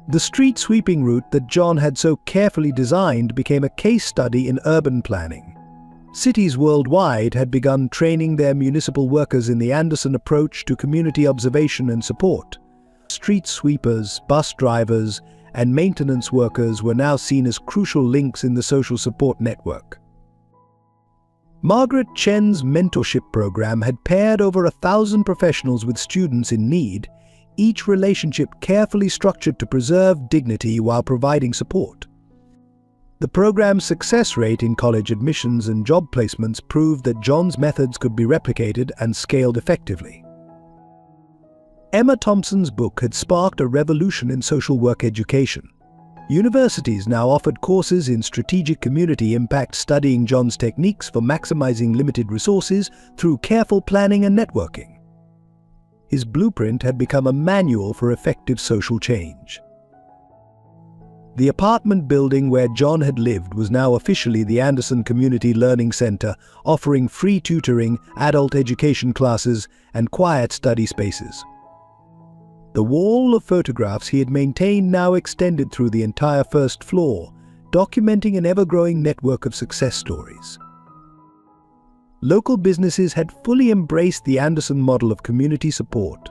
The street sweeping route that John had so carefully designed became a case study in urban planning. Cities worldwide had begun training their municipal workers in the Anderson approach to community observation and support. Street sweepers, bus drivers, and maintenance workers were now seen as crucial links in the social support network. Margaret Chen's mentorship program had paired over 1,000 professionals with students in need, each relationship carefully structured to preserve dignity while providing support. The program's success rate in college admissions and job placements proved that John's methods could be replicated and scaled effectively. Emma Thompson's book had sparked a revolution in social work education. Universities now offered courses in strategic community impact, studying John's techniques for maximizing limited resources through careful planning and networking. His blueprint had become a manual for effective social change. The apartment building where John had lived was now officially the Anderson Community Learning Center, offering free tutoring, adult education classes, and quiet study spaces. The wall of photographs he had maintained now extended through the entire first floor, documenting an ever-growing network of success stories. Local businesses had fully embraced the Anderson model of community support.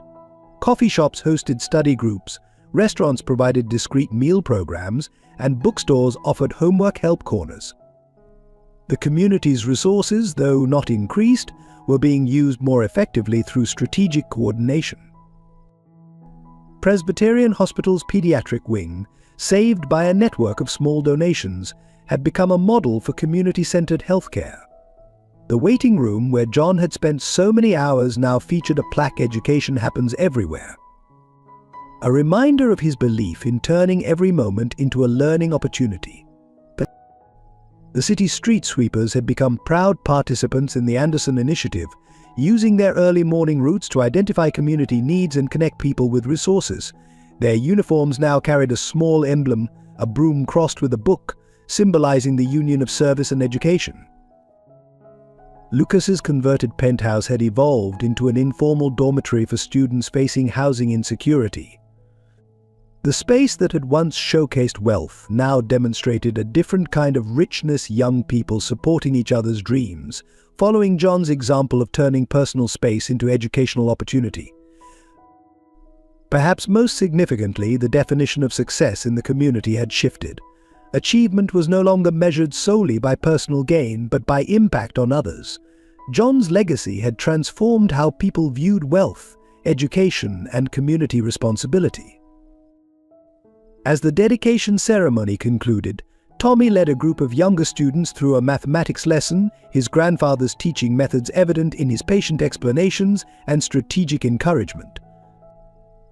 Coffee shops hosted study groups, restaurants provided discrete meal programs, and bookstores offered homework help corners. The community's resources, though not increased, were being used more effectively through strategic coordination. Presbyterian Hospital's pediatric wing, saved by a network of small donations, had become a model for community-centered healthcare. The waiting room where John had spent so many hours now featured a plaque "Education happens everywhere," a reminder of his belief in turning every moment into a learning opportunity. The city's street sweepers had become proud participants in the Anderson Initiative, using their early morning routes to identify community needs and connect people with resources. Their uniforms now carried a small emblem, a broom crossed with a book, symbolizing the union of service and education. Lucas's converted penthouse had evolved into an informal dormitory for students facing housing insecurity. The space that had once showcased wealth now demonstrated a different kind of richness, young people supporting each other's dreams, following John's example of turning personal space into educational opportunity. Perhaps most significantly, the definition of success in the community had shifted. Achievement was no longer measured solely by personal gain, but by impact on others. John's legacy had transformed how people viewed wealth, education, and community responsibility. As the dedication ceremony concluded, Tommy led a group of younger students through a mathematics lesson, his grandfather's teaching methods evident in his patient explanations and strategic encouragement.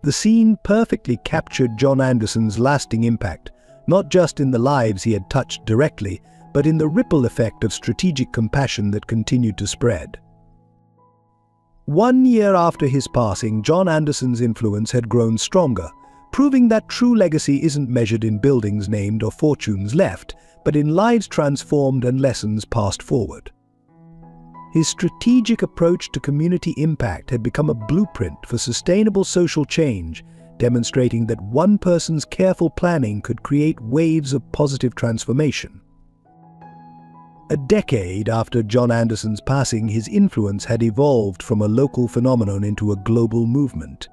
The scene perfectly captured John Anderson's lasting impact, not just in the lives he had touched directly, but in the ripple effect of strategic compassion that continued to spread. 1 year after his passing, John Anderson's influence had grown stronger, proving that true legacy isn't measured in buildings named or fortunes left, but in lives transformed and lessons passed forward. His strategic approach to community impact had become a blueprint for sustainable social change, demonstrating that one person's careful planning could create waves of positive transformation. A decade after John Anderson's passing, his influence had evolved from a local phenomenon into a global movement.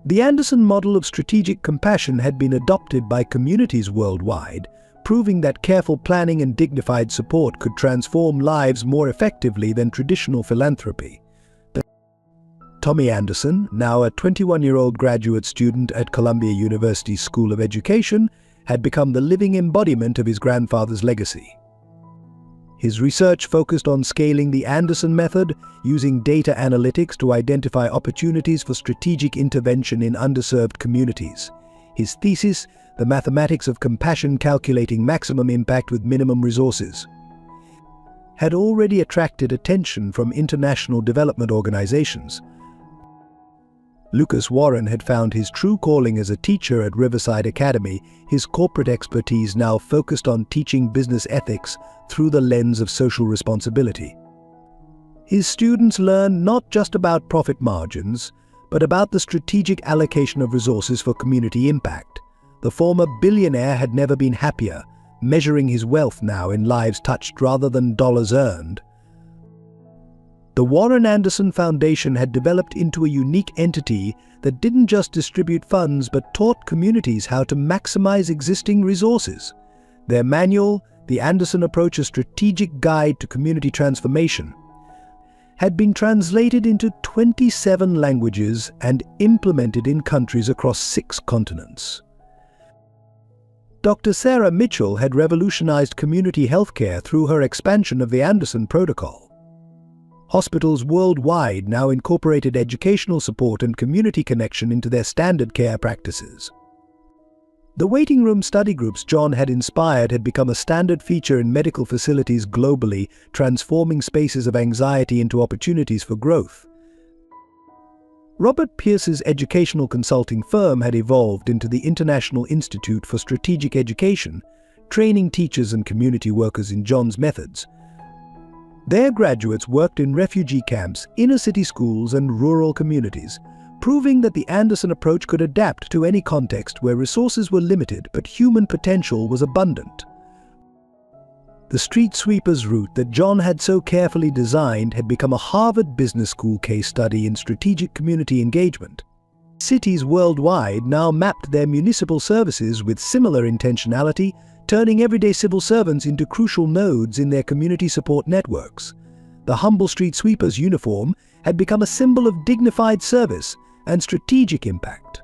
The Anderson model of strategic compassion had been adopted by communities worldwide, proving that careful planning and dignified support could transform lives more effectively than traditional philanthropy. Tommy Anderson, now a 21-year-old graduate student at Columbia University's School of Education, had become the living embodiment of his grandfather's legacy. His research focused on scaling the Anderson method, using data analytics to identify opportunities for strategic intervention in underserved communities. His thesis, "The Mathematics of Compassion Calculating Maximum Impact with Minimum Resources," had already attracted attention from international development organizations. Lucas Warren had found his true calling as a teacher at Riverside Academy, his corporate expertise now focused on teaching business ethics through the lens of social responsibility. His students learned not just about profit margins, but about the strategic allocation of resources for community impact. The former billionaire had never been happier, measuring his wealth now in lives touched rather than dollars earned. The Warren Anderson Foundation had developed into a unique entity that didn't just distribute funds but taught communities how to maximize existing resources. Their manual, The Anderson Approach: A Strategic Guide to Community Transformation, had been translated into 27 languages and implemented in countries across 6 continents. Dr. Sarah Mitchell had revolutionized community healthcare through her expansion of the Anderson Protocol. Hospitals worldwide now incorporated educational support and community connection into their standard care practices. The waiting room study groups John had inspired had become a standard feature in medical facilities globally, transforming spaces of anxiety into opportunities for growth. Robert Pierce's educational consulting firm had evolved into the International Institute for Strategic Education, training teachers and community workers in John's methods. Their graduates worked in refugee camps, inner-city schools, and rural communities, proving that the Anderson approach could adapt to any context where resources were limited but human potential was abundant. The street sweepers route that John had so carefully designed had become a Harvard Business School case study in strategic community engagement. Cities worldwide now mapped their municipal services with similar intentionality, turning everyday civil servants into crucial nodes in their community support networks. The humble street sweeper's uniform had become a symbol of dignified service and strategic impact.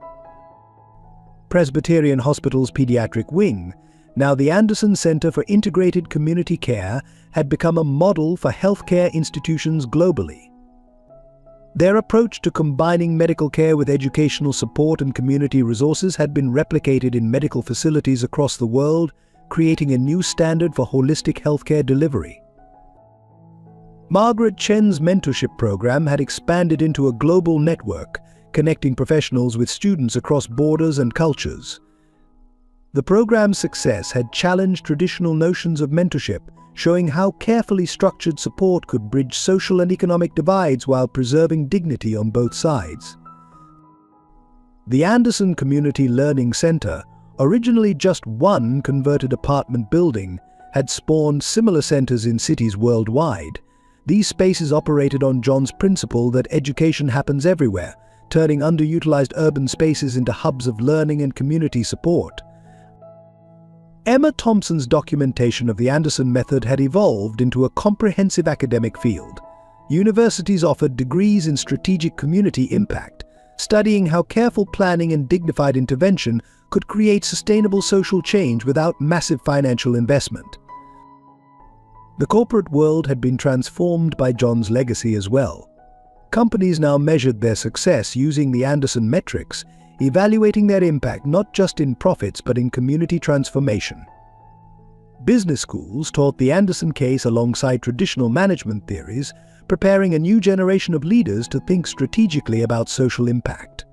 Presbyterian Hospital's pediatric wing, now the Anderson Center for Integrated Community Care, had become a model for healthcare institutions globally. Their approach to combining medical care with educational support and community resources had been replicated in medical facilities across the world, creating a new standard for holistic healthcare delivery. Margaret Chen's mentorship program had expanded into a global network, connecting professionals with students across borders and cultures. The program's success had challenged traditional notions of mentorship, showing how carefully structured support could bridge social and economic divides while preserving dignity on both sides. The Anderson Community Learning Center, originally just one converted apartment building, had spawned similar centers in cities worldwide. These spaces operated on John's principle that education happens everywhere, turning underutilized urban spaces into hubs of learning and community support. Emma Thompson's documentation of the Anderson method had evolved into a comprehensive academic field. Universities offered degrees in strategic community impact, studying how careful planning and dignified intervention could create sustainable social change without massive financial investment. The corporate world had been transformed by John's legacy as well. Companies now measured their success using the Anderson metrics, evaluating their impact not just in profits but in community transformation. Business schools taught the Anderson case alongside traditional management theories, preparing a new generation of leaders to think strategically about social impact.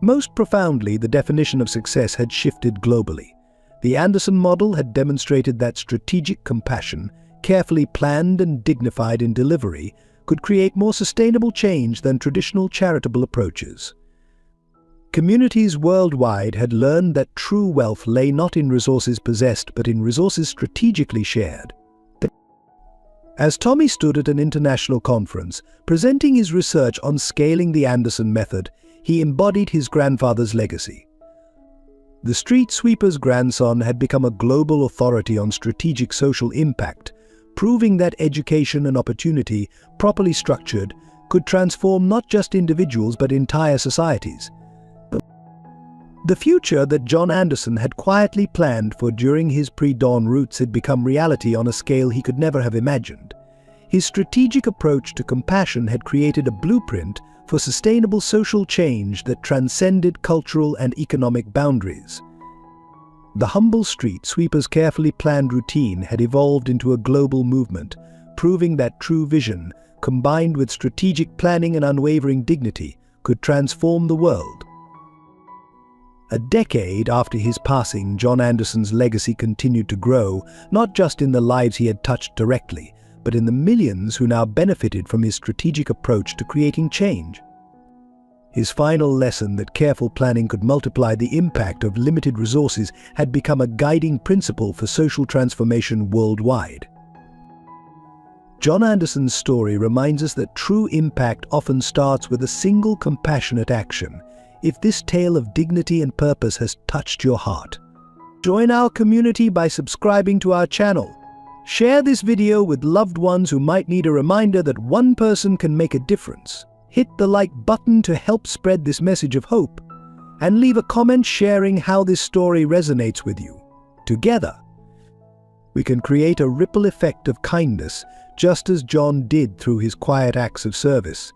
Most profoundly, the definition of success had shifted globally. The Anderson model had demonstrated that strategic compassion, carefully planned and dignified in delivery, could create more sustainable change than traditional charitable approaches. Communities worldwide had learned that true wealth lay not in resources possessed but in resources strategically shared. As Tommy stood at an international conference, presenting his research on scaling the Anderson method, he embodied his grandfather's legacy. The street sweeper's grandson had become a global authority on strategic social impact, proving that education and opportunity, properly structured, could transform not just individuals but entire societies. The future that John Anderson had quietly planned for during his pre-dawn roots had become reality on a scale he could never have imagined. His strategic approach to compassion had created a blueprint for sustainable social change that transcended cultural and economic boundaries. The humble street sweeper's carefully planned routine had evolved into a global movement, proving that true vision, combined with strategic planning and unwavering dignity, could transform the world. A decade after his passing, John Anderson's legacy continued to grow, not just in the lives he had touched directly, but in the millions who now benefited from his strategic approach to creating change. His final lesson that careful planning could multiply the impact of limited resources had become a guiding principle for social transformation worldwide. John Anderson's story reminds us that true impact often starts with a single compassionate action. If this tale of dignity and purpose has touched your heart, join our community by subscribing to our channel. Share this video with loved ones who might need a reminder that one person can make a difference. Hit the like button to help spread this message of hope, and leave a comment sharing how this story resonates with you. Together, we can create a ripple effect of kindness, just as John did through his quiet acts of service.